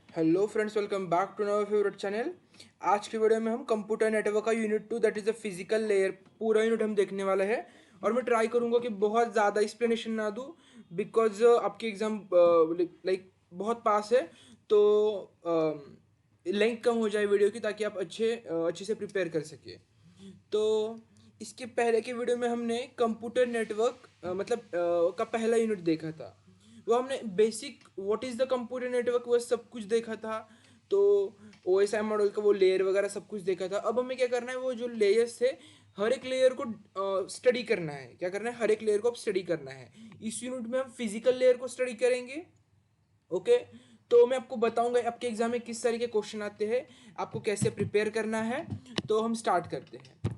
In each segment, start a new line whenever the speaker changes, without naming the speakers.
Hello friends, welcome back to our favourite channel. आज की video में हम कंप्यूटर नेटवर्क का unit 2 that is the physical layer पूरा यूनिट हम देखने वाले हैं। और मैं ट्राई करूंगा कि बहुत ज़्यादा एक्सप्लेनेशन ना दूँ, बिकॉज आपकी एग्ज़ाम लाइक बहुत पास है। तो लेंथ कम हो जाए वीडियो की, ताकि आप अच्छे से प्रिपेयर कर सके। तो इसके पहले के वीडियो में हमने कंप्यूटर नेटवर्क का पहला यूनिट देखा था। वो हमने basic what is the computer network वो सब कुछ देखा था। तो ओ एस आई मॉडल का वो लेयर वगैरह सब कुछ देखा था। अब हमें क्या करना है, वो जो लेयर्स थे हर एक लेयर को स्टडी करना है। क्या करना है, हर एक लेयर को स्टडी करना है। इस यूनिट में हम फिजिकल लेयर को स्टडी करेंगे। ओके। तो मैं आपको बताऊंगा आपके एग्जाम में किस तरह के क्वेश्चन आते हैं, आपको कैसे प्रिपेयर करना है। तो हम स्टार्ट करते हैं।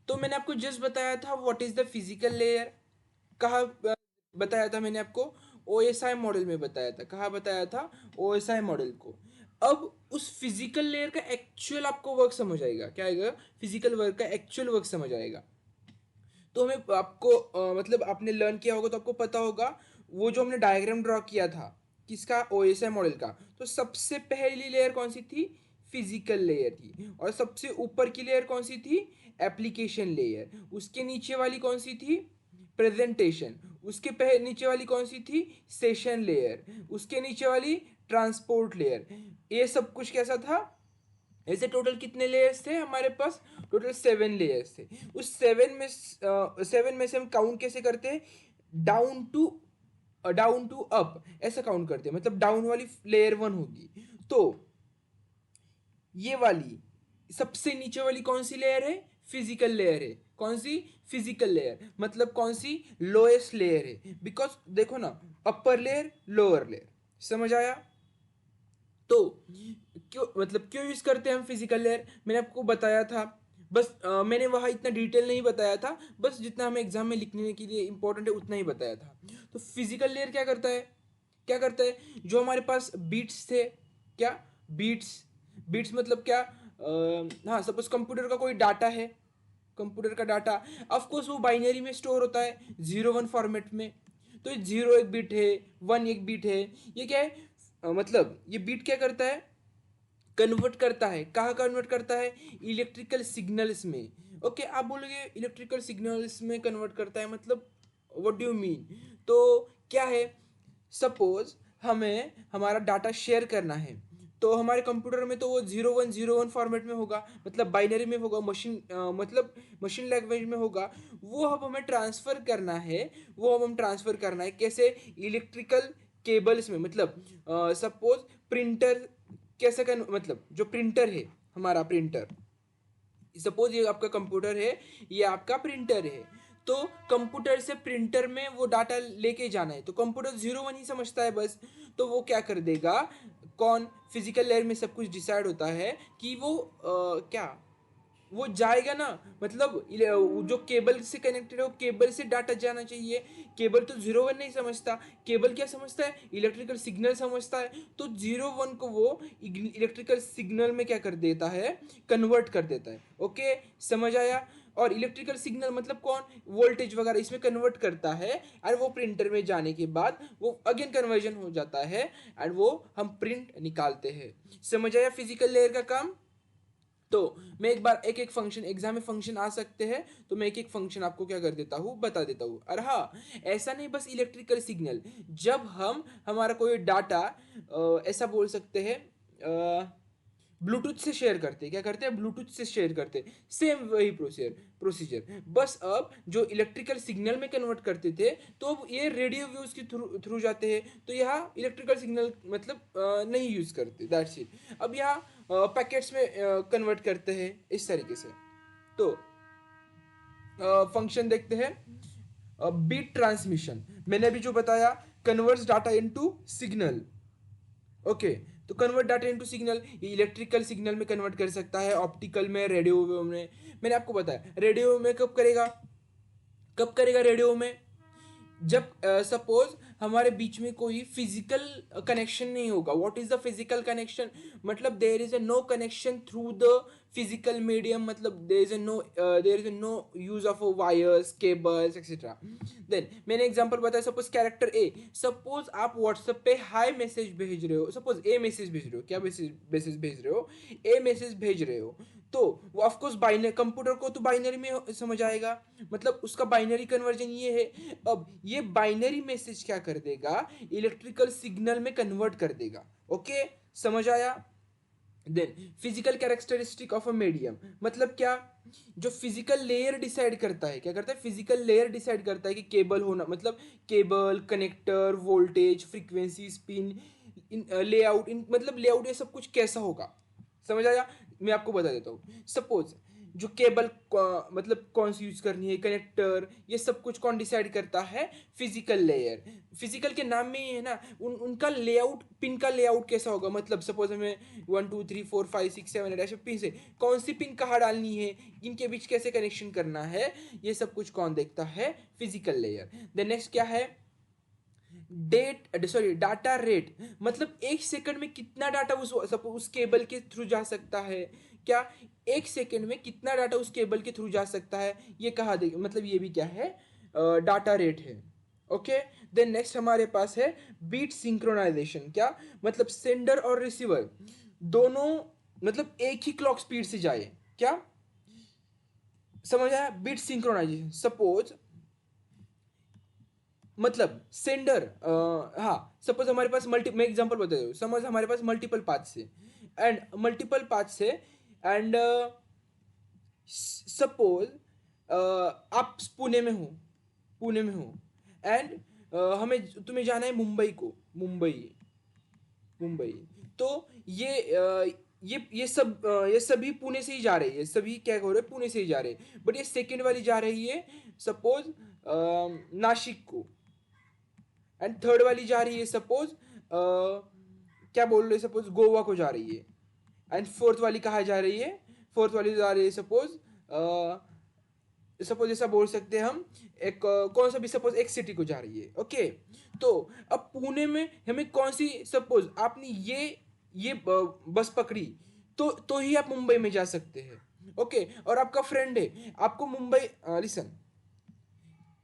तो मैंने आपको जस्ट बताया था what is the physical layer. कहा बताया था मैंने आपको, ओएसआई मॉडल में बताया था। कहा बताया था, ओएसआई मॉडल को। अब उस फिजिकल लेयर का एक्चुअल आपको वर्क समझ आएगा। क्या आएगा, फिजिकल वर्क का एक्चुअल वर्क समझ आएगा। तो हमें आपको मतलब आपने लर्न किया होगा तो आपको पता होगा, वो जो हमने डायग्राम ड्रॉ किया था किसका, ओएसआई मॉडल का। तो सबसे पहली लेयर कौन सी थी, फिजिकल लेयर थी। और सबसे ऊपर की लेयर कौन सी थी, एप्लीकेशन लेयर। उसके नीचे वाली कौन सी थी, प्रेजेंटेशन। उसके नीचे वाली कौन सी थी, सेशन लेयर। उसके नीचे वाली ट्रांसपोर्ट लेयर। ये सब कुछ कैसा था, ऐसे टोटल कितने लेयर्स थे हमारे पास, टोटल 7 लेयर्स थे। उस सेवन में से हम काउंट कैसे करते हैं, डाउन टू अप ऐसा काउंट करते हैं। मतलब डाउन वाली लेयर 1 होगी। तो ये वाली सबसे नीचे वाली कौन सी लेयर है, फिजिकल लेयर है। कौन सी, फिजिकल लेयर। मतलब कौन सी, लोएस्ट लेयर है। बिकॉज देखो ना, अपर लेयर लोअर लेयर, समझ आया। तो क्यों यूज करते हैं हम फिजिकल लेयर, मैंने आपको बताया था। बस मैंने वहां इतना डिटेल नहीं बताया था, बस जितना हमें एग्जाम में लिखने के लिए इंपॉर्टेंट है उतना ही बताया था। तो फिजिकल लेयर क्या करता है, क्या करता है, जो हमारे पास बीट्स थे, क्या, बीट्स। बीट्स मतलब क्या, हाँ, सपोज कंप्यूटर का कोई डाटा है। कंप्यूटर का डाटा ऑफ कोर्स वो बाइनरी में स्टोर होता है, 0 1 फॉर्मेट में। तो 0 एक बिट है, 1 एक बिट है। ये क्या है, मतलब ये बीट क्या करता है, कन्वर्ट करता है। कहाँ कन्वर्ट करता है, इलेक्ट्रिकल सिग्नल्स में। ओके, आप बोलोगे इलेक्ट्रिकल सिग्नल्स में कन्वर्ट करता है, मतलब व्हाट डू यू मीन। तो क्या है, सपोज हमें हमारा डाटा शेयर करना है। तो हमारे कंप्यूटर में तो वो 0 1 0 1 फॉर्मेट में होगा, मतलब बाइनरी में होगा, मतलब मशीन लैंग्वेज में होगा। वो अब हमें ट्रांसफर करना है। वो अब हम ट्रांसफर करना है कैसे, इलेक्ट्रिकल केबल्स में। मतलब सपोज प्रिंटर कैसे कर, मतलब जो प्रिंटर है, हमारा प्रिंटर, सपोज ये आपका कंप्यूटर है, ये आपका प्रिंटर है। तो कंप्यूटर से प्रिंटर में वो डाटा लेके जाना है। तो कंप्यूटर 0 1 ही समझता है बस। तो वो क्या कर देगा, कौन, फिजिकल लेयर में सब कुछ डिसाइड होता है कि वो क्या, वो जाएगा ना। मतलब जो केबल से कनेक्टेड है, वो केबल से डाटा जाना चाहिए। केबल तो 0 1 नहीं समझता। केबल क्या समझता है, इलेक्ट्रिकल सिग्नल समझता है। तो 0 1 को वो इलेक्ट्रिकल सिग्नल में क्या कर देता है, कन्वर्ट कर देता है। ओके, समझ आया। और इलेक्ट्रिकल सिग्नल मतलब कौन, वोल्टेज वगैरह इसमें कन्वर्ट करता है। और वो प्रिंटर में जाने के बाद वो अगेन कन्वर्जन हो जाता है, और वो हम प्रिंट निकालते हैं। समझ आया फिजिकल लेयर का काम। तो मैं एक बार एक एक फंक्शन, एग्जाम में फंक्शन आ सकते हैं, तो मैं एक एक फंक्शन आपको क्या कर देता हूँ, बता देता हूँ। और हाँ, ऐसा नहीं बस इलेक्ट्रिकल सिग्नल, जब हम हमारा कोई डाटा ऐसा बोल सकते हैं ब्लूटूथ से शेयर करते हैं। क्या करते हैं, ब्लूटूथ से शेयर करते हैं। सेम वही प्रोसीजर, बस अब जो इलेक्ट्रिकल सिग्नल में कन्वर्ट करते थे, तो अब ये रेडियो वेव्स के थ्रू थ्रू जाते हैं। तो यहाँ इलेक्ट्रिकल सिग्नल मतलब नहीं यूज करते, दैट्स इट। अब यहाँ पैकेट्स में कन्वर्ट करते हैं इस तरीके से। तो फंक्शन देखते हैं, बीट ट्रांसमिशन मैंने अभी जो बताया, converts data into signal. Okay, तो कन्वर्ट डाटा इनटू सिग्नल, ये इलेक्ट्रिकल सिग्नल में कन्वर्ट कर सकता है, ऑप्टिकल में, रेडियो में। मैंने आपको बताया रेडियो में कब करेगा, कब करेगा रेडियो में, जब सपोज हमारे बीच में कोई फिजिकल कनेक्शन नहीं होगा। What is the physical connection, मतलब there is a no connection through the physical medium मतलब there is no use of wires, cables etcetera. Then मैंने एग्जांपल बताया, सपोज कैरेक्टर ए. सपोज आप व्हाट्सएप पे hi message भेज रहे हो, suppose ए message भेज रहे हो, क्या मैसेज भेज रहे हो, ए मैसेज भेज रहे हो, तो वो ऑफकोर्स बाइनरी, कंप्यूटर को तो बाइनरी में समझ आएगा, मतलब उसका बाइनरी कन्वर्जन ये है. अब ये बाइनरी मैसेज क्या कर देगा, इलेक्ट्रिकल सिग्नल में कन्वर्ट कर देगा. ओके, समझ आया. Then physical characteristic of a medium मतलब क्या, जो फिजिकल लेयर डिसाइड करता है, क्या करता है, फिजिकल लेयर डिसाइड करता है कि केबल होना, मतलब cable, connector, voltage, frequency, spin, layout, इन मतलब लेआउट, ये सब कुछ कैसा होगा. समझ आया. मैं आपको बता देता हूँ. सपोज जो केबल मतलब कौन सी यूज करनी है, कनेक्टर, ये सब कुछ कौन डिसाइड करता है, फिजिकल लेयर. फिजिकल के नाम में ही है ना, उनका लेआउट, पिन का लेआउट कैसा होगा, मतलब सपोज हमें 1 2 3 4 5 6 7 8 ऐसे पिन से कौन सी पिन कहाँ डालनी है, इनके बीच कैसे कनेक्शन करना है, ये सब कुछ कौन देखता है, फिजिकल लेयर. देन नेक्स्ट क्या है, डाटा रेट मतलब एक सेकंड में कितना डाटा उस केबल के थ्रू जा सकता है, क्या एक सेकंड में कितना डाटा उस केबल के थ्रू जा सकता है, ये कहा दे, मतलब ये भी क्या है, डाटा रेट है. ओके. देन नेक्स्ट हमारे पास है बीट सिंक्रोनाइजेशन. क्या मतलब, सेंडर और रिसीवर दोनों मतलब एक ही क्लॉक स्पीड से जाए. क्या समझ आया, बीट सिंक्रोनाइजेशन. सपोज मतलब सेंडर, हाँ, सपोज हमारे पास मैं एग्जांपल बता दूँ, समझ हमारे पास मल्टीपल पाथ से, एंड सपोज आप पुणे में हो एंड तुम्हें जाना है मुंबई मुंबई. तो ये सभी पुणे से ही जा रही है, सभी क्या हो रहे हैं, पुणे से ही जा रहे हैं, बट ये सेकंड वाली जा रही है सपोज नासिक को, एंड थर्ड वाली जा रही है सपोज क्या बोल रहे, सपोज गोवा को जा रही है, एंड फोर्थ वाली कहाँ जा रही है, फोर्थ वाली जा रही है सपोज ऐसा बोल सकते हैं हम, एक कौन सा भी, सपोज एक सिटी को जा रही है. ओके. तो अब पुणे में हमें कौन सी, सपोज आपने ये बस पकड़ी, तो ही आप मुंबई में जा सकते हैं. ओके. और आपका फ्रेंड है, आपको मुंबई, लिसन,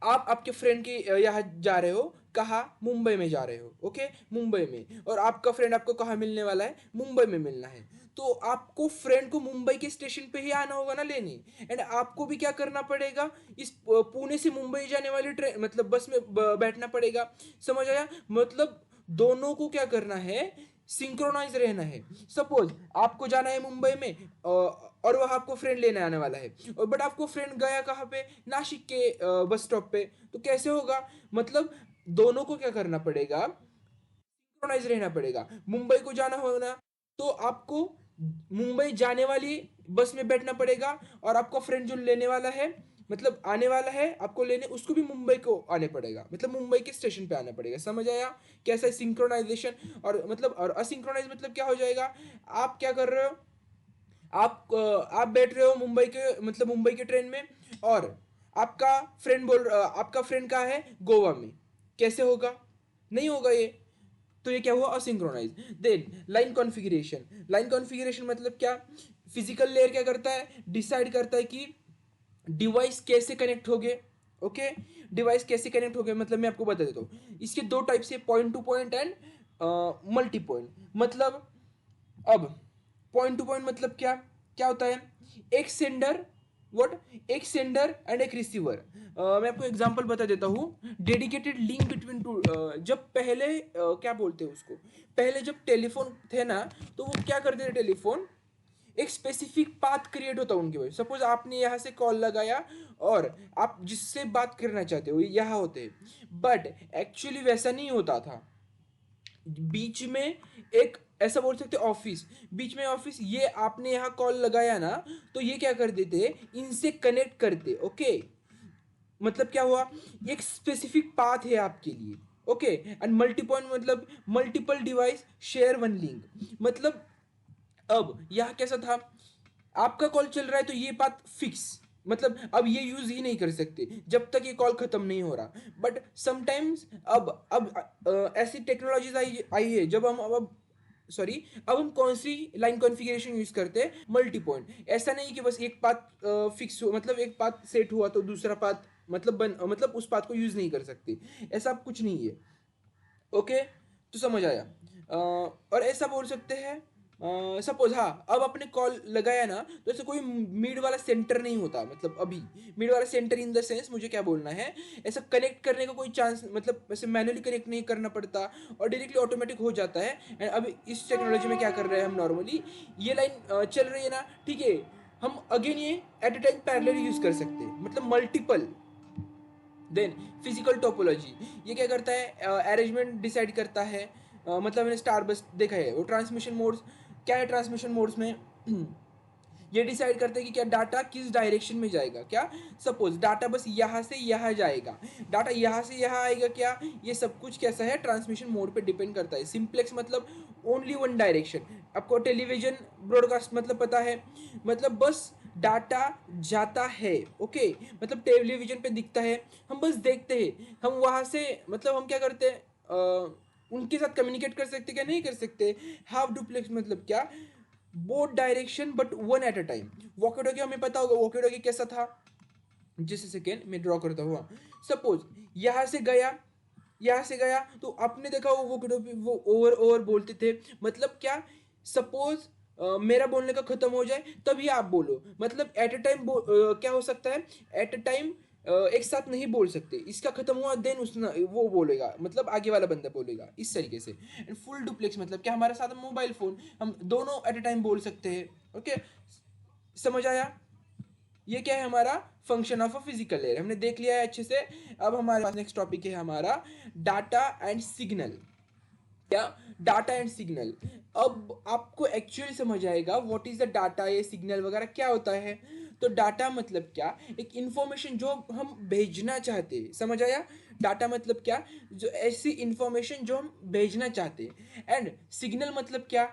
आप आपके फ्रेंड के यहाँ जा रहे हो, कहाँ, मुंबई में जा रहे हो. ओके, मुंबई में, और आपका फ्रेंड आपको कहाँ मिलने वाला है, मुंबई में मिलना है. तो आपको फ्रेंड को मुंबई के स्टेशन पे ही आना होगा ना लेने, एंड आपको भी क्या करना पड़ेगा, इस पुणे से मुंबई जाने वाली ट्रेन मतलब बस में बैठना पड़ेगा. समझ आया, मतलब दोनों को क्या करना है, सिंक्रोनाइज रहना है. सपोज आपको जाना है मुंबई में, और वह आपको फ्रेंड लेने आने वाला है, और बट आपको फ्रेंड गया कहाँ पे, नासिक के बस स्टॉप पे, तो कैसे होगा, मतलब दोनों को क्या करना पड़ेगा, सिंक्रोनाइज रहना पड़ेगा. मुंबई को जाना होना, तो आपको मुंबई जाने वाली बस में बैठना पड़ेगा, और आपका फ्रेंड जो लेने वाला है, मतलब आने वाला है आपको लेने, उसको भी मुंबई को आने पड़ेगा, मतलब मुंबई के स्टेशन पे आना पड़ेगा. समझ आया कैसा है सिंक्रोनाइजेशन. और मतलब, और असिंक्रोनाइज मतलब क्या हो जाएगा, आप क्या कर रहे हो, आप बैठ रहे हो मुंबई के, मतलब मुंबई के ट्रेन में, और आपका फ्रेंड कहाँ है, गोवा में. कैसे होगा, नहीं होगा ये. तो ये क्या हुआ, असिंक्रोनाइज. देन लाइन कॉन्फ़िगरेशन मतलब क्या, फिजिकल लेयर क्या करता है, डिसाइड करता है कि डिवाइस कैसे कनेक्ट हो गए. ओके, डिवाइस कैसे कनेक्ट हो गए, मतलब मैं आपको बता देता हूँ. इसके दो टाइप से, point two point and multi point. मतलब अब पॉइंट टू पॉइंट मतलब क्या, क्या होता है, एक सेंडर, एक सेंडर एंड एक रिसीवर. मैं आपको एग्जांपल बता देता हूँ. डेडिकेटेड लिंक बिटवीन टू, जब पहले क्या बोलते हैं उसको, पहले जब टेलीफोन थे ना, तो वो क्या करते थे, टेलीफोन एक स्पेसिफिक पाथ क्रिएट होता है उनके वजह. सपोज आपने यहाँ से कॉल लगाया, और आप जिससे बात करना चाहते हो यहाँ होते हैं, बट एक्चुअली वैसा नहीं होता था. बीच में एक, ऐसा बोल सकते ऑफिस, बीच में ऑफिस, ये आपने यहाँ कॉल लगाया ना, तो ये क्या कर देते, इनसे कनेक्ट करते. ओके, मतलब क्या हुआ, एक स्पेसिफिक पाथ है आपके लिए. ओके, एंड मल्टी पॉइंट मतलब multiple device share one link. मतलब अब यहाँ कैसा था, आपका कॉल चल रहा है, तो ये बात फिक्स, मतलब अब ये यूज ही नहीं कर सकते जब तक ये कॉल खत्म नहीं हो रहा. बट समटाइम्स अब ऐसी टेक्नोलॉजीज आई आई है, जब हम अब सॉरी, अब हम कौन सी लाइन कॉन्फ़िगरेशन यूज करते हैं, मल्टी पॉइंट। ऐसा नहीं कि बस एक पाथ फिक्स हो, मतलब एक पाथ सेट हुआ तो दूसरा पाथ मतलब उस पाथ को यूज नहीं कर सकते, ऐसा कुछ नहीं है। ओके, तो समझ आया। और ऐसा बोल सकते हैं, सपोज हाँ, अब आपने कॉल लगाया ना, तो ऐसे कोई मिड वाला सेंटर नहीं होता, मतलब अभी मिड वाला सेंटर इन द सेंस, मुझे क्या बोलना है, ऐसा कनेक्ट करने का कोई चांस, मतलब ऐसे मैनुअली कनेक्ट नहीं करना पड़ता और डायरेक्टली ऑटोमेटिक हो जाता है। एंड अभी इस टेक्नोलॉजी में क्या कर रहे हैं हम, नॉर्मली ये लाइन चल रही है ना, ठीक है, हम अगेन ये at a time parallel use कर सकते हैं, मतलब मल्टीपल। देन फिजिकल टोपोलॉजी, ये क्या करता है, अरेंजमेंट डिसाइड करता है। मतलब मैंने स्टार बस देखा है, वो ट्रांसमिशन मोड्स, क्या है ट्रांसमिशन मोड्स में ये डिसाइड करते हैं कि क्या डाटा किस डायरेक्शन में जाएगा। क्या, सपोज डाटा बस यहाँ से यहाँ जाएगा, डाटा यहाँ से यहाँ आएगा, क्या ये सब कुछ कैसा है, ट्रांसमिशन मोड पे डिपेंड करता है। सिंप्लेक्स मतलब ओनली वन डायरेक्शन। आपको टेलीविजन ब्रॉडकास्ट मतलब पता है, मतलब बस डाटा जाता है, ओके, मतलब टेलीविजन पे दिखता है, हम बस देखते हैं, हम वहाँ से मतलब हम क्या करते हैं, उनके साथ कम्युनिकेट कर सकते क्या, नहीं कर सकते। हाफ डुप्लेक्स मतलब क्या, both direction but one at a time. Walkie talkie हमें पता होगा, वॉकी टॉकी कैसा था, जिस सेकेंड में ड्रॉ करता हुआ, सपोज यहाँ से गया तो आपने देखा वो ओवर ओवर बोलते थे, मतलब क्या, सपोज मेरा बोलने का खत्म हो जाए तभी आप बोलो, मतलब एट अ टाइम क्या हो सकता है, एट अ टाइम एक साथ नहीं बोल सकते, इसका खत्म हुआ देन उसना वो बोलेगा, मतलब आगे वाला बंदा बोलेगा, इस तरीके से। एंड फुल डुप्लेक्स मतलब क्या, हमारे साथ मोबाइल फोन, हम दोनों एट अ टाइम बोल सकते हैं। ओके, समझ आया। ये क्या है, हमारा function of a physical layer हमने देख लिया है अच्छे से। अब हमारे पास नेक्स्ट टॉपिक है हमारा डाटा एंड सिग्नल। क्या, डाटा एंड सिग्नल। अब आपको एक्चुअली समझ आएगा व्हाट इज द डाटा, ये सिग्नल वगैरह क्या होता है। तो डाटा मतलब क्या, एक इंफॉर्मेशन जो हम भेजना चाहते हैं, समझ आया। डाटा मतलब क्या, जो ऐसी इंफॉर्मेशन जो हम भेजना चाहते हैं। एंड सिग्नल मतलब क्या,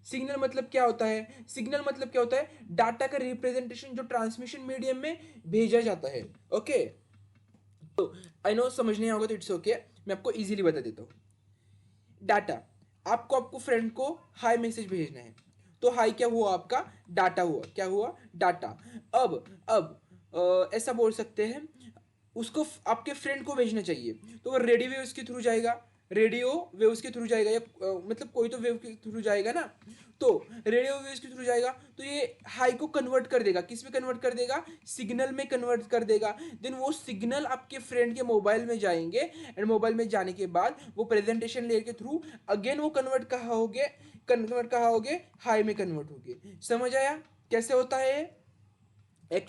सिग्नल मतलब क्या होता है, सिग्नल मतलब क्या होता है, डाटा का रिप्रेजेंटेशन जो ट्रांसमिशन मीडियम में भेजा जाता है। ओके, तो आई नो समझ नहीं होगा तो इट्स ओके, मैं आपको इजीली बता देता हूँ। डाटा, आपको फ्रेंड को हाई मैसेज भेजना है, तो हाई क्या हुआ, आपका डाटा हुआ, क्या हुआ, डाटा। अब ऐसा बोल सकते हैं, उसको आपके फ्रेंड को भेजना चाहिए, तो वो रेडियो वेव्स के थ्रू जाएगा, रेडियो वेव्स के थ्रू जाएगा, या मतलब कोई तो वेव के थ्रू जाएगा ना, तो रेडियो वेव्स के थ्रू जाएगा, तो ये हाई को कन्वर्ट कर देगा, किस में कन्वर्ट कर देगा, सिग्नल में कन्वर्ट कर देगा। देन वो सिग्नल आपके फ्रेंड के मोबाइल में जाएंगे, एंड मोबाइल में जाने के बाद वो प्रेजेंटेशन लेयर के थ्रू अगेन वो कन्वर्ट कहाँ होगे, हाई में कन्वर्ट होगे। समझ आया कैसे होता है।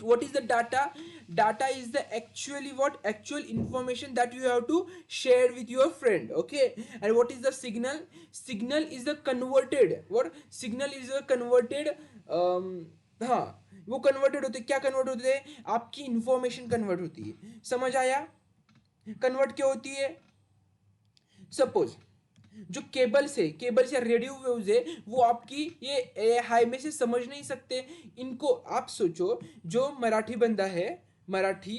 What is the data, data is the actually what actual information that you have to share with your friend, okay. And what is the signal, signal is the converted, what signal is a converted, हाँ, वो converted होते, क्या convert होते हैं, आपकी information convert होती है। समझ आया, कन्वर्ट क्या होती है, सपोज जो केबल से रेडियो वेव्स है, वो आपकी ये हाई में से समझ नहीं सकते इनको। आप सोचो, जो मराठी बंदा है, मराठी,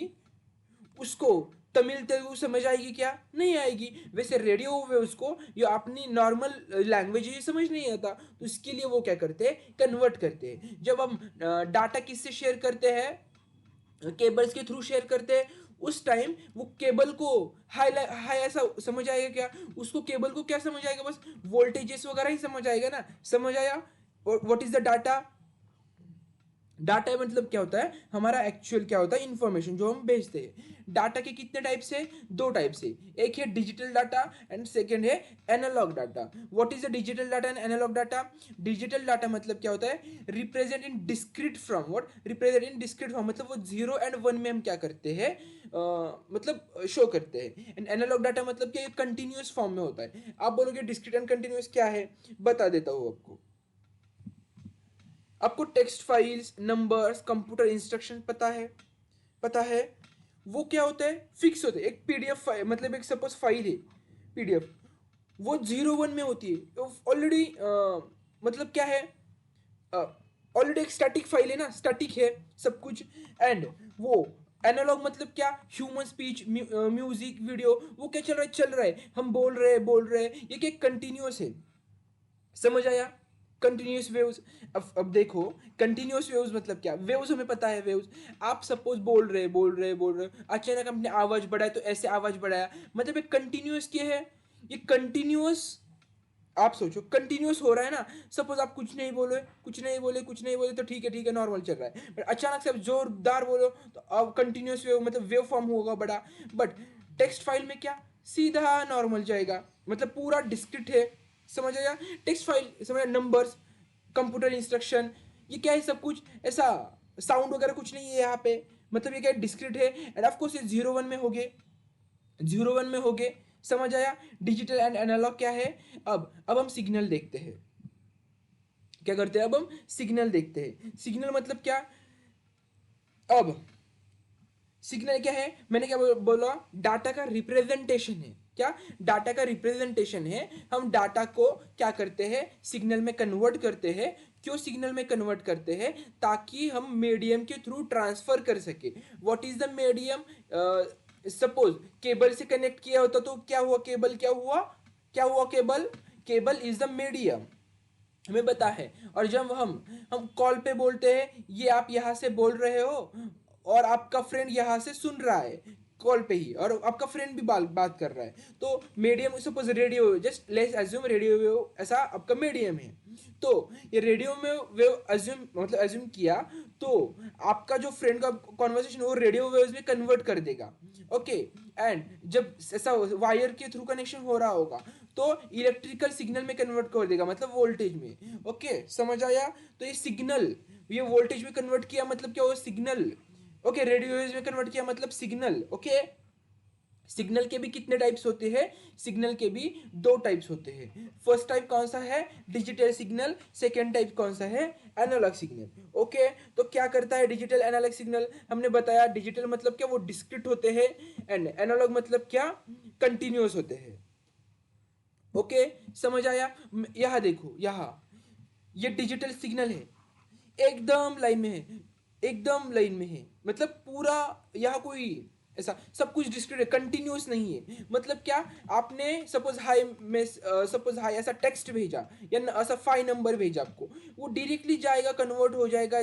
उसको तमिल तेलुगु समझ आएगी क्या, नहीं आएगी। वैसे रेडियो वेव्स को ये अपनी नॉर्मल लैंग्वेज ये समझ नहीं आता, तो इसके लिए वो क्या करते हैं, कन्वर्ट करते हैं। जब हम डाटा किससे शेयर करते हैं, केबल्स के थ्रू शेयर करते हैं, उस टाइम वो केबल को हाई हाई ऐसा समझ आएगा क्या, उसको केबल को क्या समझ आएगा, बस वोल्टेजेस वगैरह ही समझ आएगा ना। समझ आया। और what is the data, data मतलब क्या होता है, हमारा एक्चुअल क्या होता है, इंफॉर्मेशन जो हम भेजते हैं। डाटा के कितने टाइप्स है, दो टाइप्स है, एक है डिजिटल डाटा एंड सेकंड है analog data. What is the digital data and analog data, digital data मतलब क्या होता है, represent in discrete form, what represent in discrete form, मतलब वो 0 एंड 1 में हम क्या करते हैं, मतलब शो करते हैं। एंड एनालॉग डाटा मतलब क्या, कंटिन्यूस फॉर्म में होता है। आप बोलोगे डिस्क्रीट एंड कंटिन्यूस क्या है, बता देता हूँ आपको। आपको text files, numbers, computer instruction पता है, पता है, वो क्या होता है, फिक्स होते हैं। एक पीडीएफ फाइल, मतलब एक सपोज फाइल है पीडीएफ, वो 0 1 में होती है ऑलरेडी, मतलब क्या है, ऑलरेडी एक स्टैटिक फाइल है ना, स्टैटिक है सब कुछ। एंड वो एनालॉग मतलब क्या, ह्यूमन स्पीच, म्यूजिक, वीडियो, वो क्या चल रहा है, हम बोल रहे हैं, ये क्या कंटिन्यूस है। समझ आया? Continuous waves. अब देखो, कंटिन्यूस वेव्स मतलब क्या? वेव्स हमें पता है, वेव्स आप सपोज बोल रहे अचानक हमने आवाज बढ़ाया तो ऐसे आवाज बढ़ाया, मतलब ये कंटिन्यूस क्या है? ये कंटिन्यूस, आप सोचो कंटिन्यूस हो रहा है ना। सपोज आप कुछ नहीं बोले तो ठीक है नॉर्मल चल रहा है, बट अचानक से आप जोरदार बोलो तो अब कंटिन्यूस वेव, मतलब वेव फॉर्म होगा बड़ा। बट टेक्स्ट फाइल में क्या, सीधा नॉर्मल जाएगा, मतलब पूरा डिस्क्रिट है। समझ आया? टेक्स्ट फाइल समझ, नंबर्स, कंप्यूटर इंस्ट्रक्शन, ये क्या है, सब कुछ ऐसा साउंड वगैरह कुछ नहीं है यहाँ पे, मतलब ये क्या डिस्क्रिट है। एंड ऑफकोर्स ये 0 1 में हो गए, 0 1 में हो गए। समझ आया? डिजिटल एंड एनालॉग क्या है? अब हम सिग्नल देखते हैं। क्या करते हैं? अब हम सिग्नल देखते हैं। सिग्नल मतलब क्या? अब सिग्नल क्या है? मैंने क्या बोला? डाटा का रिप्रेजेंटेशन है। क्या? डाटा का रिप्रेजेंटेशन है। हम डाटा को क्या करते हैं? सिग्नल में कन्वर्ट करते हैं। क्यों सिग्नल में कन्वर्ट करते हैं? ताकि हम मीडियम के थ्रू ट्रांसफर कर सके। What is the medium? Suppose cable से कनेक्ट किया होता तो क्या हुआ? केबल क्या हुआ? Cable, cable is the medium, हमें पता है। और जब हम कॉल पे बोलते हैं, ये आप यहाँ से बोल रहे हो और आपका फ्रेंड यहाँ से सुन रहा है कॉल पे ही, और आपका फ्रेंड भी बात कर रहा है, तो medium suppose radio, just let's assume radio wave ऐसा आपका मीडियम है। तो ये रेडियो में वेव अज्यूम, मतलब अज्यूम किया, तो आपका जो फ्रेंड का कॉन्वर्सेशन वो रेडियो वेव्स में कन्वर्ट कर देगा। ओके, एंड जब ऐसा वायर के थ्रू कनेक्शन हो रहा होगा तो इलेक्ट्रिकल सिग्नल में कन्वर्ट कर देगा, मतलब वोल्टेज में। ओके, समझ आया? तो ये सिग्नल, ये वोल्टेज में कन्वर्ट किया मतलब क्या? वो सिग्नल। ओके, रेडियो वेव्स में कन्वर्ट किया मतलब सिग्नल। ओके, सिग्नल के भी कितने टाइप्स होते हैं? सिग्नल के भी दो टाइप्स होते हैं। फर्स्ट टाइप कौन सा है? Digital signal. सेकेंड टाइप कौन सा है? Analogue signal. ओके, तो क्या करता है डिजिटल एनालॉग सिग्नल? हमने बताया डिजिटल मतलब क्या, वो डिस्क्रिट होते हैं, एंड एनालॉग मतलब क्या, कंटिन्यूअस होते हैं। ओके, समझ आया? यहां देखो, यहां ये डिजिटल सिग्नल है, एकदम लाइन में है, एकदम लाइन में है, मतलब पूरा यहाँ कोई ऐसा सब कुछ डिस्क्रीट है, कंटिन्यूस नहीं है। मतलब क्या? आपने सपोज हाई में, सपोज हाई ऐसा टेक्स्ट भेजा या ऐसा 5 नंबर भेजा आपको, वो डायरेक्टली जाएगा, कन्वर्ट हो जाएगा,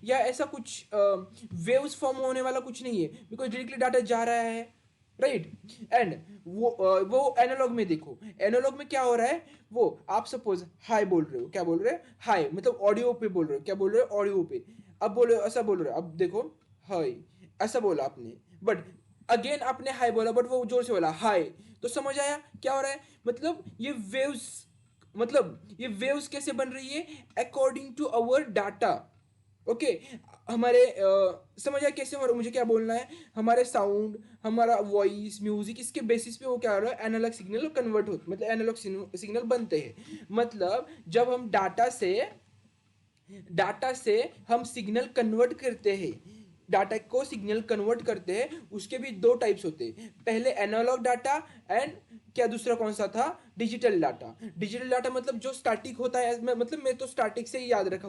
या ऐसा कुछ वेव्स फॉर्म होने वाला कुछ नहीं है, बिकॉज डायरेक्टली डाटा जा रहा है, राइट। एंड वो एनालॉग में देखो, एनालॉग में क्या हो रहा है? वो आप सपोज हाई बोल रहे हो, क्या बोल रहे हो? हाई, मतलब ऑडियो पे बोल रहे हो, क्या बोल रहे हो? ऑडियो पे। अब बोलो, ऐसा बोल रहे हो, अब देखो हाई ऐसा बोला आपने, बट अगेन आपने हाई बोला, बट वो जोर से बोला हाई, तो समझ आया क्या हो रहा है? मतलब ये वेव्स कैसे बन रही है? According to our data. Okay, हमारे समझ आया कैसे? और मुझे क्या बोलना है? हमारे साउंड, हमारा वॉइस, म्यूजिक, इसके बेसिस पे वो क्या हो रहा है? एनालॉग सिग्नल कन्वर्ट होते, मतलब एनालॉग सिग्नल बनते हैं। मतलब जब हम डाटा से हम सिग्नल कन्वर्ट करते हैं, डाटा को सिग्नल कन्वर्ट करते हैं, उसके भी दो टाइप्स होते हैं। पहले एनालॉग डाटा, एंड क्या दूसरा कौन सा था? Digital data. डिजिटल डाटा मतलब जो स्टैटिक होता है, मतलब मैं तो स्टैटिक से ही याद रखे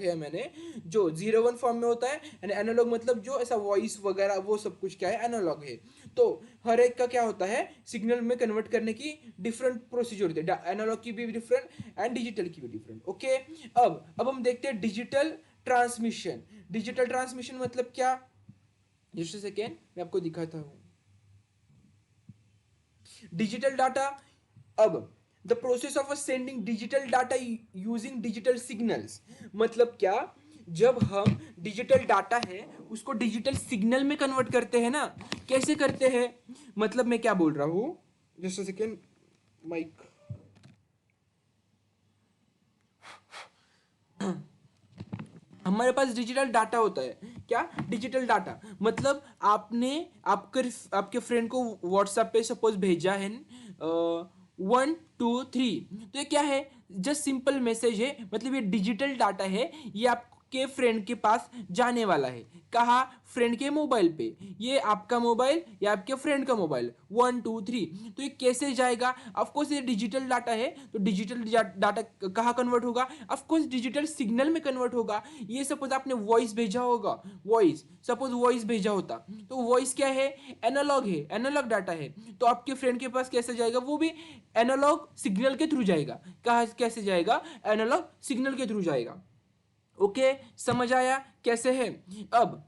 है मैंने, जो 0 1 फॉर्म में होता है। एंड एनालॉग मतलब जो ऐसा वॉइस वगैरह वो सब कुछ क्या है? एनालॉग है। तो हर एक का क्या होता है? सिग्नल में कन्वर्ट करने की डिफरेंट प्रोसीजर होते हैं, एनालॉग की भी डिफरेंट एंड डिजिटल की भी डिफरेंट। ओके, अब हम देखते हैं डिजिटल ट्रांसमिशन। डिजिटल ट्रांसमिशन मतलब क्या? जस्ट सेकेंड, मैं आपको दिखाता हूं। डिजिटल डाटा, अब the process of sending digital data using digital signals, मतलब क्या? जब हम डिजिटल डाटा है उसको डिजिटल सिग्नल में कन्वर्ट करते हैं ना, कैसे करते हैं? मतलब मैं क्या बोल रहा हूं, जस्ट सेकेंड, माइक। हमारे पास डिजिटल डाटा होता है। क्या? डिजिटल डाटा मतलब आपके फ्रेंड को व्हाट्सएप पे सपोज भेजा है 1 2 3, तो ये क्या है? जस्ट सिंपल मैसेज है, मतलब ये डिजिटल डाटा है। ये आप आपके फ्रेंड के पास जाने वाला है। कहा? फ्रेंड के मोबाइल पे। ये आपका मोबाइल या आपके फ्रेंड का मोबाइल, 1 2 3। तो ये कैसे जाएगा? ऑफकोर्स ये डिजिटल डाटा है, तो डिजिटल डाटा कहाँ कन्वर्ट होगा? ऑफकोर्स डिजिटल सिग्नल में कन्वर्ट होगा। ये सपोज आपने वॉइस भेजा होगा, वॉइस, सपोज वॉइस भेजा होता, तो वॉइस क्या है? एनालॉग है, एनालॉग डाटा है। तो आपके फ्रेंड के पास कैसे जाएगा? वो भी एनालॉग सिग्नल के थ्रू जाएगा। कहाँ कैसे जाएगा? एनालॉग सिग्नल के थ्रू जाएगा। ओके, समझ आया कैसे है? अब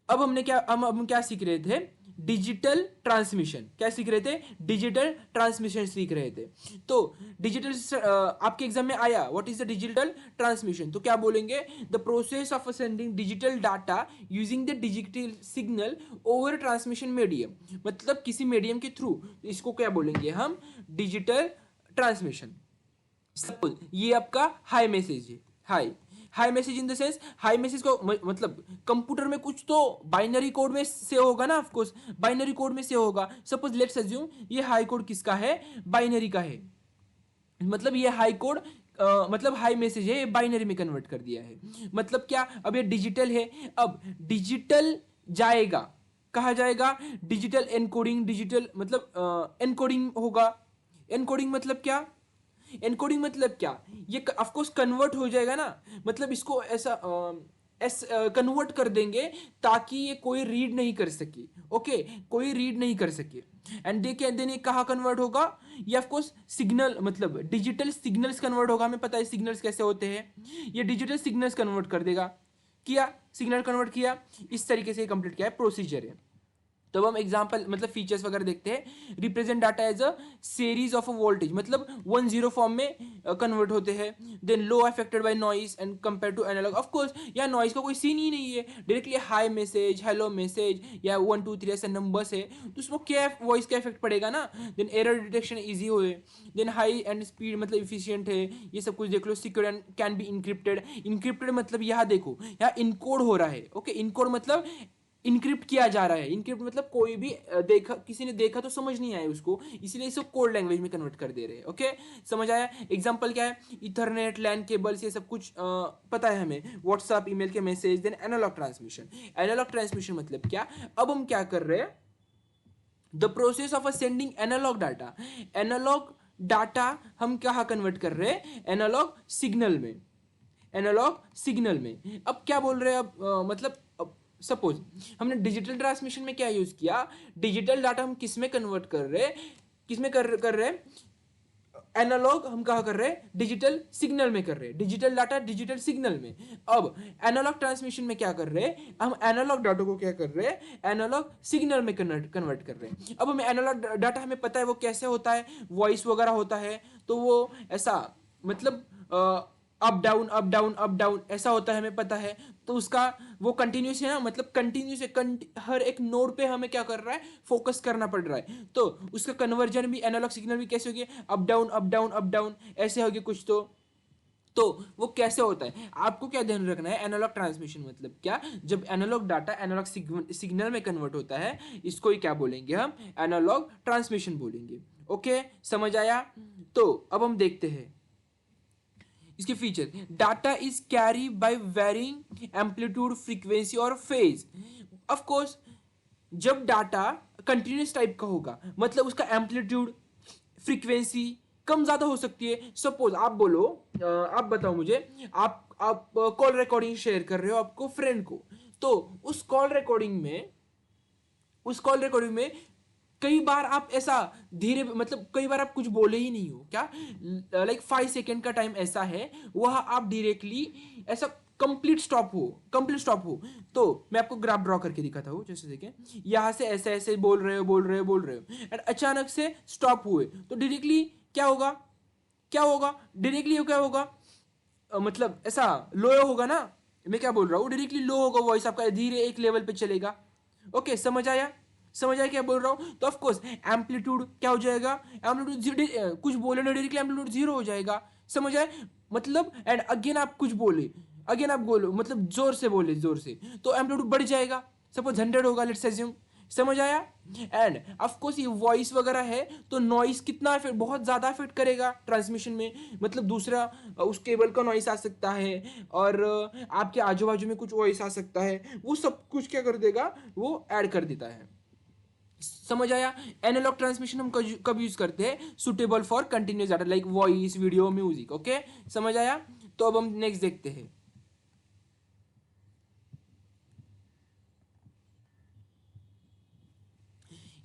हम क्या सीख रहे थे? Digital transmission. क्या सीख रहे थे? डिजिटल ट्रांसमिशन सीख रहे थे। तो डिजिटल आपके एग्जाम में आया, what is the digital transmission? तो क्या बोलेंगे? The process of sending digital data using the digital signal over transmission medium. मतलब किसी मीडियम के थ्रू, इसको क्या बोलेंगे हम? Digital transmission. सपोज ये आपका हाई मैसेज है, hi message in the sense, hi message को मतलब कंप्यूटर में कुछ तो बाइनरी कोड में से होगा ना, ऑफ कोर्स बाइनरी कोड में से होगा। सपोज लेट्स अज्यूम ये हाई कोड किसका है? बाइनरी का है। मतलब ये हाई कोड मतलब हाई मैसेज है, ये बाइनरी में कन्वर्ट कर दिया है। मतलब क्या? अब ये डिजिटल है, अब डिजिटल जाएगा, कहा जाएगा? डिजिटल एनकोडिंग, डिजिटल मतलब एनकोडिंग होगा। एनकोडिंग मतलब क्या? एनकोडिंग मतलब क्या? ये ऑफ कोर्स कन्वर्ट हो जाएगा ना, मतलब इसको ऐसा कन्वर्ट कर देंगे ताकि ये कोई रीड नहीं कर सके। ओके, कोई रीड नहीं कर सके। एंड देखिए देन ये कहाँ कन्वर्ट होगा? ये ऑफ कोर्स सिग्नल, मतलब डिजिटल सिग्नल्स कन्वर्ट होगा। हमें पता है सिग्नल्स कैसे होते हैं। ये डिजिटल सिग्नल्स कन्वर्ट कर देगा। किया? सिग्नल कन्वर्ट किया। इस तरीके से कंप्लीट किया है, प्रोसीजर है। तो अब हम एग्जांपल मतलब फीचर्स वगैरह देखते हैं। Represent data as a series of a voltage, मतलब 1 0 फॉर्म में कन्वर्ट होते हैं। Then low affected by noise and compare to analog. Of course यहाँ नॉइज का कोई सीन ही नहीं है, directly hi message, hello message या 1 2 3 ऐसे नंबर्स है, तो उसमें क्या वॉइस का इफेक्ट पड़ेगा ना। देन एरर डिटेक्शन ईजी हुए। देन हाई एंड स्पीड मतलब इफिशियंट है, ये सब कुछ देख लो। Secure and can be encrypted. Encrypted मतलब यहाँ देखो, यहाँ इनकोड हो रहा है। ओके, इनकोड मतलब इनक्रिप्ट किया जा रहा है। इनक्रिप्ट मतलब कोई भी देखा, किसी ने देखा तो समझ नहीं आया उसको, इसीलिए इसको कोड लैंग्वेज में कन्वर्ट कर दे रहे हैं। ओके, समझ आया? एग्जांपल क्या है? इथरनेट, लैन केबल्स, ये सब कुछ पता है हमें। व्हाट्सएप, ईमेल के message. Then analog transmission. Analog transmission मतलब क्या? अब हम क्या कर रहे हैं? The process of sending analog data. Analog data हम कहाँ कन्वर्ट कर रहे हैं? एनालॉग सिग्नल में। एनालॉग सिग्नल में। अब क्या बोल रहे हैं? मतलब सपोज हमने डिजिटल ट्रांसमिशन में क्या यूज किया? डिजिटल डाटा हम किस में कन्वर्ट कर रहे हैं? किस में कर रहे हैं? एनालॉग हम कहा कर रहे हैं? डिजिटल सिग्नल में कर रहे हैं। डिजिटल डाटा डिजिटल सिग्नल में। अब एनालॉग ट्रांसमिशन में क्या कर रहे हैं? हम एनालॉग डाटा को क्या कर रहे हैं? एनालॉग सिग्नल में कन्वर्ट कर रहे हैं। अब हमें एनालॉग डाटा हमें पता है वो कैसे होता है, वॉइस वगैरह होता है, तो वो ऐसा मतलब up down up down up down ऐसा होता है, हमें पता है। तो उसका वो कंटिन्यूस है ना, मतलब कंटिन्यूस है, हर एक नोड पे हमें क्या कर रहा है? फोकस करना पड़ रहा है। तो उसका कन्वर्जन भी एनालॉग सिग्नल भी कैसे होगी? Up down up down up down ऐसे होगी कुछ। तो वो कैसे होता है? आपको क्या ध्यान रखना है? एनालॉग ट्रांसमिशन मतलब क्या? जब एनालॉग डाटा एनालॉग सिग्नल में कन्वर्ट होता है, इसको ही क्या बोलेंगे हम? एनालॉग ट्रांसमिशन बोलेंगे। ओके, समझ आया? तो अब हम देखते हैं इसके feature. Data is carry by varying amplitude, frequency और फेज। ऑफ कोर्स जब डाटा कंटिन्यूस टाइप का होगा, मतलब उसका एम्पलीट्यूड, फ्रीक्वेंसी कम ज्यादा हो सकती है। सपोज आप बोलो, आप बताओ मुझे, आप कॉल रिकॉर्डिंग शेयर कर रहे हो आपको फ्रेंड को, तो उस कॉल रिकॉर्डिंग में कई बार आप ऐसा धीरे, मतलब कई बार आप कुछ बोले ही नहीं हो क्या, लाइक 5 सेकेंड का टाइम ऐसा है, वह आप डायरेक्टली ऐसा कंप्लीट स्टॉप हो। तो मैं आपको ग्राफ ड्रॉ करके दिखाता हूँ। जैसे देखें, यहाँ से ऐसे ऐसे बोल रहे हो एंड अचानक से स्टॉप हुए, तो डायरेक्टली क्या होगा? डायरेक्टली क्या होगा? मतलब ऐसा लो होगा ना। मैं क्या बोल रहा हूँ? डायरेक्टली लो होगा, वॉइस आपका धीरे एक लेवल पे चलेगा। ओके, समझ आया क्या बोल रहा हूं? तो ऑफ कोर्स एम्पलीट्यूड क्या हो जाएगा? एम्पलीट्यूड कुछ बोले ना, डायरेक्टली एम्पलीट्यूड 0 हो जाएगा। समझ आए? मतलब एंड अगेन आप कुछ बोले, मतलब जोर से बोले, तो एम्पलीट्यूड बढ़ जाएगा। सपोज 100 होगा, लेट्स अज्यूम समझ आया। एंड ऑफ कोर्स ये वॉइस वगैरह है तो नॉइस कितना इफेक्ट, बहुत ज़्यादा इफेक्ट करेगा ट्रांसमिशन में। मतलब दूसरा उस केबल का नॉइस आ सकता है और आपके आजू बाजू में कुछ वॉइस आ सकता है, वो सब कुछ क्या कर देगा, वो ऐड कर देता है। समझ आया। एनालॉग ट्रांसमिशन हम कब यूज करते हैं, suitable for continuous data like voice, video, music. Okay, समझ आया। तो अब हम नेक्स्ट देखते हैं।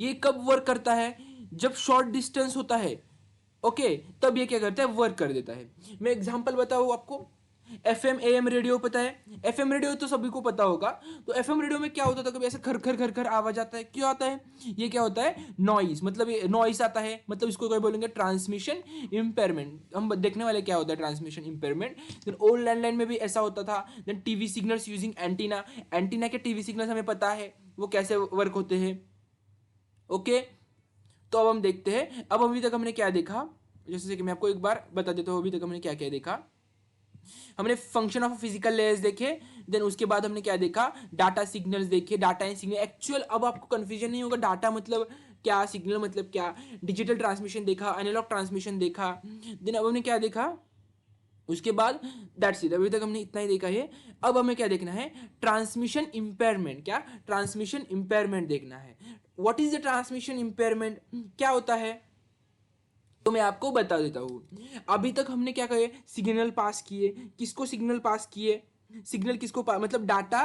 ये कब वर्क करता है, जब शॉर्ट डिस्टेंस होता है। ओके, तब ये क्या करता है, वर्क कर देता है। मैं एग्जांपल बताऊं आपको, एफएम एएम रेडियो पता है, एफएम रेडियो तो सभी को पता होगा। तो एफएम रेडियो में क्या होता था, कभी ऐसे खर खर खर खर आवाज आता है, क्यों आता है, ये क्या होता है, नॉइस, मतलब ये नॉइस आता है, मतलब इसको क्या बोलेंगे, ट्रांसमिशन इंपेयरमेंट। हम देखने वाले क्या होता है transmission impairment. Then old landline में भी ऐसा होता था। Then TV signals using antenna, antenna के टीवी सिग्नल्स हमें पता है वो कैसे वर्क होते हैं। ओके, तो अब हम देखते हैं। अब अभी तक हमने क्या देखा, जैसे कि मैं आपको एक बार बता देता हूँ अभी तक हमने क्या क्या देखा। हमने फंक्शन ऑफ फिजिकल लेयर्स देखे, देन उसके बाद हमने क्या देखा, डाटा सिग्नल्स देखे, डाटा एंड सिग्नल। एक्चुअल अब आपको कंफ्यूजन नहीं होगा, डाटा मतलब क्या, सिग्नल मतलब क्या। डिजिटल ट्रांसमिशन देखा, एनालॉग ट्रांसमिशन देखा। देन अब हमने क्या देखा, उसके बाद दैट्स इट, अभी तक हमने इतना ही देखा है। अब हमें क्या देखना है, ट्रांसमिशन इंपेयरमेंट। क्या, ट्रांसमिशन इंपेयरमेंट देखना है। What is the transmission impairment, क्या होता है, तो मैं आपको बता देता हूं। अभी तक हमने क्या कहे, सिग्नल पास किए, किसको सिग्नल पास किए, सिग्नल किसको मतलब डाटा,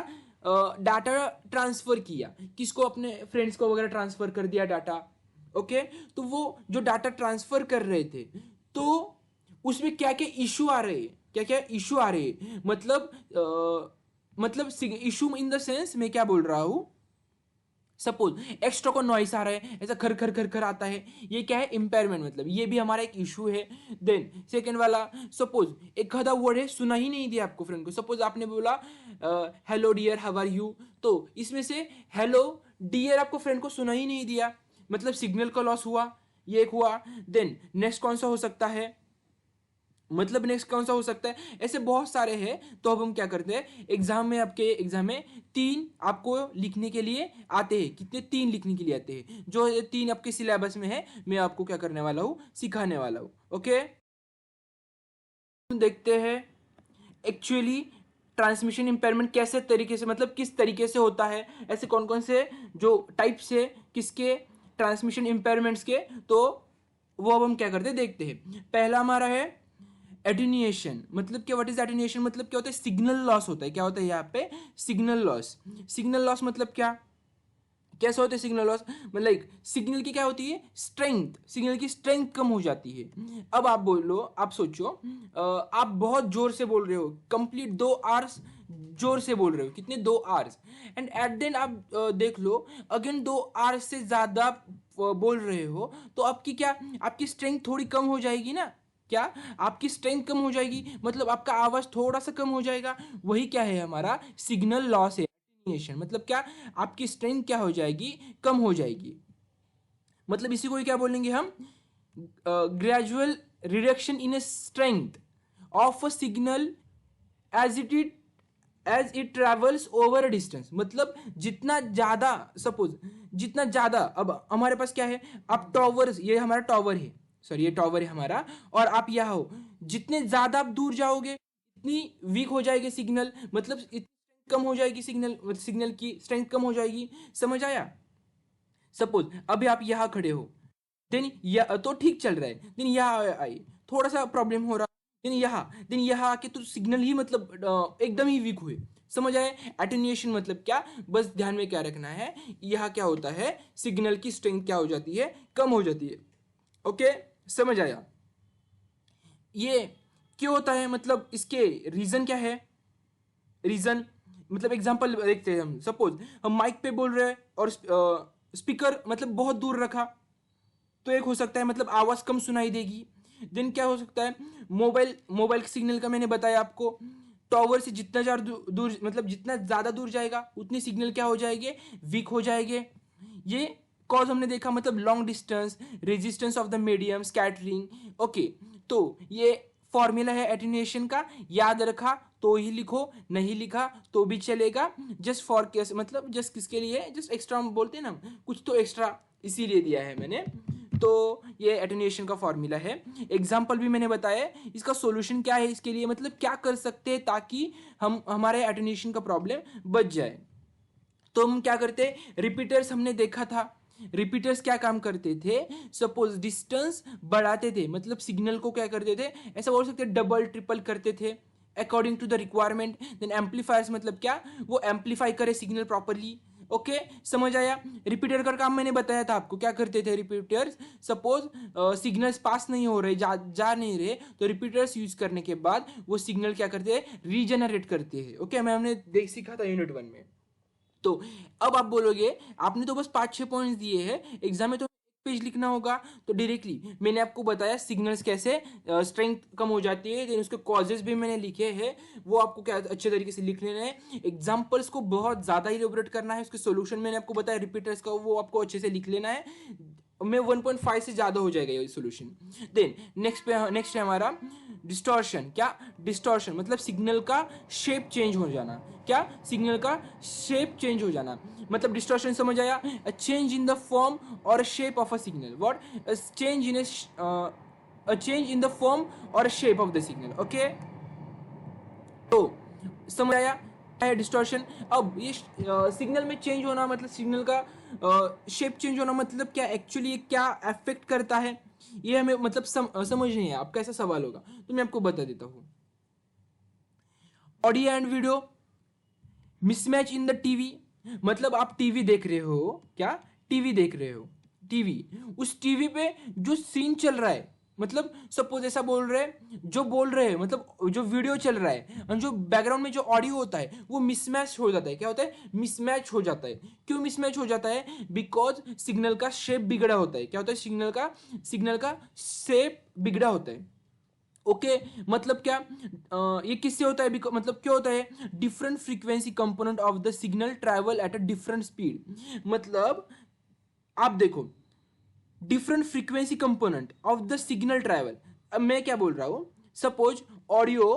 डाटा ट्रांसफर किया, किसको, अपने फ्रेंड्स को वगैरह ट्रांसफर कर दिया डाटा। ओके, तो वो जो डाटा ट्रांसफर कर रहे थे, तो उसमें क्या क्या इशू आ रहे, क्या क्या इशू आ रहे, मतलब इशू इन द सेंस मैं क्या बोल रहा हूं, सपोज एक्स्ट्रा को नॉइस आ रहा है, ऐसा खर खर खर खर आता है, ये क्या है, इंपेयरमेंट, मतलब ये भी हमारा एक इशू है। देन सेकेंड वाला, सपोज एक आधा वर्ड है सुना ही नहीं दिया आपको फ्रेंड को, सपोज आपने बोला hello dear how are you, तो इसमें से हेलो डियर आपको फ्रेंड को सुना ही नहीं दिया, मतलब सिग्नल का लॉस हुआ, ये एक हुआ। देन नेक्स्ट कौन सा हो सकता है, मतलब नेक्स्ट कौन सा हो सकता है, ऐसे बहुत सारे हैं। तो अब हम क्या करते हैं, एग्जाम में, आपके एग्जाम में 3 आपको लिखने के लिए आते हैं, कितने, 3 लिखने के लिए आते हैं, जो 3 आपके सिलेबस में है, मैं आपको क्या करने वाला हूँ, सिखाने वाला हूँ। ओके, देखते हैं एक्चुअली ट्रांसमिशन इंपेयरमेंट कैसे तरीके से, मतलब किस तरीके से होता है, ऐसे कौन कौन से जो टाइप्स है किसके, ट्रांसमिशन इंपेयरमेंट्स के। तो वो अब हम क्या करते हैं, देखते हैं। पहला हमारा है एटेन्यूएशन, मतलब क्या, व्हाट इज एटेन्यूएशन, मतलब क्या होता है, सिग्नल लॉस होता है। क्या होता है यहाँ पे, सिग्नल लॉस। सिग्नल लॉस मतलब क्या, कैसे होते हैं सिग्नल लॉस, मतलब सिग्नल की क्या होती है, स्ट्रेंथ, सिग्नल की स्ट्रेंथ कम हो जाती है। अब आप बोलो, आप सोचो, आप बहुत जोर से बोल रहे हो, कंप्लीट 2 आवर्स जोर से बोल रहे हो, कितने, 2 आवर्स, एंड एट देन आप देख लो अगेन 2 आवर्स से ज्यादा बोल रहे हो, तो आपकी क्या, आपकी स्ट्रेंथ थोड़ी कम हो जाएगी ना, क्या, आपकी स्ट्रेंथ कम हो जाएगी, मतलब आपका आवाज थोड़ा सा कम हो जाएगा, वही क्या है, हमारा सिग्नल लॉस है। मतलब क्या, आपकी स्ट्रेंथ क्या हो जाएगी, कम हो जाएगी। मतलब इसी को ही क्या बोलेंगे हम, gradual reduction in a strength of a signal as it travels over distance. मतलब जितना ज्यादा, सपोज जितना ज्यादा, अब हमारे पास क्या है, आप टॉवर, ये हमारा टॉवर है, सॉरी ये टॉवर है हमारा, और आप यहाँ हो, जितने ज्यादा आप दूर जाओगे इतनी वीक हो जाएगी सिग्नल, मतलब कम हो जाएगी सिग्नल, सिग्नल की स्ट्रेंथ कम हो जाएगी। समझ आया। सपोज अभी आप यहां खड़े हो, देन तो ठीक चल रहा है, देन यहाँ आई थोड़ा सा प्रॉब्लम हो रहा, देन यहाँ आके तो सिग्नल ही मतलब एकदम ही वीक हुए। समझ आए। एटेन्यूएशन मतलब क्या, बस ध्यान में क्या रखना है, यहाँ क्या होता है, सिग्नल की स्ट्रेंथ क्या हो जाती है, कम हो जाती है। ओके, समझ आया। ये क्यों होता है, मतलब इसके रीजन क्या है, रीजन मतलब एग्जांपल देखते हैं हम, सपोज हम माइक पे बोल रहे हैं और स्पीकर मतलब बहुत दूर रखा, तो एक हो सकता है मतलब आवाज कम सुनाई देगी। देन क्या हो सकता है, मोबाइल मोबाइल सिग्नल का मैंने बताया आपको, टावर से जितना ज्यादा दूर, मतलब जितना ज्यादा दूर जाएगा उतनी सिग्नल क्या हो जाएंगे, वीक हो जाएंगे। ये कॉज हमने देखा, मतलब long distance, resistance of the medium, scattering. Okay, तो ये फॉर्मूला है एटेन्यूएशन का, याद रखा तो ही लिखो, नहीं लिखा तो भी चलेगा। जस्ट फॉर केस मतलब जस्ट किसके लिए, जस्ट एक्स्ट्रा बोलते हैं ना, कुछ तो एक्स्ट्रा इसीलिए दिया है मैंने। तो ये एटेन्यूएशन का फॉर्मूला है, एग्जाम्पल भी मैंने बताया। इसका सॉल्यूशन क्या है इसके लिए, मतलब क्या कर सकते हैं ताकि हम हमारे एटेन्यूएशन का प्रॉब्लम बच जाए। तो हम क्या करते, रिपीटर्स हमने देखा था, रिपीटर्स क्या काम करते थे, सपोज डिस्टेंस बढ़ाते थे, मतलब सिग्नल को क्या करते थे, ऐसा बोल सकते डबल ट्रिपल करते थे according to the requirement. Then amplifiers मतलब क्या, वो एम्पलीफाई करे सिग्नल प्रॉपरली। ओके समझ आया। रिपीटर का काम मैंने बताया था आपको, क्या करते थे रिपीटर्स, सपोज सिग्नल्स पास नहीं हो रहे, जा नहीं रहे, तो रिपीटर्स यूज करने के बाद वो सिग्नल क्या करते हैं, रीजनरेट करते हैं। ओके मैं हमने देख सीखा था यूनिट 1 में। तो अब आप बोलोगे आपने तो बस 5-6 पॉइंट्स दिए हैं, एग्जाम में तो एक पेज लिखना होगा। तो डायरेक्टली मैंने आपको बताया सिग्नल्स कैसे स्ट्रेंथ कम हो जाती है, देन उसके कॉजेज भी मैंने लिखे हैं, वो आपको क्या अच्छे तरीके से लिख लेना है। एग्जाम्पल्स को बहुत ज़्यादा इलेबोरेट करना है, उसके सोल्यूशन मैंने आपको बताया रिपीटर्स का, वो आपको अच्छे से लिख लेना है। में 1.5 से ज़्यादा हो जाएगा ये सोल्यूशन। देन नेक्स्ट है हमारा डिस्टॉर्शन। क्या डिस्टॉर्शन मतलब सिग्नल का शेप चेंज हो जाना। क्या सिग्नल का शेप चेंज हो जाना, मतलब डिस्टॉर्शन समझ आया, a change in the form और shape of a signal. What, a change in the form और shape of the signal. Okay तो समझ आया है डिस्टॉर्शन। अब ये सिग्नल में चेंज होना मतलब सिग्नल का शेप चेंज होना मतलब क्या, एक्चुअली ये क्या अफेक्ट करता है, ये हमें मतलब समझ नहीं है। आपका ऐसा सवाल होगा तो मैं आपको बता देता हूँ। Audio and video mismatch in the TV, मतलब आप टीवी देख रहे हो, क्या टीवी देख रहे हो, टीवी, उस टीवी पे जो सीन चल रहा है, मतलब सपोज ऐसा बोल रहे हैं, जो बोल रहे हैं मतलब जो वीडियो चल रहा है और जो बैकग्राउंड में जो ऑडियो होता है वो मिसमैच हो जाता है। क्या होता है, मिसमैच हो जाता है। क्यों मिसमैच हो जाता है, बिकॉज सिग्नल का शेप बिगड़ा होता है। क्या होता है, सिग्नल का शेप बिगड़ा होता है। ओके मतलब क्या, ये किससे होता है, मतलब क्या होता है, different frequency component of the signal travel at a different speed. मतलब आप देखो different frequency component of the signal travel. अब मैं क्या बोल रहा हूं, सपोज ऑडियो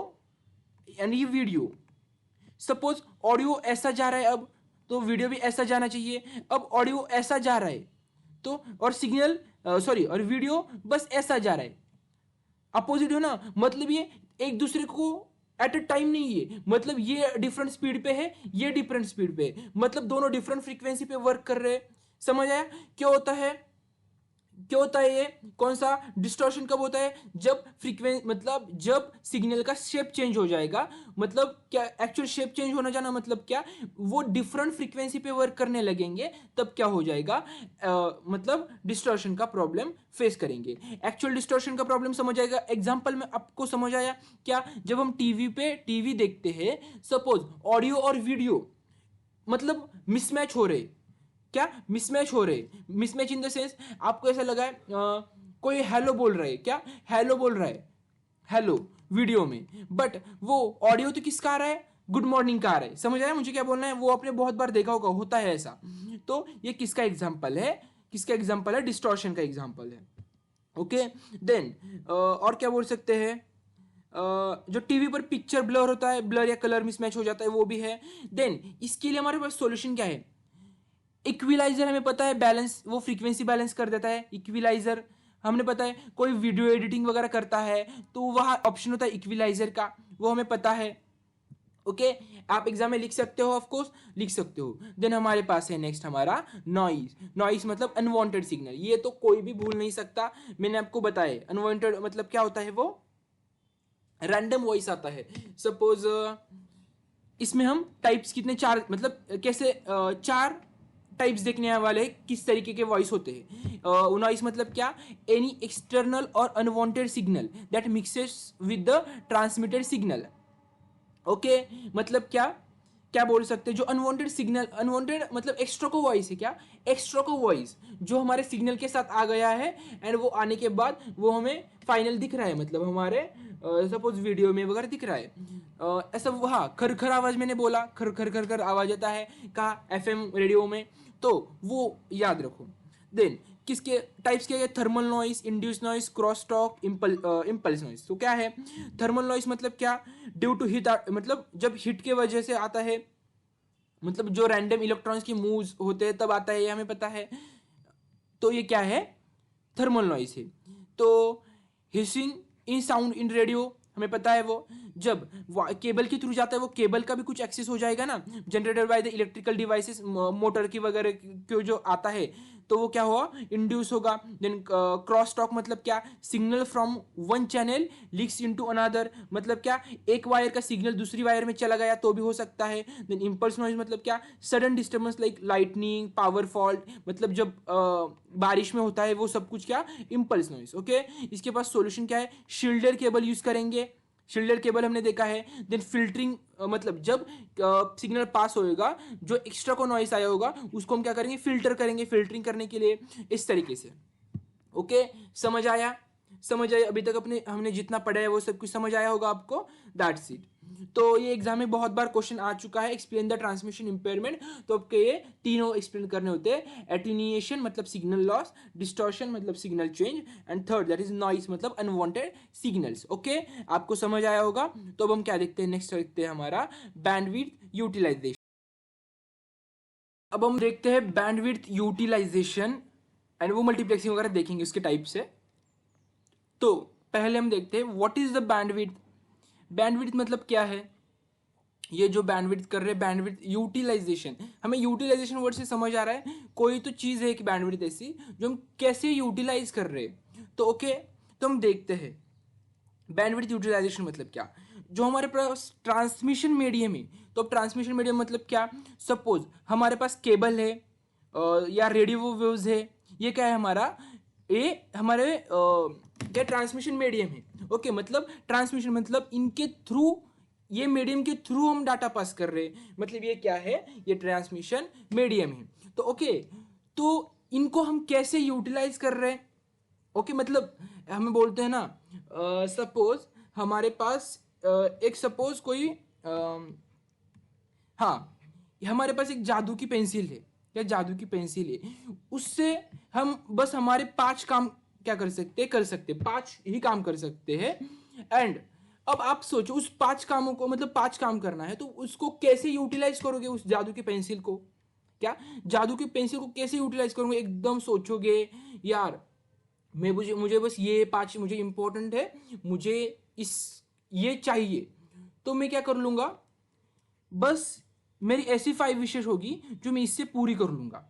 यानी वीडियो, सपोज ऑडियो ऐसा जा रहा है अब, तो वीडियो भी ऐसा जाना चाहिए। अब ऑडियो ऐसा जा रहा है तो, और सिग्नल सॉरी और वीडियो बस ऐसा जा रहा है, अपोजिट हो ना, मतलब ये एक दूसरे को एट अ टाइम नहीं है, मतलब ये डिफरेंट स्पीड पे है, ये डिफरेंट स्पीड पे है, मतलब दोनों डिफरेंट फ्रीक्वेंसी पे वर्क कर रहे हैं। समझ आया क्या होता है, क्या होता है ये, कौन सा डिस्टॉर्शन कब होता है, जब फ्रीक्वेंसी मतलब जब सिग्नल का शेप चेंज हो जाएगा। मतलब क्या, एक्चुअल शेप चेंज होना जाना मतलब क्या, वो डिफरेंट फ्रीक्वेंसी पे वर्क करने लगेंगे, तब क्या हो जाएगा, मतलब डिस्टॉर्शन का प्रॉब्लम फेस करेंगे। एक्चुअल डिस्टॉर्शन का प्रॉब्लम समझ आएगा, एग्जांपल में आपको समझ आया क्या, जब हम टीवी पे टीवी देखते हैं, सपोज ऑडियो और वीडियो मतलब मिसमैच हो रहे, क्या मिसमैच हो रहे, मिसमैच इन द सेंस आपको ऐसा लगा है कोई हेलो बोल रहा है, क्या हेलो बोल रहा है, हेलो वीडियो में, बट वो ऑडियो तो किसका आ रहा है, गुड मॉर्निंग का आ रहा है। समझ आया मुझे क्या बोलना है, वो आपने बहुत बार देखा होगा, होता है ऐसा। तो ये किसका एग्जाम्पल है, किसका एग्जाम्पल है, डिस्टॉर्शन का एग्जाम्पल है। ओके देन और क्या बोल सकते हैं, जो टीवी पर पिक्चर ब्लर होता है, ब्लर या कलर मिसमैच हो जाता है, वो भी है। देन इसके लिए हमारे पास सॉल्यूशन क्या है, इक्विलाइजर हमें पता है बैलेंस, वो फ्रीक्वेंसी बैलेंस कर देता है इक्विलाइजर। हमने पता है कोई वीडियो एडिटिंग वगैरह करता है तो वहाँ ऑप्शन होता है इक्विलाइजर का, वो हमें पता है। ओके आप एग्जाम में लिख सकते हो, ऑफ कोर्स लिख सकते हो। देन हमारे पास है नेक्स्ट हमारा नॉइज। नॉइज मतलब अनवांटेड सिग्नल, ये तो कोई भी भूल नहीं सकता, मैंने आपको बताया अनवांटेड मतलब क्या होता है, वो रैंडम वॉइस आता है। सपोज इसमें हम टाइप्स कितने, चार मतलब कैसे चार टाइप्स देखने वाले किस तरीके के वॉइस होते हैं। नॉइस मतलब क्या, एनी एक्सटर्नल और unwanted signal that mixes with the transmitted signal. Okay मतलब क्या, क्या बोल सकते हैं, जो अनवांटेड सिग्नल, अनवांटेड मतलब एक्स्ट्रोको वॉइस है, क्या एक्स्ट्रोको वॉइस जो हमारे सिग्नल के साथ आ गया है एंड वो आने के बाद वो हमें फाइनल दिख रहा है, मतलब हमारे सपोज वीडियो में वगैरह दिख रहा है। ऐसा हाँ खर खर आवाज मैंने बोला, खर खर खर खर आवाज आता है कहा एफएम रेडियो में, तो वो याद रखो। देन किसके टाइप्स क्या है, thermal noise, induce noise, cross talk, impulse noise. तो क्या है थर्मल नॉइस, मतलब क्या, ड्यू टू हीट, मतलब जब हीट के वजह से आता है, मतलब जो रैंडम इलेक्ट्रॉन्स की मूव्स होते हैं तब आता है, ये हमें पता है। तो ये क्या है, थर्मल नॉइस है। तो hissing in sound in radio, हमें पता है वो जब केबल के थ्रू जाता है, वो केबल का भी कुछ एक्सेस हो जाएगा ना, generated by the electrical devices, motor की वगैरह को जो आता है, तो वो क्या हुआ, इंड्यूस होगा। देन क्रॉस टॉक मतलब क्या, signal from one channel leaks into another, मतलब क्या, एक वायर का सिग्नल दूसरी वायर में चला गया तो भी हो सकता है। देन इम्पल्स नॉइज मतलब क्या, sudden disturbance like lightning, power fault, मतलब जब बारिश में होता है वो सब कुछ क्या, इम्पल्स नॉइज। ओके, इसके पास सॉल्यूशन क्या है, शील्डेड केबल यूज करेंगे, शील्डेड केबल हमने देखा है। देन फिल्टरिंग, मतलब जब सिग्नल पास होएगा, जो एक्स्ट्रा को नॉइस आया होगा उसको हम क्या करेंगे, फिल्टर करेंगे, फिल्टरिंग करने के लिए, इस तरीके से। ओके, समझ आया, समझ आया, अभी तक अपने हमने जितना पढ़ा है वो सब कुछ समझ आया होगा आपको, दैट्स इट। तो ये एग्जाम में बहुत बार क्वेश्चन आ चुका है, एक्सप्लेन द ट्रांसमिशन इंपेयरमेंट। तो आपके ये तीनों एक्सप्लेन करने होते हैं, एटेन्यूएशन मतलब सिग्नल लॉस, डिस्टॉर्शन मतलब signal change, and third that is noise मतलब अनवांटेड सिग्नल्स। ओके, आपको समझ आया होगा। तो अब हम क्या देखते हैं, नेक्स्ट देखते हैं हमारा बैंडविड्थ यूटिलाइजेशन। अब हम देखते हैं बैंडविड्थ यूटिलाइजेशन, एंड वो मल्टीप्लेक्सिंग वगैरह देखेंगे उसके टाइप से। तो पहले हम देखते हैं what is the bandwidth. Bandwidth मतलब क्या है, ये जो बैंडविड्थ कर रहे हैं, बैंडविड्थ यूटिलाइजेशन, हमें यूटिलाइजेशन वर्ड से समझ आ रहा है कोई तो चीज़ है कि बैंडविड्थ ऐसी जो हम कैसे यूटिलाइज कर रहे हैं। तो ओके, तो हम देखते हैं बैंडविड्थ यूटिलाइजेशन मतलब क्या, जो हमारे पास ट्रांसमिशन मीडियम है। तो अब ट्रांसमिशन मीडियम मतलब क्या, सपोज हमारे पास केबल है या रेडियो वेव्स है, ये क्या है हमारा, ये हमारे क्या ट्रांसमिशन मीडियम है। ओके, मतलब ट्रांसमिशन मतलब इनके थ्रू, ये मीडियम के थ्रू हम डाटा पास कर रहे हैं, मतलब ये क्या है, ये ट्रांसमिशन मीडियम है। तो ओके, तो इनको हम कैसे यूटिलाइज कर रहे हैं। ओके, मतलब हमें बोलते हैं ना, सपोज हमारे पास एक सपोज कोई हाँ, हमारे पास एक जादू की पेंसिल है, या जादू की पेंसिल है, उससे हम बस हमारे 5 काम क्या कर सकते हैं 5 ही काम कर सकते हैं। एंड अब आप सोचो उस 5 कामों को, मतलब 5 काम करना है तो उसको कैसे यूटिलाइज करोगे, उस जादू की पेंसिल को, क्या जादू की पेंसिल को कैसे यूटिलाइज करोगे, एकदम सोचोगे यार, मैं मुझे मुझे बस ये 5 मुझे इंपॉर्टेंट है, मुझे इस ये चाहिए, तो मैं क्या कर लूंगा, बस मेरी ऐसी 5 विशेष होगी जो मैं इससे पूरी कर लूंगा।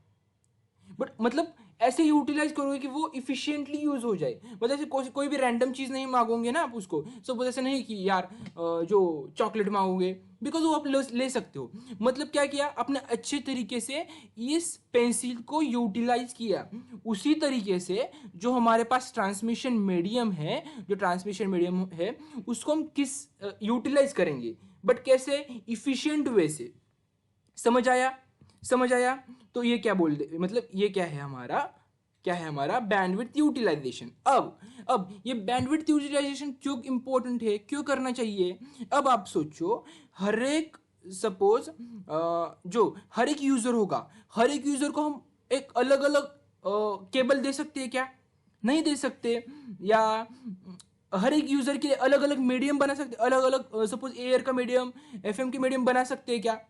बट मतलब ऐसे यूटिलाइज करोगे कि वो इफिशिएंटली यूज हो जाए, मतलब ऐसे कोई भी रैंडम चीज नहीं मांगोगे ना आप उसको, सपोज ऐसे नहीं कि यार जो चॉकलेट मांगोगे, बिकॉज वो आप ले सकते हो। मतलब क्या किया, अपने अच्छे तरीके से इस पेंसिल को यूटिलाइज किया, उसी तरीके से जो हमारे पास ट्रांसमिशन मीडियम है, जो ट्रांसमिशन मीडियम है उसको हम किस यूटिलाइज करेंगे, बट कैसे, इफिशिएंट वे से। समझ आया, समझ आया। तो ये क्या बोल दे, मतलब ये क्या है हमारा, क्या है हमारा बैंडविड्थ यूटिलाइजेशन। अब ये बैंडविड्थ यूटिलाइजेशन क्यों इंपॉर्टेंट है, क्यों करना चाहिए। अब आप सोचो, हर एक सपोज जो हर एक यूजर होगा, हर एक यूजर को हम एक अलग अलग केबल दे सकते हैं क्या, नहीं दे सकते। या हर एक यूजर के लिए अलग अलग मीडियम बना सकते, अलग अलग सपोज एयर का मीडियम, एफएम की मीडियम बना सकते हैं क्या,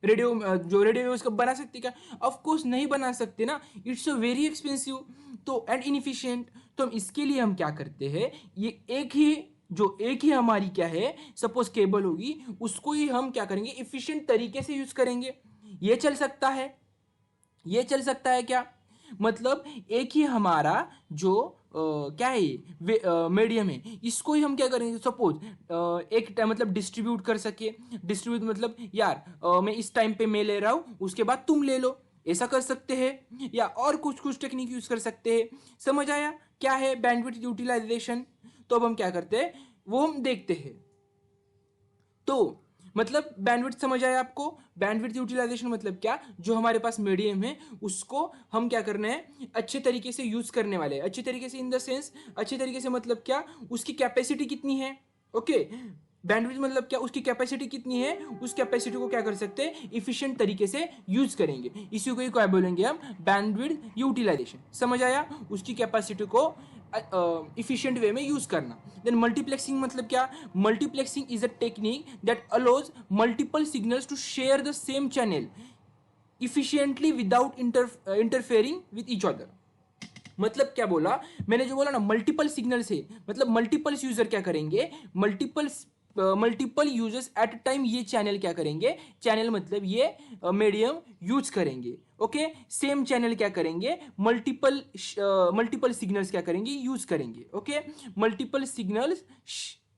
रेडियो जो रेडियो उसका बना सकते क्या, ऑफ कोर्स नहीं बना सकते ना, इट्स अ वेरी एक्सपेंसिव तो एंड इनफिशिएंट। तो हम इसके लिए हम क्या करते हैं, ये एक ही हमारी क्या है, सपोज केबल होगी, उसको ही हम क्या करेंगे, इफिशिएंट तरीके से यूज करेंगे। ये चल सकता है, ये चल सकता है क्या, मतलब एक ही हमारा जो क्या है मीडियम है, इसको ही हम क्या करेंगे, सपोज एक टाइम मतलब डिस्ट्रीब्यूट कर सके, डिस्ट्रीब्यूट मतलब यार मैं इस टाइम पे मैं ले रहा हूं, उसके बाद तुम ले लो, ऐसा कर सकते हैं, या और कुछ कुछ टेक्निक यूज कर सकते हैं। समझ आया क्या है बैंडविड्थ यूटिलाइजेशन। तो अब हम क्या करते हैं वो हम देखते हैं। तो मतलब बैंडविड्थ समझ आया आपको, बैंडविड्थ यूटिलाइजेशन मतलब क्या, जो हमारे पास मीडियम है उसको हम क्या करने हैं, अच्छे तरीके से यूज करने वाले हैं। अच्छे तरीके से इन द सेंस, अच्छे तरीके से मतलब क्या, उसकी कैपेसिटी कितनी है। ओके, बैंडविड्थ मतलब क्या, उसकी कैपेसिटी कितनी है, उस कैपेसिटी को क्या कर सकते हैं, इफिशिएंट तरीके से यूज करेंगे, इसी को ही क्या बोलेंगे हम, बैंडविड्थ यूटिलाइजेशन। समझ आया, उसकी कैपेसिटी को इफिशिएंट वे में यूज करना। देन मल्टीप्लेक्सिंग मतलब क्या, multiplexing is a technique that allows multiple signals to share the same channel efficiently without interfering with each other. मतलब क्या बोला मैंने, जो बोला ना मल्टीपल सिग्नल से, मतलब मल्टीपल्स यूजर क्या करेंगे, multiple users at a time ये चैनल क्या करेंगे, चैनल मतलब ये मीडियम यूज करेंगे। ओके, सेम चैनल क्या करेंगे, मल्टीपल सिग्नल्स क्या करेंगे, यूज करेंगे। ओके, मल्टीपल सिग्नल्स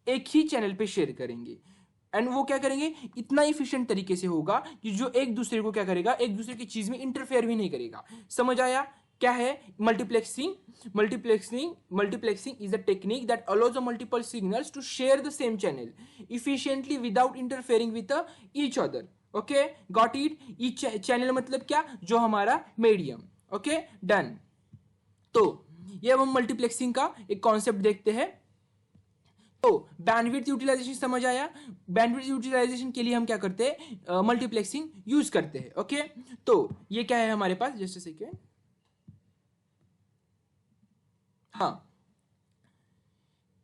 एक ही चैनल पे शेयर करेंगे, एंड वो क्या करेंगे, इतना इफिशिएंट तरीके से होगा कि जो एक दूसरे को क्या करेगा, एक दूसरे की चीज में इंटरफेयर भी नहीं करेगा। समझ आया क्या है multiplexing? Multiplexing is a technique that allows multiple signals to share the same channel efficiently without interfering with each other. Okay, got it? Each channel मतलब क्या, जो हमारा मीडियम। Okay, done. तो ये अब हम मल्टीप्लेक्सिंग का एक कॉन्सेप्ट देखते हैं। तो बैंडविड्थ यूटिलाइजेशन समझ आया। बैंडविड्थ यूटिलाइजेशन के लिए हम क्या करते हैं, मल्टीप्लेक्सिंग यूज करते हैं। ओके, तो ये क्या है हमारे पास, जस्ट अ सेकेंड। हाँ,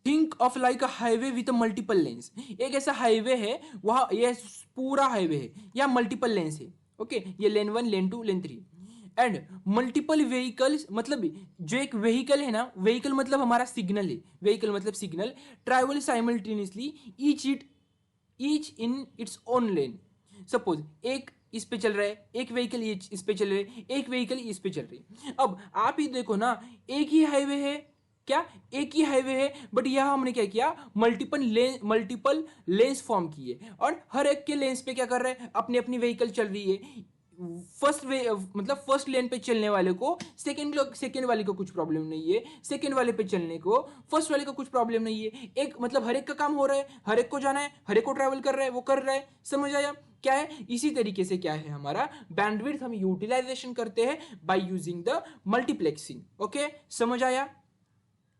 think of like a highway with multiple lens. एक ऐसा हाईवे है, वहां ये पूरा हाईवे है, या मल्टीपल लेन्स है। ओके, ये लेन 1, लेन 2, लेन 3, एंड मल्टीपल व्हीकल्स, मतलब जो एक व्हीकल है ना, व्हीकल मतलब हमारा सिग्नल है, व्हीकल मतलब signal, travel simultaneously each in its own lane. Suppose एक इस पे चल रहा है, एक व्हीकल इस पे चल रहा है, एक व्हीकल इस पे चल रही है। अब आप ही देखो ना, एक ही हाईवे है, क्या एक ही हाईवे है, बट यह हमने क्या किया, मल्टीपल लेन्स फॉर्म किए, और हर एक के लेन्स पे क्या कर रहे हैं, अपनी अपनी व्हीकल चल रही है। फर्स्ट वे मतलब फर्स्ट लेन पे चलने वाले को सेकंड वाले को कुछ प्रॉब्लम नहीं है, सेकंड वाले पे चलने को फर्स्ट वाले को कुछ प्रॉब्लम नहीं है। एक मतलब हर एक का काम हो रहा है, हर एक को जाना है, हर एक को ट्रैवल कर रहा है, वो कर रहा है। समझ आया क्या है? इसी तरीके से क्या है हमारा बैंडविड्थ हम यूटिलाइजेशन करते हैं by using the multiplexing. Okay, समझ आया?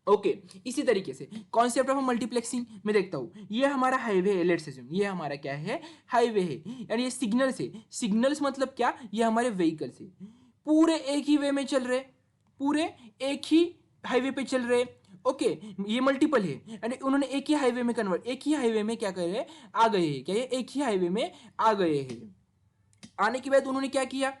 ओके, इसी तरीके से कॉन्सेप्ट ऑफ मल्टीप्लेक्सिंग में देखता हूं, ये हमारा हाईवे है, लेट्स अज्यूम ये हमारा क्या है, हाईवे है, यानी ये सिग्नल्स है। सिग्नल्स मतलब क्या, ये हमारे व्हीकल्स है, पूरे एक ही वे में चल रहे, पूरे एक ही हाईवे पे चल रहे। ओके, ये मल्टीपल है, यानी उन्होंने एक ही हाईवे में कन्वर्ट, एक ही हाईवे में क्या कर रहे, आ गए हैं, क्या ये एक ही हाईवे में आ गए हैं। आने के बाद उन्होंने क्या किया,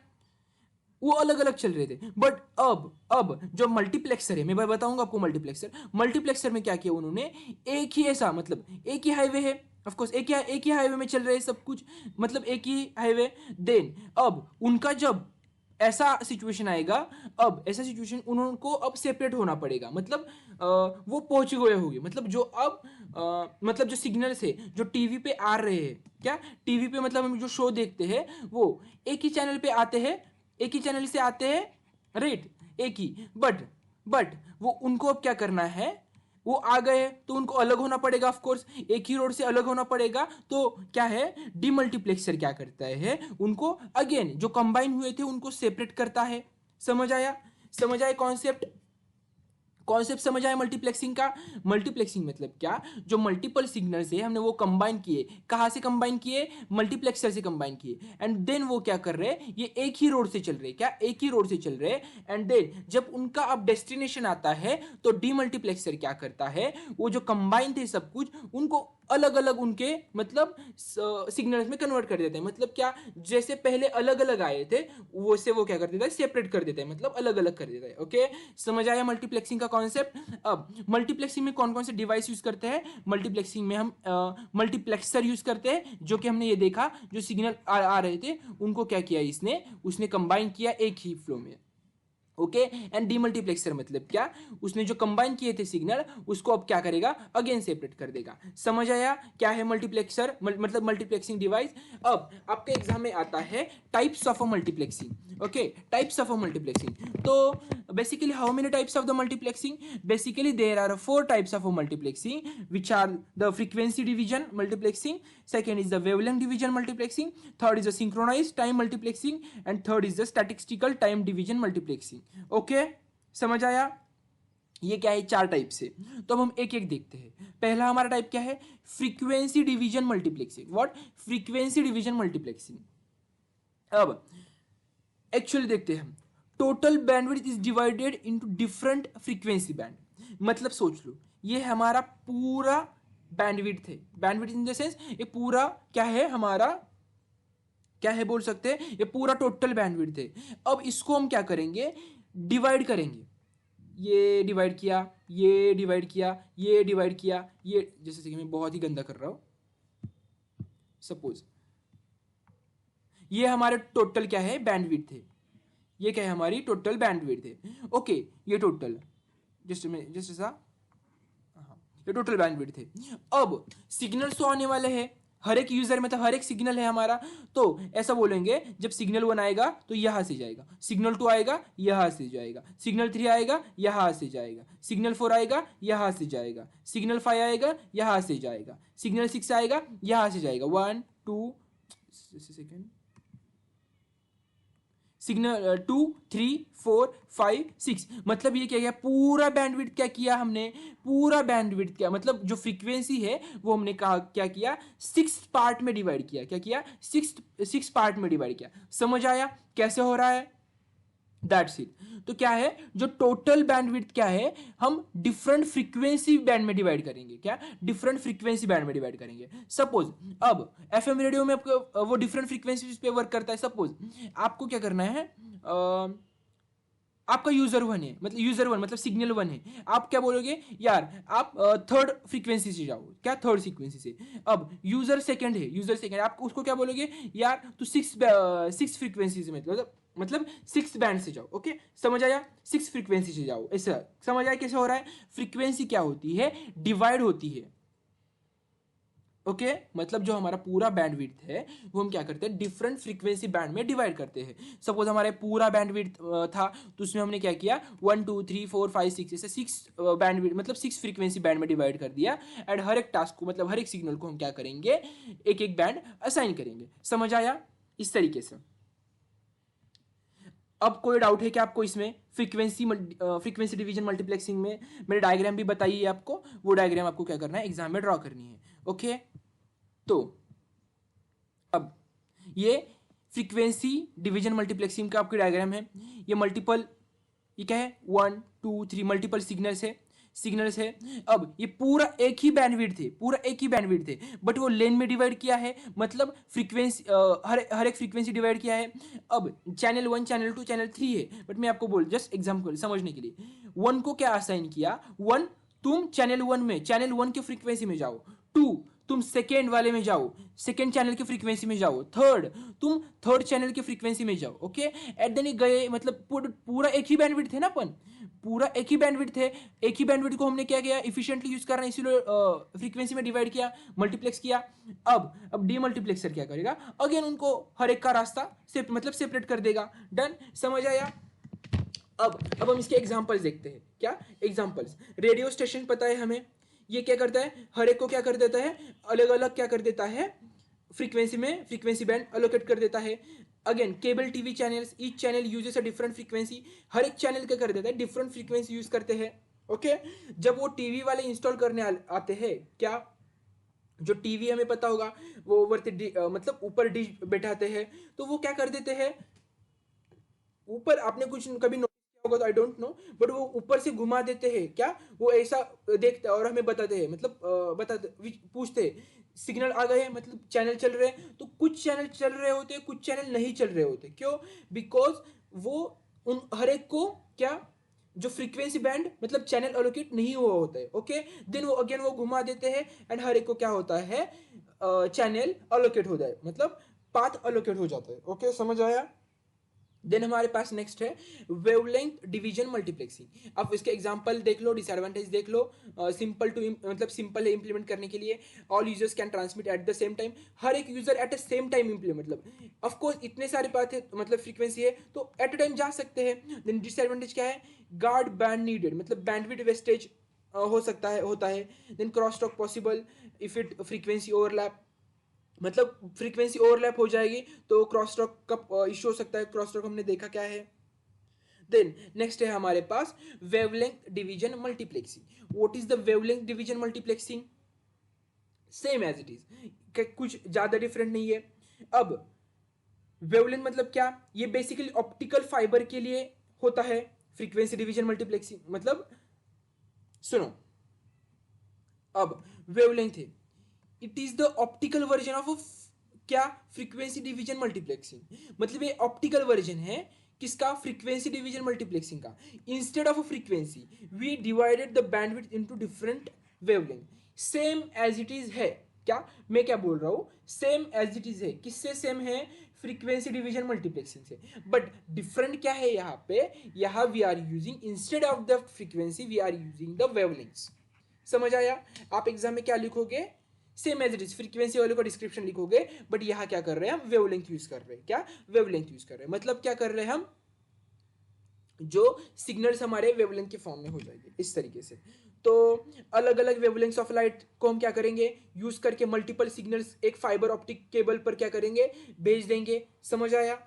वो अलग अलग चल रहे थे, बट अब जो मल्टीप्लेक्सर है, मैं भाई बताऊंगा आपको मल्टीप्लेक्सर में क्या किया उन्होंने, एक ही ऐसा मतलब एक ही हाईवे है, ऑफ कोर्स एक ही हाईवे में चल रहे हैं सब कुछ, मतलब एक ही हाईवे। देन अब उनका जब ऐसा सिचुएशन आएगा, अब ऐसा सिचुएशन उनको अब सेपरेट होना पड़ेगा, मतलब वो पहुंच गए होंगे, मतलब जो अब मतलब जो सिग्नल्स है जो टीवी पे आ रहे हैं, क्या टीवी पे मतलब हम जो शो देखते हैं वो एक ही चैनल पे आते हैं, एक ही चैनल से आते हैं, राइट, एक ही, बट वो उनको अब क्या करना है, वो आ गए तो उनको अलग होना पड़ेगा, ऑफ कोर्स एक ही रोड से अलग होना पड़ेगा। तो क्या है, डीमल्टीप्लेक्सर क्या करता है, उनको अगेन जो कंबाइन हुए थे उनको सेपरेट करता है। समझ आया? समझ आया कॉन्सेप्ट? कॉन्सेप्ट समझ आया मल्टीप्लेक्सिंग का? मल्टीप्लेक्सिंग मतलब क्या, जो मल्टीपल सिग्नल्स है हमने वो कंबाइन किए, कहां से कंबाइन किए, मल्टीप्लेक्सर से कंबाइन किए, एंड देन वो क्या कर रहे हैं, ये एक ही रोड से चल रहे, क्या एक ही रोड से चल रहे, एंड देन जब उनका अब डेस्टिनेशन आता है तो डीमल्टीप्लेक्सर क्या करता है, वो जो कंबाइन थे सब कुछ उनको अलग अलग उनके मतलब सिग्नल्स में कन्वर्ट कर देते हैं। मतलब क्या, जैसे पहले अलग अलग आए थे वैसे वो क्या कर देता है, सेपरेट कर देता है, मतलब अलग अलग कर देता है। ओके, समझ आया मल्टीप्लेक्सिंग का कॉन्सेप्ट? अब मल्टीप्लेक्सिंग में कौन कौन से डिवाइस यूज करते हैं, मल्टीप्लेक्सिंग में हम मल्टीप्लेक्सर यूज करते हैं, जो कि हमने ये देखा जो सिग्नल आ रहे थे उनको क्या किया इसने, उसने कंबाइन किया एक ही फ्लो में। ओके, एंड डीमल्टीप्लेक्सर मतलब क्या, उसने जो कंबाइन किए थे सिग्नल उसको अब क्या करेगा, अगेन सेपरेट कर देगा। समझ आया क्या है मल्टीप्लेक्सर, मतलब मल्टीप्लेक्सिंग डिवाइस? अब आपके एग्जाम में आता है types of a multiplexing. Okay, types of a multiplexing. तो basically how many types of the multiplexing, basically there are 4 types of a multiplexing which are the frequency division multiplexing, second is the wavelength division multiplexing, third is the synchronized time multiplexing, and third is the statistical time division multiplexing. Okay, समझ आया? ये क्या है, 4 type से। तो अब हम एक एक देखते हैं। पहला हमारा टाइप क्या है, frequency division multiplexing. What, frequency division multiplexing. अब एक्चुअली देखते हैं हम, total bandwidth is divided into different frequency band. मतलब सोच लो, ये हमारा पूरा बैंडविड्थ है। बैंडविड्थ इन द सेंस ये पूरा क्या है हमारा, क्या है बोल सकते हैं, ये पूरा टोटल बैंडविड्थ है। अब इसको हम क्या करेंगे, डिवाइड करेंगे। ये डिवाइड किया, ये डिवाइड किया, ये डिवाइड किया, ये, जैसे कि मैं बहुत ही गंदा कर रहा हूं, सपोज ये हमारे टोटल क्या है, बैंडविड्थ है। ये क्या है, हमारी टोटल बैंडविड्थ है। ओके, ये टोटल जस्ट ऐसा, हाँ, ये टोटल बैंडविड्थ है। अब सिग्नल्स तो आने वाले हैं, हर एक यूजर मतलब हर एक सिग्नल है हमारा। तो ऐसा बोलेंगे, जब सिग्नल 1 आएगा तो यहां से जाएगा, सिग्नल 2 आएगा यहां से जाएगा, सिग्नल 3 आएगा यहां से जाएगा, सिग्नल 4 आएगा यहां से जाएगा, सिग्नल 5 आएगा यहां से जाएगा, सिग्नल 6 आएगा यहां से जाएगा। 1 2 सेकेंड, सिग्नल 2 3 4 5 6, मतलब ये क्या किया, पूरा बैंडविड्थ क्या किया हमने, पूरा बैंडविड्थ क्या मतलब जो फ्रीक्वेंसी है वो हमने कहा क्या किया, 6 पार्ट में डिवाइड किया। क्या किया, 6 पार्ट में डिवाइड किया। समझ आया कैसे हो रहा है, दैट्स इट। तो क्या है, जो टोटल बैंडविड्थ क्या है, हम डिफरेंट फ्रीक्वेंसी बैंड में डिवाइड करेंगे। क्या, डिफरेंट फ्रीक्वेंसी बैंड में डिवाइड करेंगे। सपोज अब एफएम रेडियो में आपको वो डिफरेंट फ्रीक्वेंसी पे वर्क करता है। सपोज आपको क्या करना है, आपका यूजर 1 है, मतलब यूजर 1 मतलब सिग्नल 1 है। आप क्या बोलोगे, यार आप थर्ड फ्रीक्वेंसी से जाओ। क्या, थर्ड फ्रीक्वेंसी से। अब यूजर सेकंड है, यूजर सेकंड, आप उसको क्या बोलोगे, यार तू 6 फ्रीक्वेंसी से मतलब 6 बैंड से जाओ। ओके, समझ आया, 6 फ्रीक्वेंसी से जाओ। ऐसा समझ आया कैसे हो रहा है। फ्रीक्वेंसी क्या होती है, डिवाइड होती है। ओके, मतलब जो हमारा पूरा बैंडविड्थ है वो हम क्या करते हैं, डिफरेंट फ्रीक्वेंसी बैंड में डिवाइड करते हैं। सपोज हमारे पूरा बैंडविड्थ था, तो उसमें हमने क्या किया, 1 2 3 4 5 6 ऐसे 6 बैंडविड्थ मतलब 6 फ्रीक्वेंसी बैंड में डिवाइड कर दिया। एंड हर एक टास्क को मतलब हर एक सिग्नल को हम क्या करेंगे, एक एक बैंड असाइन करेंगे। समझ आया, इस तरीके से। अब कोई डाउट है क्या आपको इसमें, फ्रीक्वेंसी डिवीजन मल्टीप्लेक्सिंग में मैंने डायग्राम भी बताई है आपको, वो डायग्राम आपको क्या करना है, एग्जाम में ड्रॉ करनी है। ओके, तो अब ये फ्रीक्वेंसी डिवीजन मल्टीप्लेक्सिंग का आपकी डायग्राम है। ये मल्टीपल, ये क्या है, 1 2 3 मल्टीपल सिग्नल्स है। अब ये पूरा एक ही बैंडविड्थ है, पूरा एक ही बैंडविड्थ है, बट वो लेन में डिवाइड किया है, मतलब फ्रीक्वेंसी हर एक फ्रीक्वेंसी डिवाइड किया है। अब चैनल 1 चैनल 2 चैनल 3 है, बट मैं आपको बोल जस्ट एग्जाम्पल समझने के लिए, 1 को क्या असाइन किया, 1 तुम चैनल 1 में, चैनल 1 के फ्रीक्वेंसी में जाओ। 2 तुम सेकेंड वाले में जाओ, सेकेंड चैनल की फ्रीक्वेंसी में जाओ। थर्ड तुम थर्ड चैनल की फ्रीक्वेंसी में जाओ। ओके, एट देन गए, मतलब पूरा एक ही बैंडविड्थ है ना, अपन पूरा एक ही बैंडविड्थ है। एक ही बैंडविड्थ को हमने क्या किया, इफिशिएंटली यूज करना, इसीलिए फ्रीक्वेंसी में डिवाइड किया, मल्टीप्लेक्स किया। अब डीमल्टीप्लेक्सर क्या करेगा, अगेन उनको हर एक का रास्ता मतलब सेपरेट कर देगा। डन, समझ आया। अब हम इसके एग्जांपल्स देखते हैं। क्या एग्जांपल्स, रेडियो स्टेशन पता है हमें, ये क्या करता है, हर एक को क्या कर देता है, अलग अलग क्या कर देता है, फ्रीक्वेंसी में फ्रीक्वेंसी बैंड अलोकेट कर देता है। Again cable TV channels, each channel uses a different frequency, हर एक चैनल क्या कर देता है, डिफरेंट फ्रीक्वेंसी यूज करते हैं। ओके, जब वो टीवी वाले इंस्टॉल करने आते हैं, क्या जो टीवी हमें पता होगा वो मतलब ऊपर डिश बैठाते हैं, तो वो क्या कर देते हैं, ऊपर आपने कुछ कभी नोटिस किया होगा तो आई डोंट नो, बट वो ऊपर से घुमा देते हैं। क्या, वो ऐसा देखते और हमें बताते हैं, मतलब पूछते हैं सिग्नल आ गए, मतलब चैनल चल रहे हैं। तो कुछ चैनल चल रहे होते हैं, कुछ चैनल नहीं चल रहे होते। क्यों, बिकॉज वो उन हर एक को क्या, जो फ्रीक्वेंसी बैंड मतलब चैनल अलोकेट नहीं हुआ होता है। ओके, देन वो अगेन वो घुमा देते हैं एंड हर एक को क्या होता है, चैनल अलोकेट हो जाए, मतलब पाथ अलोकेट हो जाता है। ओके, समझ आया। देन हमारे पास नेक्स्ट है वेवलेंथ डिवीजन मल्टीप्लेक्सिंग। अब इसके एग्जांपल देख लो, डिसएडवांटेज देख लो। सिंपल टू मतलब सिंपल है इंप्लीमेंट करने के लिए। All users can transmit at the same time, हर एक user at the same time implement, मतलब ऑफ कोर्स इतने सारे पाथ है, मतलब फ्रीक्वेंसी है तो एट अ टाइम जा सकते हैं। देन डिसएडवांटेज क्या है, गार्ड बैंड नीडेड, मतलब बैंडविड्थ वेस्टेज हो सकता है, होता है। Then cross talk possible if it frequency overlap, मतलब फ्रीक्वेंसी ओवरलैप हो जाएगी तो क्रॉस टॉक का इश्यू हो सकता है। क्रॉस टॉक हमने देखा क्या है। देन नेक्स्ट है हमारे पास wavelength division multiplexing. What is the wavelength division multiplexing? Same as it is, कुछ ज्यादा डिफरेंट नहीं है। अब वेवलेंथ मतलब क्या? ये बेसिकली ऑप्टिकल फाइबर के लिए होता है। फ्रीक्वेंसी डिवीजन मल्टीप्लेक्सिंग मतलब, सुनो, अब वेवलेंथ है, it is the optical version of क्या? Frequency division multiplexing. मतलब ये ऑप्टिकल वर्जन है किसका? फ्रीक्वेंसी डिवीजन मल्टीप्लेक्सिंग का। Instead of frequency we divided the bandwidth into different wavelength. Same as it is है क्या? मैं क्या बोल रहा हूं? सेम एज इट इज है। किससे सेम है? फ्रीक्वेंसी डिवीजन मल्टीप्लेक्सिंग से। बट डिफरेंट क्या है यहाँ पे? यहाँ we are using, instead of the frequency we are using the wavelengths. समझ आया? आप एग्जाम में क्या लिखोगे? Same as it is, frequency वाले को डिस्क्रिप्शन लिखोगे, बट यहाँ क्या कर रहे हैं? हम वेवलेंथ यूज कर रहे हैं। क्या? वेवलेंथ यूज कर रहे हैं। मतलब क्या कर रहे हैं हम? जो सिग्नल्स हमारे वेवलेंथ के फॉर्म में हो जाएंगे इस तरीके से। तो अलग अलग वेवलेंथ्स ऑफ लाइट को हम क्या करेंगे? यूज करके मल्टीपल सिग्नल्स एक फाइबर ऑप्टिक केबल पर क्या करेंगे? भेज देंगे। समझ आया?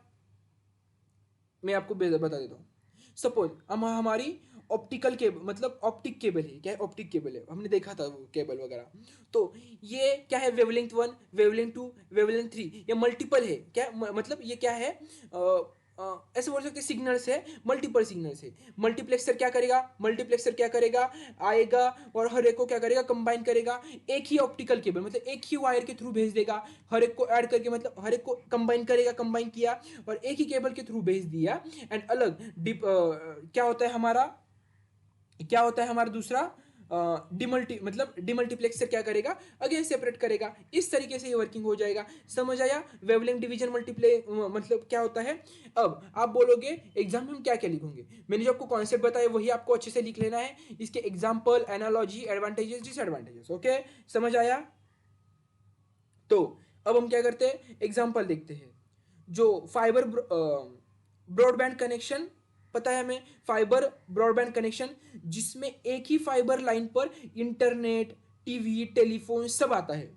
मैं आपको बता देता हूँ। सपोज हम हमारी ऑप्टिकल केबल, मतलब ऑप्टिक केबल है। क्या है? ऑप्टिक केबल है, हमने देखा था वो केबल वगैरह। तो ये क्या है? वेवलेंथ 1, वेवलेंथ 2, वेवलेंथ 3, ये मल्टीपल है। क्या मतलब ये क्या है? ऐसे बोल सकते सिग्नल्स है, मल्टीपल सिग्नल्स है। मल्टीप्लेक्सर क्या करेगा? मल्टीप्लेक्सर क्या करेगा? आएगा और हर एक को क्या करेगा? कंबाइन करेगा। एक ही ऑप्टिकल केबल मतलब एक ही वायर के थ्रू भेज देगा। हर एक को ऐड करके, मतलब हर एक को कंबाइन करेगा, कंबाइन किया और एक ही केबल के थ्रू भेज दिया। एंड अलग क्या होता है हमारा? क्या होता है हमारा दूसरा? मतलब डिमल्टीप्लेक्सर क्या करेगा? अगेन सेपरेट करेगा। इस तरीके से ये वर्किंग हो जाएगा। समझ आया? वेवलेंथ डिवीजन मतलब क्या होता है? अब आप बोलोगे एग्जाम में हम क्या क्या लिखोगे? मैंने जो आपको कॉन्सेप्ट बताया वही आपको अच्छे से लिख लेना है। इसके example, analogy, advantages, disadvantages. Okay, समझ आया? तो अब हम क्या करते हैं? एग्जाम्पल देखते हैं। जो फाइबर ब्रॉडबैंड कनेक्शन, पता है हमें? फाइबर ब्रॉडबैंड कनेक्शन जिसमें एक ही फाइबर लाइन पर इंटरनेट, टीवी, टेलीफोन सब आता है।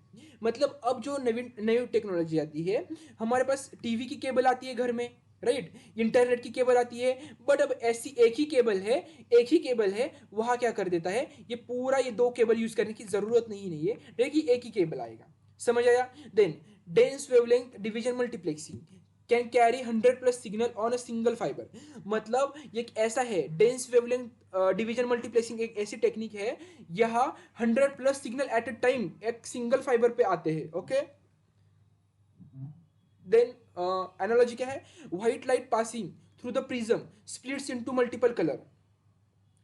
मतलब अब जो नई नई टेक्नोलॉजी आती है, हमारे पास टीवी की केबल आती है घर में, राइट? इंटरनेट की केबल आती है। बट अब ऐसी एक ही केबल है, एक ही केबल है, वहां क्या कर देता है? ये पूरा ये दो केबल यूज करने की जरूरत नहीं है, लेकिन एक ही केबल आएगा। समझ आया? Then dense wavelength division multiplexing can carry 100+ signal on a single fibre. मतलब ये एक ऐसा है, डेंस वेवलेंथ डिवीजन मल्टीप्लेक्सिंग एक ऐसी टेक्निक है, यहाँ 100+ सिग्नल एट अ टाइम एक सिंगल फाइबर पे आते हैं। ओके, देन एनालॉजी क्या है? White light passing through the prism splits into multiple colour.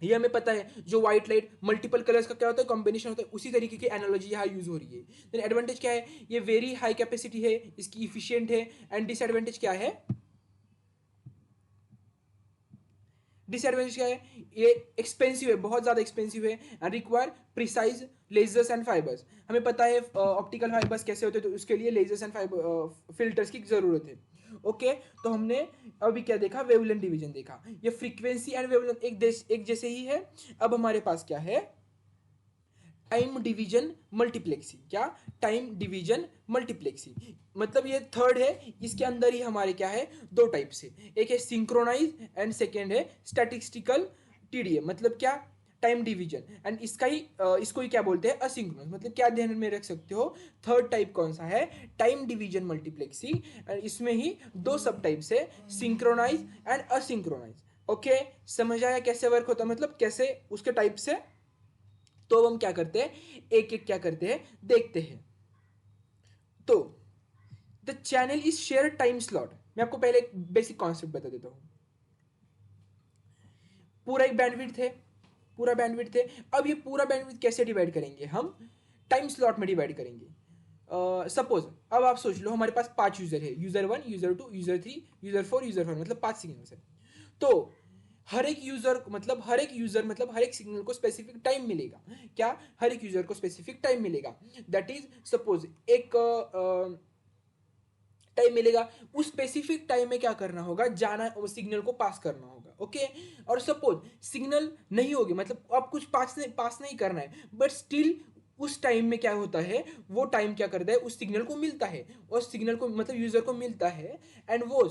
ये हमें पता है, जो व्हाइट लाइट मल्टीपल कलर्स का क्या होता है? कॉम्बिनेशन होता है। उसी तरीके की एनालॉजी यहाँ यूज हो रही है। देन एडवांटेज क्या है? ये वेरी हाई कैपेसिटी है, इसकी इफिशियंट है। एंड डिसएडवांटेज क्या है? डिसएडवांटेज क्या है? ये एक्सपेंसिव है, बहुत ज्यादा एक्सपेंसिव है and require precise lasers and fibres. हमें पता है ऑप्टिकल फाइबर्स कैसे होते हैं, तो उसके लिए लेजर्स एंड फाइबर फिल्टर्स की जरूरत है। ओके, तो हमने अभी क्या देखा? वेवलेंथ डिवीजन देखा। ये फ्रीक्वेंसी एंड वेवलेंथ एक जैसे ही है। अब हमारे पास क्या है? Time division multiplexing. क्या? टाइम डिवीजन मल्टीप्लेक्सिंग मतलब ये थर्ड है। इसके अंदर ही हमारे क्या है? दो टाइप्स है, एक है सिंक्रोनाइज एंड सेकेंड है स्टैटिस्टिकल टीडीएम। मतलब क्या? Time division. एंड इसका ही इसको ही क्या बोलते हैं? असिंक्रोनस। मतलब क्या ध्यान में रख सकते हो? थर्ड टाइप कौन सा है? Time division multiplexing. एंड इसमें ही दो सब टाइप्स है, सिंक्रोनाइज एंड असिंक्रोनाइज। ओके, समझ आया कैसे वर्क होता है? मतलब कैसे उसके टाइप से। तो अब हम क्या करते हैं? एक एक क्या करते हैं देखते हैं। तो the channel is share time slot. मैं आपको पहले एक बेसिक कॉन्सेप्ट बता देता हूं। पूरा एक बैंडविड्थ है, पूरा बैंडविड्थ है। अब ये पूरा बैंडविड्थ कैसे डिवाइड करेंगे? हम टाइम स्लॉट में डिवाइड करेंगे। सपोज अब आप सोच लो, हमारे पास 5 यूजर है, user 1, user 2, user 3, user 4, user 5, मतलब 5 सिग्नल्स है। तो हर एक यूजर मतलब हर एक सिग्नल को स्पेसिफिक टाइम मिलेगा। क्या? हर एक यूजर को स्पेसिफिक टाइम मिलेगा। दैट इज सपोज एक टाइम मिलेगा। उस स्पेसिफिक टाइम में क्या करना होगा? जाना, सिग्नल को पास करना होगा। ओके, और सपोज सिग्नल नहीं होगी, मतलब आप कुछ पास नहीं करना है, बट स्टिल उस टाइम में क्या होता है? वो टाइम क्या करता है? उस सिग्नल को मिलता है, और सिग्नल को मतलब यूजर को मिलता है। एंड वो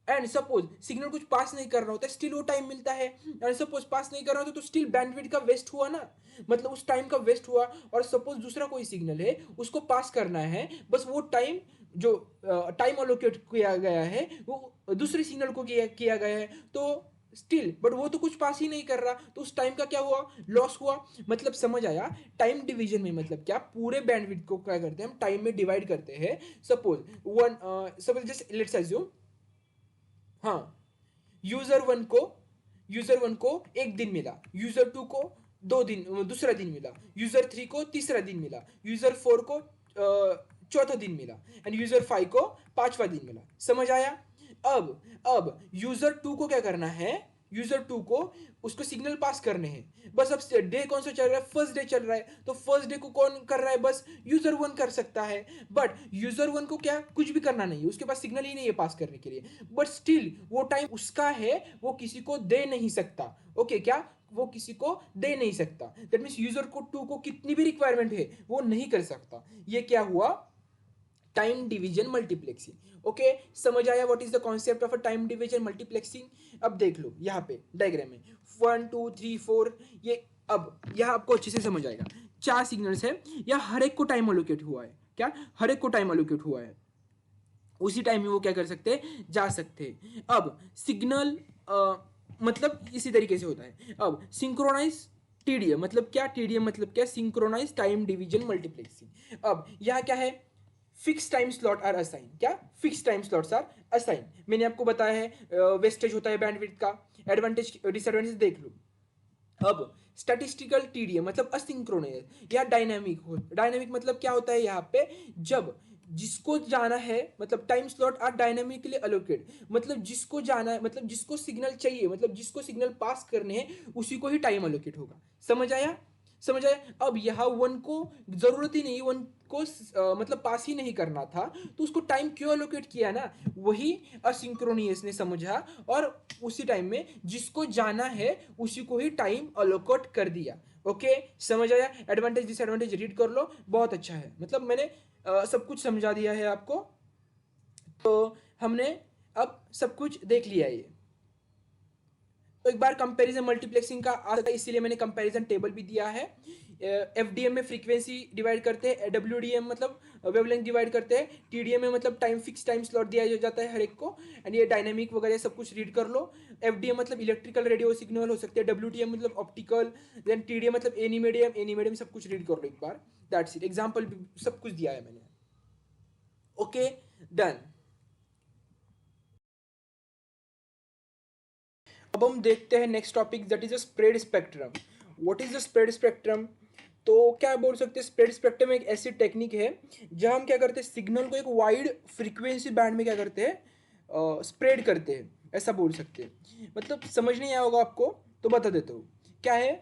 एंड सपोज सिग्नल कुछ पास नहीं कर रहा होता, स्टिल वो टाइम मिलता है। एंड सपोज पास नहीं कर रहा होता तो स्टिल बैंडविड्थ का वेस्ट हुआ ना, मतलब उस टाइम का वेस्ट हुआ। और सपोज दूसरा कोई सिग्नल है, उसको पास करना है, बस वो टाइम जो टाइम अलोकेट किया गया है वो दूसरे सिग्नल को किया गया है, तो स्टिल बट वो तो कुछ पास ही नहीं कर रहा, तो उस टाइम का क्या हुआ, लॉस हुआ। मतलब समझ आया टाइम डिवीजन में मतलब क्या, पूरे बैंडविड्थ को क्या करते हैं हम, टाइम में डिवाइड करते हैं। सपोज जस्ट लेट्स अज्यूम, हाँ, यूजर वन को एक दिन मिला, यूजर टू को दूसरा दिन मिला, यूजर थ्री को तीसरा दिन मिला, यूजर फोर को चौथा दिन मिला, एंड यूजर फाइव को पांचवा दिन मिला। समझ आया? अब यूजर टू को क्या करना है, यूजर टू को उसको सिग्नल पास करने हैं। बस अब डे कौन सा चल रहा है, फर्स्ट डे चल रहा है, तो फर्स्ट डे को कौन कर रहा है, बस यूजर वन कर सकता है। बट यूजर वन को क्या कुछ भी करना नहीं है, उसके पास सिग्नल ही नहीं है पास करने के लिए, बट स्टिल वो टाइम उसका है, वो किसी को दे नहीं सकता। ओके क्या, वो किसी को दे नहीं सकता, दैट मीन्स यूजर को टू को कितनी भी रिक्वायरमेंट है वो नहीं कर सकता। ये क्या हुआ, टाइम डिवीजन मल्टीप्लेक्सिंग। ओके, समझ आया what is the concept of a time division multiplexing. अब देख लो यहाँ पे डायग्राम में 1 2 3 4, ये अब यहाँ आपको अच्छे से समझ आएगा। 4 सिग्नल्स है, या हर एक को टाइम अलोकेट हुआ है, क्या हर एक को टाइम अलोकेट हुआ है, उसी टाइम में वो क्या कर सकते हैं, जा सकते हैं। अब सिग्नल मतलब इसी तरीके से होता है। अब सिंक्रोनाइज टीडीएम मतलब क्या, टीडीएम मतलब क्या, सिंक्रोनाइज टाइम डिवीजन मल्टीप्लेक्सिंग। अब यहाँ क्या है, fix time slot are assign, क्या fix time slots are assign. मैंने आपको बताया है वेस्टेज होता है बैंडविड्थ का, एडवांटेज डिसएडवांटेज देख लो। अब स्टैटिस्टिकल टीडीएम मतलब असिंक्रोनस या डायनामिक हो, डायनामिक मतलब क्या होता है यहाँ पे, जब जिसको जाना है, मतलब time slot are dynamically allocate, मतलब जिसको जाना है, मतलब जिसको सिग्नल चाहिए, मतलब जिसको सिग्नल पास करने हैं उसी को ही टाइम अलोकेट होगा। समझ आया? समझ आया? अब यहाँ वन को जरूरत ही नहीं, वन को मतलब पास ही नहीं करना था, तो उसको टाइम क्यों अलोकेट किया ना, वही असिंक्रोनियस ने समझा, और उसी टाइम में जिसको जाना है उसी को ही टाइम अलोकेट कर दिया। ओके, समझ आया? एडवांटेज डिसएडवांटेज रीड कर लो, बहुत अच्छा है, मतलब मैंने सब कुछ समझा दिया है आपको, तो हमने अब सब कुछ देख लिया है ये। तो एक बार कंपैरिजन मल्टीप्लेक्सिंग का आता है, इसीलिए मैंने कंपैरिजन टेबल भी दिया है। एफडीएम में फ्रीक्वेंसी डिवाइड करते हैं, डब्ल्यूडीएम मतलब वेवलेंथ डिवाइड करते हैं, टीडीएम में मतलब टाइम फिक्स टाइम स्लॉट दिया जाता है हर एक को, एंड ये डायनामिक वगैरह सब कुछ रीड कर लो। एफडीएम मतलब इलेक्ट्रिकल रेडियो सिग्नल हो सकते हैं, डब्ल्यूडीएम मतलब ऑप्टिकल, देन टीडीएम मतलब एनी मीडियम सब कुछ रीड कर लो एक बार, दैट्स इट। एग्जाम्पल भी सब कुछ दिया है मैंने। Okay, done. अब हम देखते हैं next topic, that is a spread spectrum. What is the spread spectrum? तो क्या बोल सकते हैं, स्प्रेड स्पेक्ट्रम एक ऐसी टेक्निक है जहां हम क्या करते हैं, सिग्नल को एक वाइड फ्रीक्वेंसी बैंड में क्या करते हैं, स्प्रेड करते हैं, ऐसा बोल सकते हैं। मतलब समझ नहीं आया होगा आपको तो बता देता हूँ क्या है।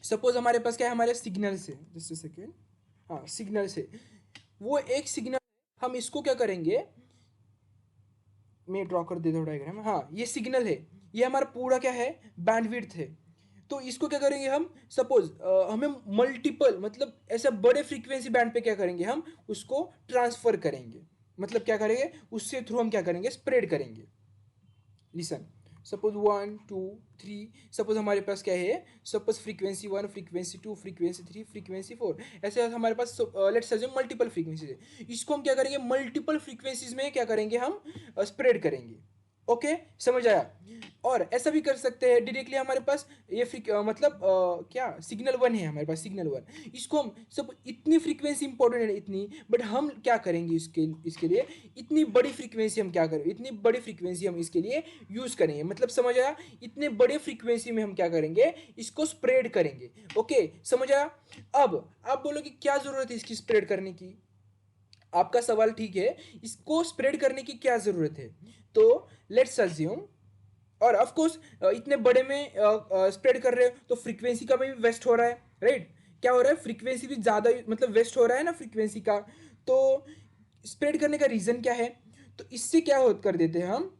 सपोज हमारे पास क्या है, हमारे सिग्नल से, जस्ट सेकेंड, हाँ सिग्नल से, वो एक सिग्नल, हम इसको क्या करेंगे, मैं ड्रॉ कर देता हूँ डायग्राम। हाँ, ये सिग्नल है, ये हमारा पूरा क्या है, बैंडविड्थ है। तो इसको क्या करेंगे हम, सपोज हमें मल्टीपल मतलब ऐसे बड़े फ्रीक्वेंसी बैंड पे क्या करेंगे, हम उसको ट्रांसफर करेंगे, मतलब क्या करेंगे, उससे थ्रू हम क्या करेंगे, स्प्रेड करेंगे। लिसन, सपोज 1 2 3, सपोज हमारे पास क्या है, suppose frequency 1, frequency 2, frequency 3, frequency 4, ऐसे हमारे पास लेट्स अज्यूम मल्टीपल फ्रीक्वेंसीज है। इसको हम क्या करेंगे, मल्टीपल फ्रीक्वेंसीज में क्या करेंगे, हम स्प्रेड करेंगे। ओके, समझ आया? और ऐसा भी कर सकते हैं डायरेक्टली, हमारे पास ये मतलब क्या सिग्नल वन है हमारे पास, सिग्नल वन, इसको हम सब इतनी फ्रीक्वेंसी इंपॉर्टेंट है इतनी, बट हम क्या करेंगे इसके लिए इतनी बड़ी फ्रीक्वेंसी, हम क्या करें, इतनी बड़ी फ्रीक्वेंसी हम इसके लिए यूज करेंगे। मतलब समझ आया, इतने बड़े फ्रीक्वेंसी में हम क्या करेंगे, इसको स्प्रेड करेंगे। ओके, समझ आया? अब आप बोलोगे क्या जरूरत है इसकी स्प्रेड करने की, आपका सवाल ठीक है, इसको स्प्रेड करने की क्या जरूरत है। तो लेट्स अज्यूम, और ऑफ कोर्स इतने बड़े में स्प्रेड कर रहे हो तो फ्रीक्वेंसी का भी वेस्ट हो रहा है, राइट? क्या हो रहा है, फ्रीक्वेंसी भी ज़्यादा मतलब वेस्ट हो रहा है ना फ्रीक्वेंसी का। तो स्प्रेड करने का रीज़न क्या है, तो इससे क्या कर देते हैं हम,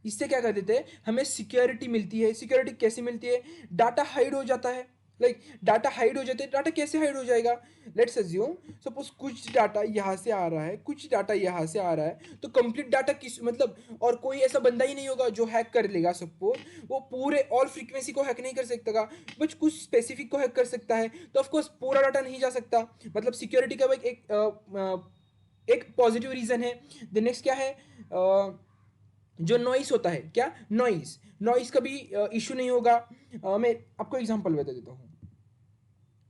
इससे क्या कर देते हैं, हमें सिक्योरिटी मिलती है। सिक्योरिटी कैसे मिलती है, डाटा हाइड हो जाता है, लाइक डाटा हाइड हो जाते हैं। डाटा कैसे हाइड हो जाएगा? लेट्स अज्यूम सपोज कुछ डाटा यहाँ से आ रहा है, कुछ डाटा यहाँ से आ रहा है, तो कंप्लीट डाटा किस मतलब, और कोई ऐसा बंदा ही नहीं होगा जो हैक कर लेगा। सपोज वो पूरे ऑल फ्रीक्वेंसी को हैक नहीं कर सकता, बट कुछ स्पेसिफिक को हैक कर सकता है, तो ऑफकोर्स पूरा डाटा नहीं जा सकता। मतलब सिक्योरिटी का एक पॉजिटिव रीजन है। द नेक्स्ट क्या है? जो नॉइस होता है, क्या नॉइस का भी इशू नहीं होगा। मैं आपको एग्जांपल बता देता हूँ।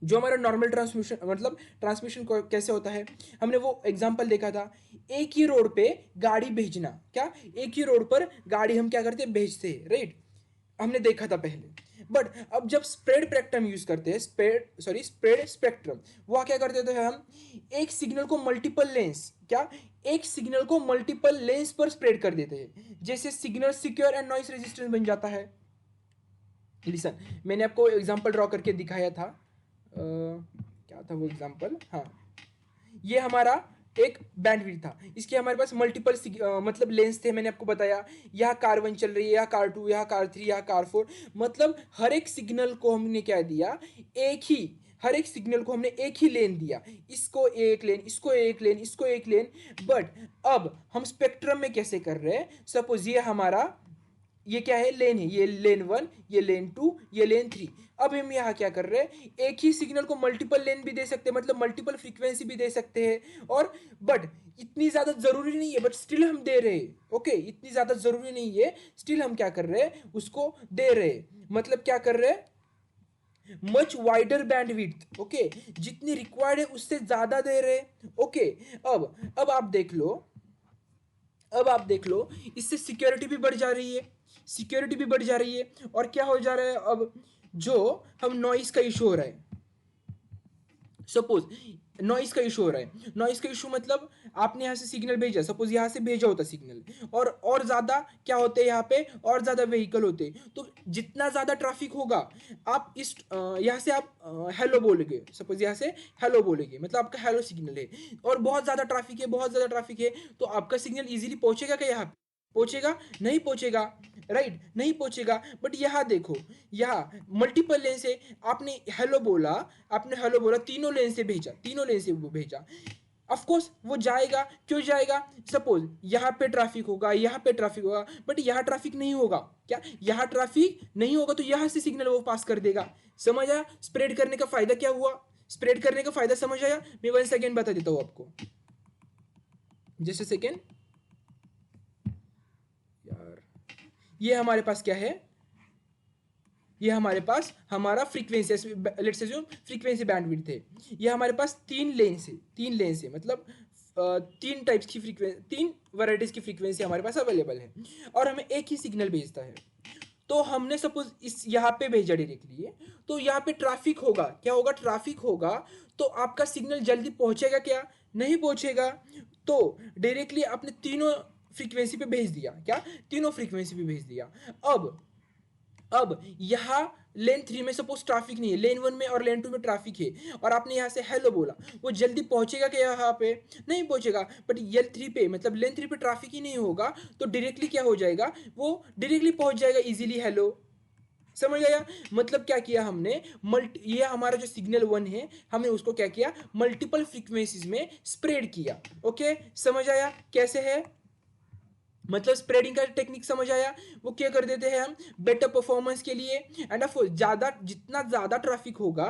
जो हमारा नॉर्मल ट्रांसमिशन मतलब ट्रांसमिशन कैसे होता है, हमने वो एग्जांपल देखा था। एक ही रोड पे गाड़ी भेजना, क्या एक ही रोड पर गाड़ी हम क्या करते हैं, भेजते हैं, राइट? हमने देखा था पहले। बट अब जब स्प्रेड स्पेक्ट्रम यूज करते हैं, स्प्रेड स्पेक्ट्रम, वह क्या करते थे हम, एक सिग्नल को मल्टीपल लेंस, क्या एक सिग्नल को मल्टीपल लेंस पर स्प्रेड कर देते हैं, जैसे signal secure and noise resistance बन जाता है। लिसन, मैंने आपको एग्जांपल ड्रॉ करके दिखाया था। क्या था वो एग्जांपल? हाँ, ये हमारा एक बैंडविड्थ था, इसके हमारे पास मल्टीपल मतलब लेंस थे। मैंने आपको बताया यहाँ कार 1 चल रही है, यहाँ कार 2, यहाँ कार 3, यहाँ कार 4, मतलब हर एक सिग्नल को हमने क्या दिया, हर एक सिग्नल को हमने एक ही लेन दिया, इसको एक लेन, इसको एक लेन, इसको एक लेन। बट अब हम स्पेक्ट्रम में कैसे कर रहे हैं? सपोज ये क्या है, लेन है, ये लेन 1, ये लेन 2, ये लेन 3। अब हम यहाँ क्या कर रहे हैं, एक ही सिग्नल को मल्टीपल लेन भी दे सकते हैं, मतलब मल्टीपल फ्रीक्वेंसी भी दे सकते हैं। और बट इतनी ज्यादा जरूरी नहीं है, बट स्टिल हम दे रहे हैं। ओके, इतनी ज्यादा जरूरी नहीं है, स्टिल हम क्या कर रहे हैं, उसको दे रहे हैं। मतलब क्या कर रहे हैं, मच वाइडर बैंडविड्थ। ओके, जितनी रिक्वायर्ड है उससे ज्यादा दे रहे हैं। ओके, अब आप देख लो, इससे सिक्योरिटी भी बढ़ जा रही है, और क्या हो जा रहा है, अब जो हम नॉइस का इशू हो रहा है, सपोज नॉइस का इशू हो रहा है, नॉइस का इशू मतलब आपने यहाँ से सिग्नल भेजा, सपोज यहाँ से भेजा होता सिग्नल, और ज्यादा क्या होते हैं यहाँ पे, और ज्यादा व्हीकल होते हैं, तो जितना ज्यादा ट्रैफिक होगा, आप इस यहाँ से आप हेलो बोलोगे, सपोज यहाँ से हेलो बोलोगे, मतलब आपका हेलो सिग्नल है, और बहुत ज्यादा ट्रैफिक है, तो आपका सिग्नल इजीली पहुंचेगा क्या? यहाँ पहुंचेगा? नहीं पहुंचेगा, राइट? नहीं पहुंचेगा। बट यहाँ देखो, यहाँ मल्टीपल लेन से आपने हेलो बोला, तीनों लेन से वो भेजा, ऑफ कोर्स वो जाएगा। क्यों जाएगा? सपोज यहाँ पे ट्रैफिक होगा, बट यहाँ ट्रैफिक नहीं होगा, क्या यहाँ ट्रैफिक नहीं होगा, तो यहाँ से सिग्नल वो पास कर देगा। समझ आया स्प्रेड करने का फायदा क्या हुआ? स्प्रेड करने का फायदा समझ आया? मैं 1 सेकेंड बता देता हूँ आपको, जस्ट अ सेकेंड यार। ये हमारे पास क्या है, ये हमारे पास हमारा frequency, let's assume frequency bandwidth है। ये हमारे पास 3 लेन से मतलब 3 वैरायटीज की फ्रीक्वेंसी हमारे पास अवेलेबल है, और हमें एक ही सिग्नल भेजता है। तो हमने सपोज इस यहाँ पे भेजा डायरेक्टली, तो यहाँ पे ट्रैफिक होगा, क्या होगा? ट्रैफिक होगा, तो आपका सिग्नल जल्दी पहुंचेगा क्या? नहीं पहुंचेगा। तो डायरेक्टली आपने तीनों फ्रीक्वेंसी पे भेज दिया, क्या तीनों फ्रीक्वेंसी पे भेज दिया। अब यहाँ लेन 3 में सपोज ट्रैफिक नहीं है, लेन 1 में और लेन 2 में ट्रैफिक है, और आपने यहाँ से हेलो बोला, वो जल्दी पहुंचेगा क्या? यहाँ पे नहीं पहुंचेगा। बट लेन 3 पे ट्रैफिक ही नहीं होगा, तो डायरेक्टली क्या हो जाएगा, वो डायरेक्टली पहुंच जाएगा इजीली हेलो। समझ आया? मतलब क्या किया हमने, ये हमारा जो सिग्नल 1 है, हमने उसको क्या किया, मल्टीपल फ्रीक्वेंसीज में स्प्रेड किया। ओके, समझ आया कैसे है? मतलब स्प्रेडिंग का टेक्निक समझ आया? वो क्या कर देते हैं हम, बेटर परफॉर्मेंस के लिए। एंड ऑफ जितना ज्यादा ट्रैफिक होगा,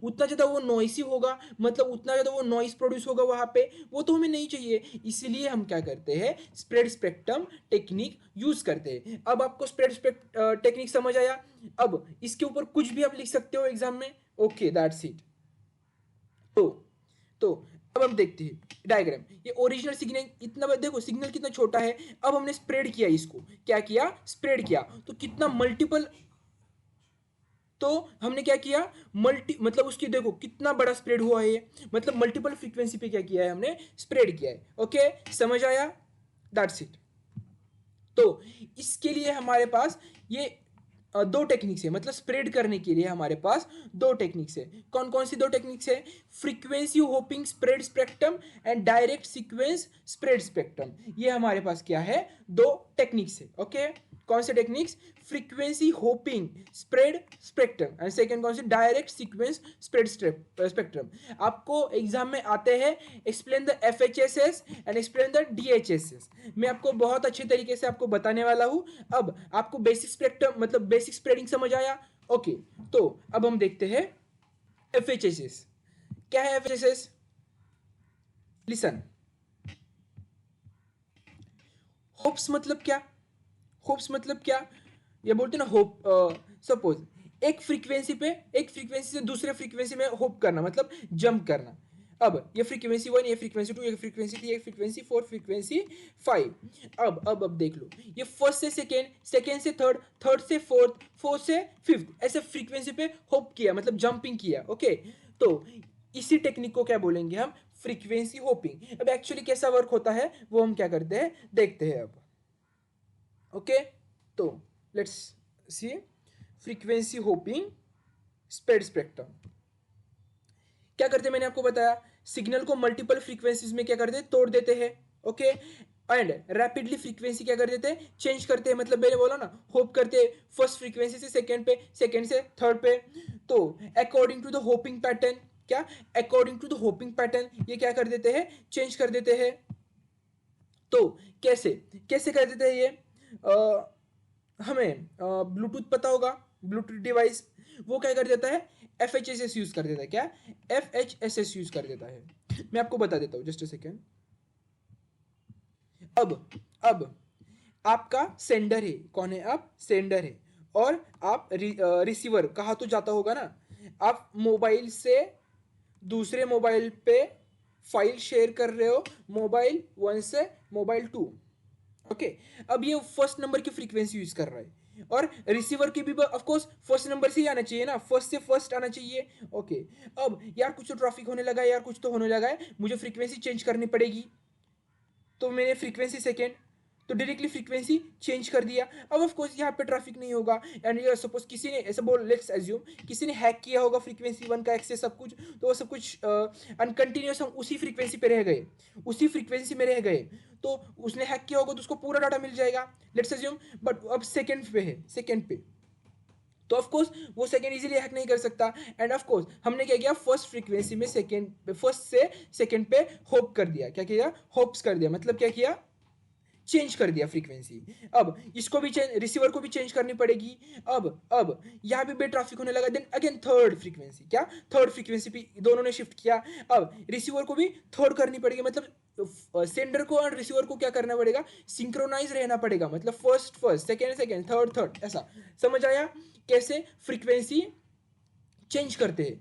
उतना ज्यादा वो नॉइसी होगा, मतलब उतना ज्यादा वो नॉइस प्रोड्यूस होगा वहां पे, वो तो हमें नहीं चाहिए। इसलिए हम क्या करते हैं, स्प्रेड स्पेक्ट्रम टेक्निक यूज करते हैं। अब आपको स्प्रेड टेक्निक समझ आया? अब इसके ऊपर कुछ भी आप लिख सकते हो एग्जाम में। Okay, that's it. तो अब हम देखते हैं डायग्राम। ये ओरिजिनल सिग्नल इतना, देखो सिग्नल कितना छोटा है। अब हमने स्प्रेड किया, इसको क्या किया, स्प्रेड किया, तो कितना मल्टीपल, तो हमने क्या किया, मतलब उसकी देखो कितना बड़ा स्प्रेड हुआ है, मतलब मल्टीपल फ्रीक्वेंसी पे क्या किया है, हमने स्प्रेड किया है। ओके, समझ आया? That's it. तो इसके लिए हमारे पास ये 2 टेक्निक्स है, मतलब स्प्रेड करने के लिए हमारे पास 2 टेक्निक्स है। कौन कौन सी 2 टेक्निक्स है? Frequency hopping spread spectrum and direct sequence spread spectrum. ये हमारे पास क्या है, 2 टेक्निक्स है। ओके, कौन से techniques, frequency hopping spread spectrum, and second कौन से, डायरेक्ट सीक्वेंस स्प्रेड स्पेक्ट्रम। आपको एग्जाम में आते हैं explain the FHSS and explain the DHSS, मैं आपको बहुत अच्छे तरीके से आपको बताने वाला हूं। अब आपको बेसिक स्पेक्ट्रम मतलब बेसिक स्प्रेडिंग समझ आया, ओके। तो अब हम देखते हैं FHSS क्या है। FHSS, लिसन, होप्स मतलब क्या, होप्स मतलब क्या, ये बोलते हैं ना होप, सपोज एक फ्रीक्वेंसी से दूसरे फ्रीक्वेंसी में होप करना मतलब जंप करना। अब ये फ्रीक्वेंसी 1, ये फ्रीक्वेंसी 2, ये फ्रीक्वेंसी 3, ये फ्रीक्वेंसी 4, फ्रीक्वेंसी 5। अब देख लो, ये फर्स्ट से सेकेंड, सेकेंड से थर्ड, थर्ड से फोर्थ, फोर्थ से फिफ्थ, ऐसे फ्रीक्वेंसी पे होप किया मतलब जंपिंग किया, ओके। तो इसी टेक्निक को क्या बोलेंगे हम, फ्रीक्वेंसी होपिंग। अब एक्चुअली कैसा वर्क होता है वो हम क्या करते हैं देखते हैं अब, ओके। तो let's see frequency hopping spread spectrum क्या करते हैं, मैंने आपको बताया सिग्नल को मल्टीपल फ्रीक्वेंसीज में क्या करते हैं, तोड़ देते हैं, ओके। एंड रैपिडली फ्रीक्वेंसी क्या कर देते हैं, चेंज करते हैं, मतलब मैंने बोला ना होप करते हैं फर्स्ट फ्रीक्वेंसी से सेकंड पे, सेकंड से थर्ड पे। तो according to the hopping pattern, क्या, according to the hopping pattern ये क्या कर देते हैं, चेंज कर देते हैं। तो कैसे कैसे कर देते हैं ये, हमें ब्लूटूथ पता होगा, ब्लूटूथ डिवाइस, वो क्या कर देता है, FHSS यूज कर देता है, क्या, FHSS यूज कर देता है। मैं आपको बता देता हूं, जस्ट अ सेकेंड। अब आपका सेंडर है, कौन है आप, सेंडर है, और आप रिसीवर कहा तो जाता होगा ना, आप मोबाइल से दूसरे मोबाइल पे फाइल शेयर कर रहे हो, मोबाइल 1 से मोबाइल 2, ओके। अब ये फर्स्ट नंबर की फ्रीक्वेंसी यूज कर रहा है, और रिसीवर की भी ऑफ कोर्स फर्स्ट नंबर से ही आना चाहिए ना, फर्स्ट से फर्स्ट आना चाहिए, ओके। अब यार कुछ तो ट्रैफिक होने लगा है, यार कुछ तो होने लगा है, मुझे फ्रीक्वेंसी चेंज करनी पड़ेगी। तो मैंने फ्रीक्वेंसी सेकेंड, तो डायरेक्टली फ्रीक्वेंसी चेंज कर दिया। अब ऑफ कोर्स यहाँ पे ट्रैफिक नहीं होगा, एंड ये सपोज किसी ने ऐसा बोल, लेट्स एज्यूम किसी ने हैक किया होगा फ्रीक्वेंसी 1 का एक्सेस सब कुछ, तो वो सब कुछ अनकंटिन्यूस हम उसी फ्रीक्वेंसी पे रह गए, उसी फ्रीक्वेंसी में रह गए। तो उसने हैक किया होगा तो उसको पूरा डाटा मिल जाएगा, लेट्स एज्यूम। बट अब सेकेंड पे है, सेकेंड पे, तो ऑफ कोर्स वो सेकेंड इजीली हैक नहीं कर सकता। एंड ऑफ कोर्स हमने क्या किया, फर्स्ट फ्रीक्वेंसी में सेकेंड, फर्स्ट से सेकेंड पे होप कर दिया, क्या किया, होप्स कर दिया, मतलब क्या किया, चेंज कर दिया फ्रीक्वेंसी। अब इसको भी चेंज, रिसीवर को भी चेंज करनी पड़ेगी। अब यहाँ भी ट्रैफिक होने लगा, देन अगेन थर्ड फ्रीक्वेंसी, क्या, थर्ड फ्रीक्वेंसी पे दोनों ने शिफ्ट किया। अब रिसीवर को भी थर्ड करनी पड़ेगी, मतलब सेंडर को और रिसीवर को क्या करना पड़ेगा, सिंक्रोनाइज रहना पड़ेगा, मतलब first first, second second, third third, ऐसा। समझ आया कैसे फ्रीक्वेंसी चेंज करते हैं,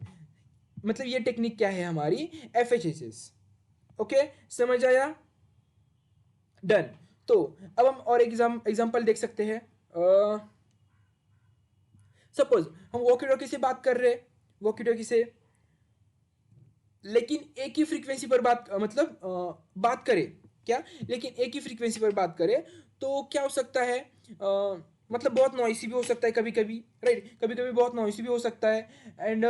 मतलब ये टेक्निक क्या है हमारी, FHSS, ओके। समझ आया, डन। तो अब हम और एग्जाम्पल देख सकते हैं। सपोज हम वॉकी टॉकी से बात कर रहे हैं, वॉकी टॉकी से, लेकिन एक ही फ्रीक्वेंसी पर बात बात करें, क्या, लेकिन एक ही फ्रीक्वेंसी पर बात करें, तो क्या हो सकता है, मतलब बहुत नॉइसी भी हो सकता है कभी कभी, राइट, कभी कभी बहुत नॉइसी भी हो सकता है। एंड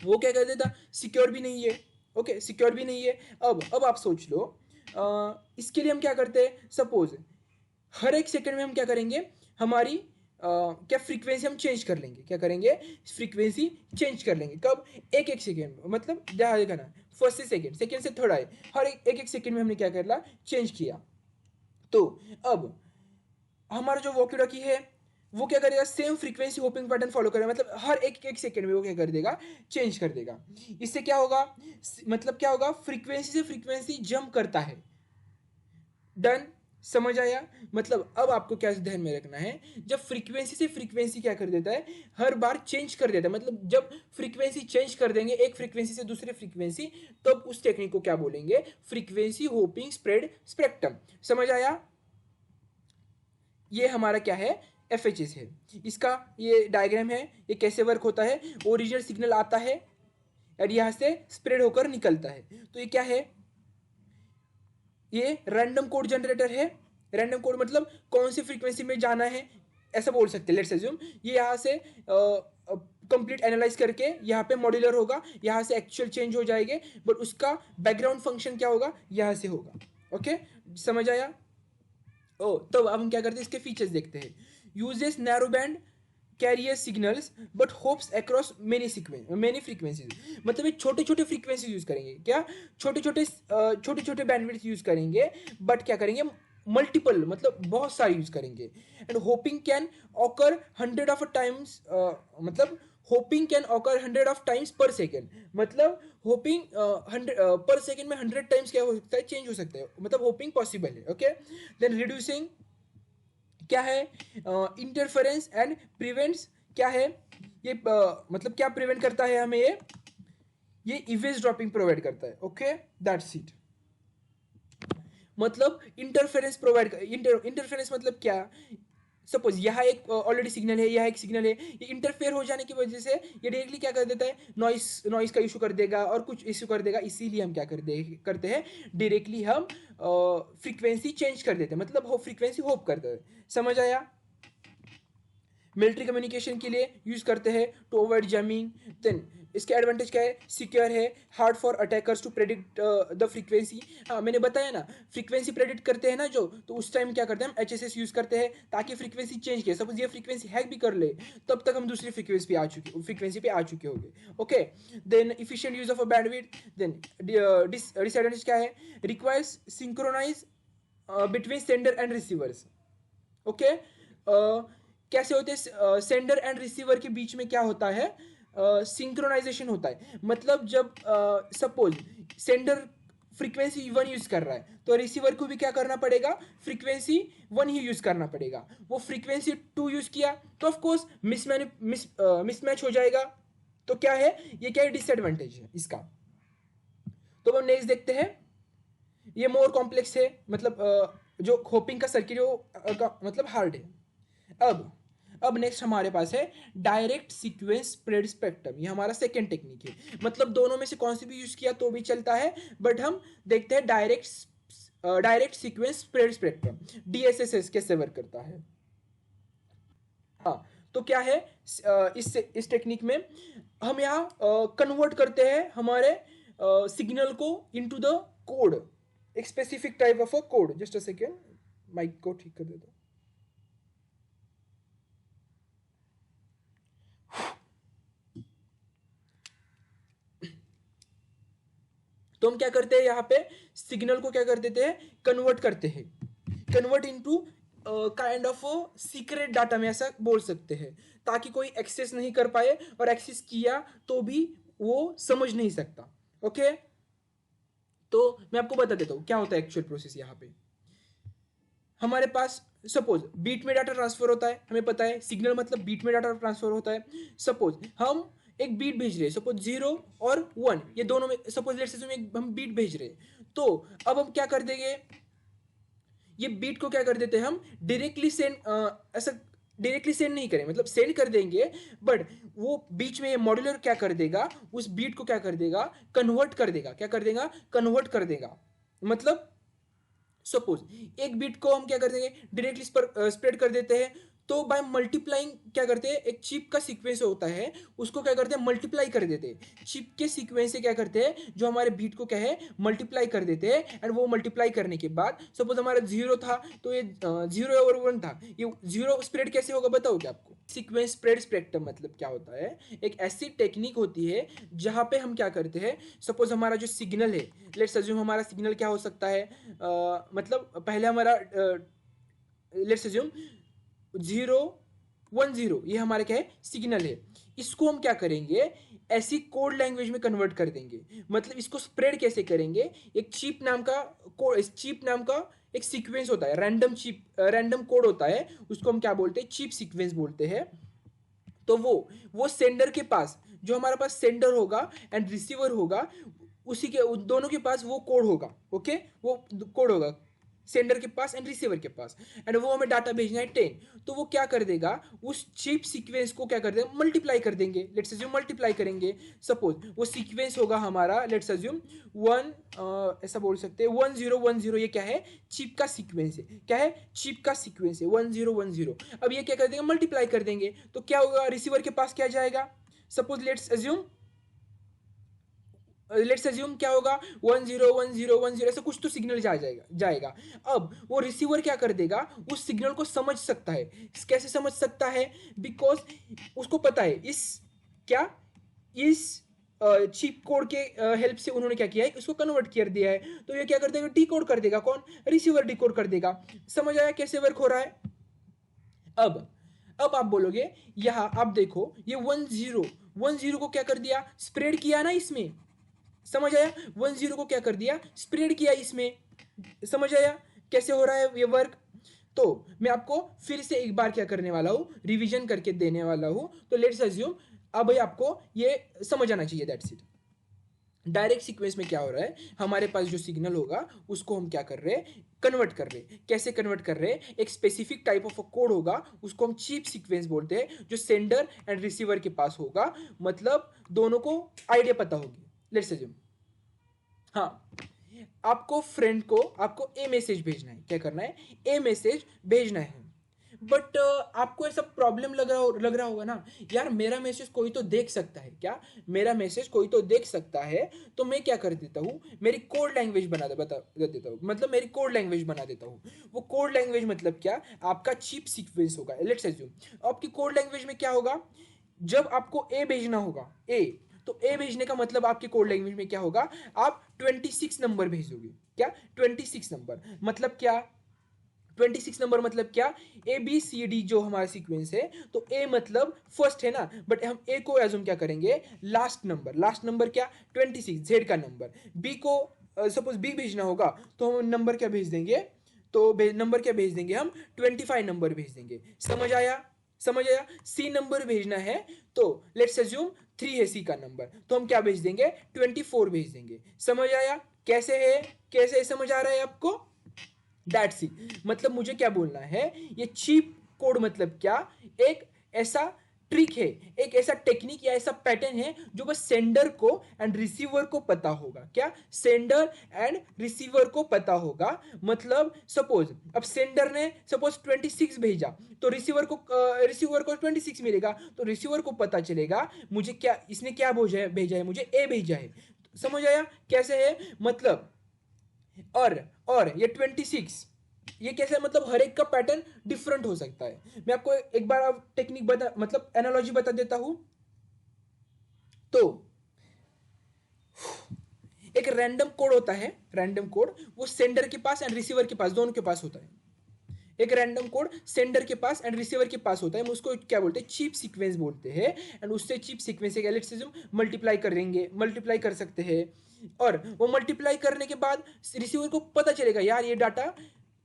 वो क्या कर देता, सिक्योर भी नहीं है, ओके, सिक्योर भी नहीं है। अब आप सोच लो, इसके लिए हम क्या करते हैं, सपोज हर एक सेकंड में हम क्या करेंगे, हमारी क्या फ्रीक्वेंसी हम चेंज कर लेंगे, क्या करेंगे, फ्रीक्वेंसी चेंज कर लेंगे, कब, एक एक सेकेंड में, मतलब जहाँ देखा ना, फर्स्ट से सेकेंड, सेकेंड से थर्ड आए, हर एक सेकेंड में हमने क्या कर लिया, चेंज किया। तो अब हमारा जो वॉकी टॉकी है वो क्या करेगा, same frequency hopping pattern follow करेगा, मतलब हर एक सेकंड में वो क्या कर देगा, चेंज कर देगा। इससे क्या होगा, मतलब क्या होगा, फ्रीक्वेंसी से फ्रीक्वेंसी जंप करता है, डन। समझ आया, मतलब अब आपको क्या ध्यान में रखना है, जब फ्रीक्वेंसी से फ्रीक्वेंसी क्या कर देता है, हर बार चेंज कर देता है, मतलब जब फ्रीक्वेंसी चेंज कर देंगे एक फ्रीक्वेंसी से दूसरी फ्रीक्वेंसी, तब तो उस टेक्निक को क्या बोलेंगे, फ्रीक्वेंसी होपिंग स्प्रेड स्पेक्ट्रम। समझ आया, ये हमारा क्या है, FHS है। इसका ये डायग्राम है, ये कैसे वर्क होता है, ओरिजिनल सिग्नल आता है और यहाँ से स्प्रेड होकर निकलता है। तो ये क्या है, ये रैंडम कोड जनरेटर है। रैंडम कोड मतलब कौन सी फ्रीक्वेंसी में जाना है, ऐसा बोल सकते हैं, लेट्स अज्यूम ये यहाँ से कंप्लीट एनालाइज करके यहाँ पे मॉड्यूलर होगा, यहाँ से एक्चुअल चेंज हो जाएंगे, बट उसका बैकग्राउंड फंक्शन क्या होगा, यहाँ से होगा, ओके। समझ आया, ओ तो अब हम क्या करते हैं, इसके फीचर्स देखते हैं. Uses narrow band carrier signals but hops across many frequencies. मतलब ये छोटे छोटे फ्रीक्वेंसी यूज करेंगे. क्या? छोटे छोटे बैंडविड्थ यूज करेंगे, बट क्या करेंगे, मल्टीपल मतलब बहुत सारे यूज करेंगे. एंड होपिंग कैन ऑकर 100 मतलब होपिंग कैन ऑकर 100 पर सेकेंड. मतलब होपिंग 100 पर सेकेंड में 100 क्या हो सकता है, चेंज हो सकता है. मतलब होपिंग पॉसिबल है. ओके. देन रिड्यूसिंग क्या है, इंटरफेरेंस एंड प्रिवेंट्स. क्या है ये, मतलब क्या प्रिवेंट करता है हमें, ये इवेज ड्रॉपिंग प्रोवाइड करता है. Okay, that's it. मतलब इंटरफेरेंस इंटरफेरेंस मतलब क्या, सपोज यहाँ एक ऑलरेडी सिग्नल है, यहाँ एक सिग्नल है, ये इंटरफेयर हो जाने की वजह से ये डायरेक्टली क्या कर देता है, नॉइस का इशू कर देगा और कुछ इशू कर देगा. इसीलिए हम क्या करते हैं, डायरेक्टली हम फ्रीक्वेंसी चेंज कर देते हैं. मतलब फ्रीक्वेंसी होप करते हैं. समझ आया? मिलिट्री कम्युनिकेशन के लिए यूज करते हैं टू अवॉइड जैमिंग. देन इसके एडवांटेज क्या है, सिक्योर है, hard for attackers to predict the frequency. हाँ मैंने बताया ना, फ्रीक्वेंसी प्रेडिक्ट करते हैं ना जो, तो उस टाइम क्या करते हैं हम HSS यूज करते हैं ताकि फ्रीक्वेंसी चेंज किया. सपोज ये फ्रीक्वेंसी हैक भी कर ले, तब तक हम दूसरी फ्रीक्वेंसी पे आ चुके होंगे. Okay. Then efficient use of a bandwidth. Then disadvantage क्या है, requires synchronize between sender and receivers. Okay. कैसे होते हैं, सेंडर एंड रिसीवर के बीच में क्या होता है, सिंक्रोनाइजेशन होता है. मतलब जब सपोज सेंडर फ्रीक्वेंसी 1 यूज कर रहा है तो रिसीवर को भी क्या करना पड़ेगा, फ्रीक्वेंसी 1 ही यूज करना पड़ेगा. वो फ्रीक्वेंसी 2 यूज किया तो ऑफ कोर्स मिसमैच हो जाएगा. तो क्या है, ये क्या है, डिसएडवांटेज है इसका. तो हम नेक्स्ट देखते हैं. ये मोर कॉम्प्लेक्स है, मतलब जो होपिंग का सर्किट है वो मतलब हार्ड है. अब नेक्स्ट हमारे पास है डायरेक्ट सीक्वेंस स्प्रेड स्पेक्ट्रम. ये हमारा सेकेंड टेक्निक है. मतलब दोनों में से कौन सी भी यूज किया तो भी चलता है, बट हम देखते हैं direct sequence spread spectrum, DSSS कैसे वर्क करता है. हाँ तो क्या है, इस टेक्निक में हम यहाँ कन्वर्ट करते हैं हमारे सिग्नल को इनटू द कोड, एक specific type of a code. Just a second, mike को ठीक कर देता हूँ. तो हम क्या करते हैं, यहाँ पे सिग्नल को क्या कर देते हैं, कन्वर्ट करते हैं, convert into kind of secret data में ऐसा बोल सकते हैं, ताकि कोई एक्सेस नहीं कर पाए, और एक्सेस किया तो भी वो समझ नहीं सकता. ओके. तो मैं आपको बता देता हूँ क्या होता है एक्चुअल प्रोसेस. यहाँ पे हमारे पास सपोज बीट में डाटा ट्रांसफर होता है, हमें पता है सिग्नल मतलब बीट में डाटा ट्रांसफर होता है. सपोज हम एक बीट भेज रहे हैं, सपोज 0 और 1, ये दोनों में सपोज लेट्स से हम बीट भेज रहे हैं. तो अब हम क्या कर देंगे, ये बीट को क्या कर देते हैं हम डायरेक्टली सेंड, ऐसा डायरेक्टली सेंड नहीं करें, मतलब सेंड कर देंगे, बट वो बीच में ये मॉड्यूलर क्या कर देगा, उस बीट को क्या कर देगा, कन्वर्ट कर देगा. क्या कर देगा, कन्वर्ट कर देगा. मतलब सपोज एक बीट को हम क्या कर देंगे, डायरेक्टली स्प्रेड कर देते हैं. तो बाय मल्टीप्लाइंग क्या करते हैं, एक चिप का सीक्वेंस होता है, उसको क्या करते हैं, मल्टीप्लाई कर देते हैं. चिप के सीक्वेंस से क्या करते हैं, जो हमारे बीट को क्या है, मल्टीप्लाई कर देते हैं. एंड वो मल्टीप्लाई करने के बाद सपोज हमारा 0 था, तो ये 0 और 1 था, ये 0 स्प्रेड कैसे होगा बताओगे आपको. सीक्वेंस स्प्रेड स्पेक्ट्रम मतलब क्या होता है, एक ऐसी टेक्निक होती है जहां पे हम क्या करते हैं, सपोज हमारा जो सिग्नल है, लेट्स अज्यूम हमारा सिग्नल क्या हो सकता है, मतलब पहले हमारा लेट्स अज्यूम 0 1 0, ये हमारा क्या है, सिग्नल है. इसको हम क्या करेंगे, ऐसी कोड लैंग्वेज में कन्वर्ट कर देंगे. मतलब इसको स्प्रेड कैसे करेंगे, एक चिप नाम का एक सीक्वेंस होता है, रैंडम कोड होता है, उसको हम क्या बोलते हैं, चिप सीक्वेंस बोलते हैं. तो वो सेंडर के पास, जो हमारे पास सेंडर होगा एंड रिसीवर होगा, उसी के दोनों के पास वो कोड होगा. ओके, वो कोड होगा सेंडर के पास एंड रिसीवर के पास, एंड वो हमें डाटा भेजना है 10. तो वो क्या कर देगा, उस चिप सीक्वेंस को क्या कर देगा, मल्टीप्लाई कर देंगे. लेट्स अज्यूम मल्टीप्लाई करेंगे. सपोज वो सीक्वेंस होगा हमारा, लेट्स अज्यूम 1, ऐसा बोल सकते हैं 1010, ये क्या है, चिप का सीक्वेंस है. क्या है, चिप का सीक्वेंस है 1010. अब ये क्या कर देंगे, मल्टीप्लाई कर देंगे. तो क्या होगा, रिसीवर के पास क्या जाएगा, suppose let's assume let's assume क्या होगा 101010 ऐसा कुछ तो सिग्नल जाएगा। अब वो रिसीवर क्या कर देगा, उस सिग्नल को समझ सकता है। कैसे समझ सकता है? बिकॉज उसको पता है इस चीप कोड के हेल्प से उन्होंने क्या किया है, इसको कन्वर्ट कर दिया है। तो ये क्या कर देगा, डिकोड कर देगा। कौन? रिसीवर डिकोड कर देगा। समझ आया कैसे वर्क हो रहा है? अब आप बोलोगे यहां आप देखो, ये 10 को क्या कर दिया, स्प्रेड किया ना इसमें। समझ आया? 10 को क्या कर दिया, स्प्रेड किया इसमें। समझ आया कैसे हो रहा है ये वर्क? तो मैं आपको फिर से एक बार क्या करने वाला हूं, रिवीजन करके देने वाला हूं। तो लेट्स अज्यूम अब भाई आपको ये समझ आना चाहिए, दैट्स इट। डायरेक्ट सीक्वेंस में क्या हो रहा है, हमारे पास जो सिग्नल होगा उसको हम क्या कर रहे हैं, कन्वर्ट कर रहे हैं। कैसे कन्वर्ट कर रहे हैं? एक स्पेसिफिक टाइप ऑफ कोड होगा, उसको हम चीप सीक्वेंस बोलते हैं, जो सेंडर एंड रिसीवर के पास होगा। मतलब दोनों को आइडिया पता होगी। लेट्स अज्यूम, हाँ, आपको फ्रेंड को आपको ए मैसेज भेजना है। क्या करना है? ए मैसेज भेजना है। बट आपको ऐसा प्रॉब्लम लग रहा होगा ना, यार मेरा मैसेज कोई तो देख सकता है। क्या? मेरा मैसेज कोई तो देख सकता है, तो मैं क्या कर देता हूँ, मेरी कोड लैंग्वेज बता देता हूँ। मतलब मेरी कोड लैंग्वेज बना देता हूँ। वो कोड लैंग्वेज मतलब क्या, आपका चीप सीक्वेंस होगा। लेट्स अज्यूम आपकी कोड लैंग्वेज में क्या होगा, जब आपको ए भेजना होगा, ए, तो ए भेजने का मतलब आपके कोड लैंग्वेज में क्या होगा, आप 26 नंबर भेजोगे। क्या? 26 नंबर मतलब क्या? 26 नंबर मतलब क्या? ए बी सी डी जो हमारा सीक्वेंस है, तो ए मतलब फर्स्ट है ना, बट हम ए को एज्यूम क्या करेंगे, लास्ट नंबर क्या, 26, जेड का नंबर। बी को सपोज बी भेजना होगा, तो हम नंबर क्या भेज देंगे, तो नंबर क्या भेज देंगे हम, 25 नंबर भेज देंगे। समझ आया? सी नंबर भेजना है, तो लेट्स अज्यूम 3 है सी का नंबर, तो हम क्या भेज देंगे, 24 भेज देंगे। समझ आया कैसे है? कैसे समझ आ रहा है आपको? That's it. मतलब मुझे क्या बोलना है, ये चीप कोड मतलब क्या, एक ऐसा ट्रिक है, एक ऐसा टेक्निक या ऐसा पैटर्न है जो बस सेंडर को एंड रिसीवर को पता होगा। क्या? सेंडर एंड रिसीवर को पता होगा। मतलब सपोज अब सेंडर ने सपोज 26 भेजा, तो रिसीवर को 26 मिलेगा। तो रिसीवर को पता चलेगा मुझे क्या, इसने क्या भेजा है, मुझे ए भेजा है। समझ आया कैसे है? मतलब और ये 26, ये कैसे, मतलब हर एक का पैटर्न डिफरेंट हो सकता है। मैं आपको एक बार अब टेक्निक बता, मतलब एनालॉजी बता देता हूं। तो एक रैंडम कोड होता है, रैंडम कोड वो सेंडर के पास एंड रिसीवर के पास, दोनों के पास होता है। एक रैंडम कोड सेंडर के पास एंड रिसीवर के पास होता है, हम उसको क्या बोलते हैं, चीप सीक्वेंस बोलते हैं। एंड उससे चीप सीक्वेंस से लेट्स से मल्टीप्लाई कर सकते हैं। और वो मल्टीप्लाई करने के बाद रिसीवर को पता चलेगा, यार ये डाटा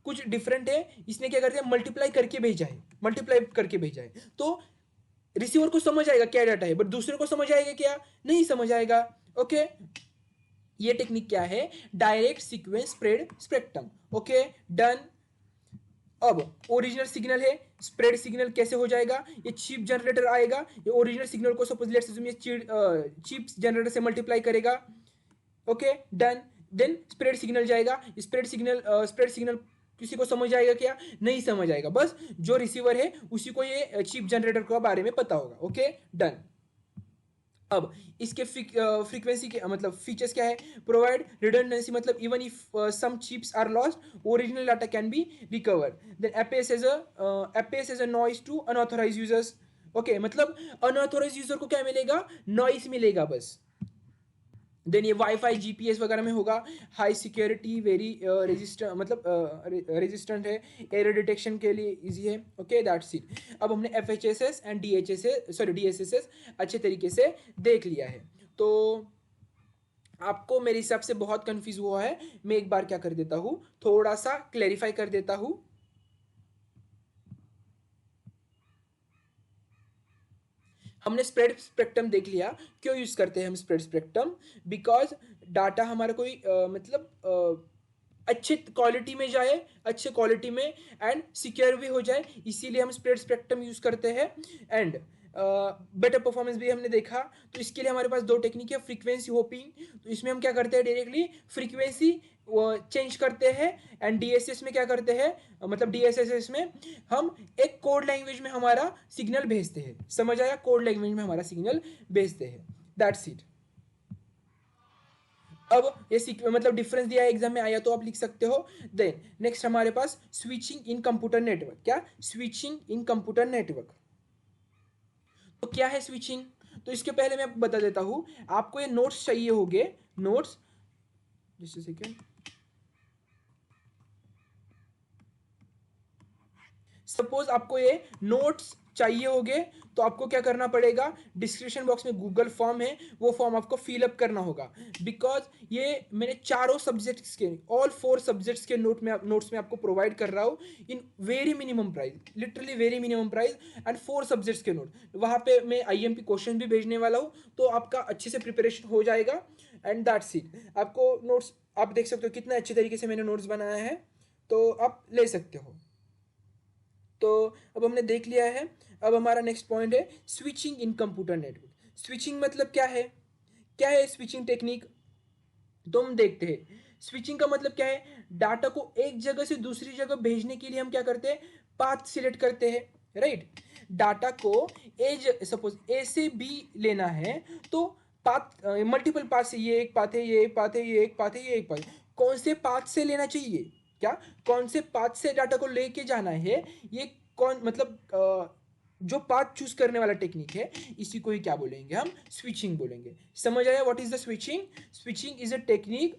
कुछ डिफरेंट है, इसने क्या कर दिया, मल्टीप्लाई करके भेजा है। तो रिसीवर को समझ आएगा क्या डाटा है, बट दूसरे को समझ आएगा क्या, नहीं समझ आएगा। ओके, ये टेक्निक क्या है, direct sequence spread spectrum. Okay done. अब ओरिजिनल सिग्नल है, स्प्रेड सिग्नल कैसे हो जाएगा, ये चीप जनरेटर आएगा, ये ओरिजिनल सिग्नल को सपोज लेट्स अज्यूम ये चीप जनरेटर से मल्टीप्लाई करेगा। Okay done. Then spread signal जाएगा, स्प्रेड सिग्नल किसी को समझ आएगा क्या, नहीं समझ आएगा। बस जो रिसीवर है उसी को ये चीप जनरेटर के बारे में पता होगा। Okay done. अब इसके फ्रीक्वेंसी के मतलब फीचर्स क्या है, प्रोवाइड रिडंडेंसी, मतलब even if some chips are lost original data can be recover. Then appears as a noise to unauthorized users। Okay मतलब अनऑथोराइज यूजर को क्या मिलेगा, नॉइस मिलेगा बस। देन ये वाईफाई जीपीएस वगैरह में होगा, हाई सिक्योरिटी, वेरी रेजिस्टेंट है, एरर डिटेक्शन के लिए इजी है। Okay that's it. अब हमने एफएचएसएस एंड डीएसएसएस अच्छे तरीके से देख लिया है। तो आपको मेरे हिसाब से बहुत कंफ्यूज हुआ है, मैं एक बार क्या कर देता हूँ, थोड़ा सा क्लैरिफाई कर देता हूँ। हमने स्प्रेड स्पेक्ट्रम देख लिया। क्यों यूज करते हैं हम स्प्रेड स्पेक्ट्रम, बिकॉज डाटा हमारा कोई अच्छे क्वालिटी में जाए, अच्छे क्वालिटी में एंड सिक्योर भी हो जाए, इसीलिए हम स्प्रेड स्पेक्ट्रम यूज करते हैं। एंड बेटर परफॉर्मेंस भी हमने देखा। तो इसके लिए हमारे पास दो टेक्निक है, फ्रीक्वेंसी होपिंग, तो इसमें हम क्या करते हैं, डायरेक्टली फ्रीक्वेंसी चेंज करते हैं। एंड डीएसएस में क्या करते हैं, मतलब डीएसएसएस में हम एक कोड लैंग्वेज में हमारा सिग्नल भेजते हैं। समझ आया, कोड लैंग्वेज में हमारा सिग्नल भेजते हैं। That's it. अब ये मतलब डिफरेंस दिया है एग्जाम में, आया तो आप लिख सकते हो। देन नेक्स्ट हमारे पास स्विचिंग इन कंप्यूटर नेटवर्क। क्या? स्विचिंग इन कंप्यूटर नेटवर्क। तो क्या है स्विचिंग? तो इसके पहले मैं आपको बता देता हूं, आपको ये नोट्स चाहिए होंगे, नोट्स, जस्ट सेकेंड। सपोज आपको ये नोट्स चाहिए होंगे, तो आपको क्या करना पड़ेगा, डिस्क्रिप्शन बॉक्स में गूगल फॉर्म है, वो फॉर्म आपको फिलअप करना होगा। बिकॉज ये मैंने चारों सब्जेक्ट्स के, ऑल 4 सब्जेक्ट्स के नोट्स में आपको प्रोवाइड कर रहा हूँ in very minimum price, literally very minimum price, and 4 subjects के नोट। वहाँ पे मैं IMP क्वेश्चन भी भेजने वाला हूँ, तो आपका अच्छे से प्रिपरेशन हो जाएगा। And that's it. आपको नोट्स आप देख सकते हो कितने अच्छे तरीके से मैंने नोट्स बनाया है, तो आप ले सकते हो। तो अब हमने देख लिया है। अब हमारा नेक्स्ट पॉइंट है स्विचिंग इन कंप्यूटर नेटवर्क। स्विचिंग मतलब क्या है? क्या है स्विचिंग टेक्निक? तो हम देखते हैं स्विचिंग का मतलब क्या है। डाटा को एक जगह से दूसरी जगह भेजने के लिए हम क्या करते हैं, पाथ सिलेक्ट करते हैं, राइट। डाटा को सपोज ए से बी लेना है, तो पाथ मल्टीपल पाथ से, ये एक पाथ है, ये एक पाथ है, ये एक पाथ है, ये एक पाथ है। कौन से पाथ से लेना चाहिए, क्या कौन से पाथ से डाटा को लेके जाना है, ये कौन मतलब जो पाथ चूज करने वाला टेक्निक है, इसी को ही क्या बोलेंगे, हम स्विचिंग बोलेंगे। समझ आया what is the switching? Switching is a technique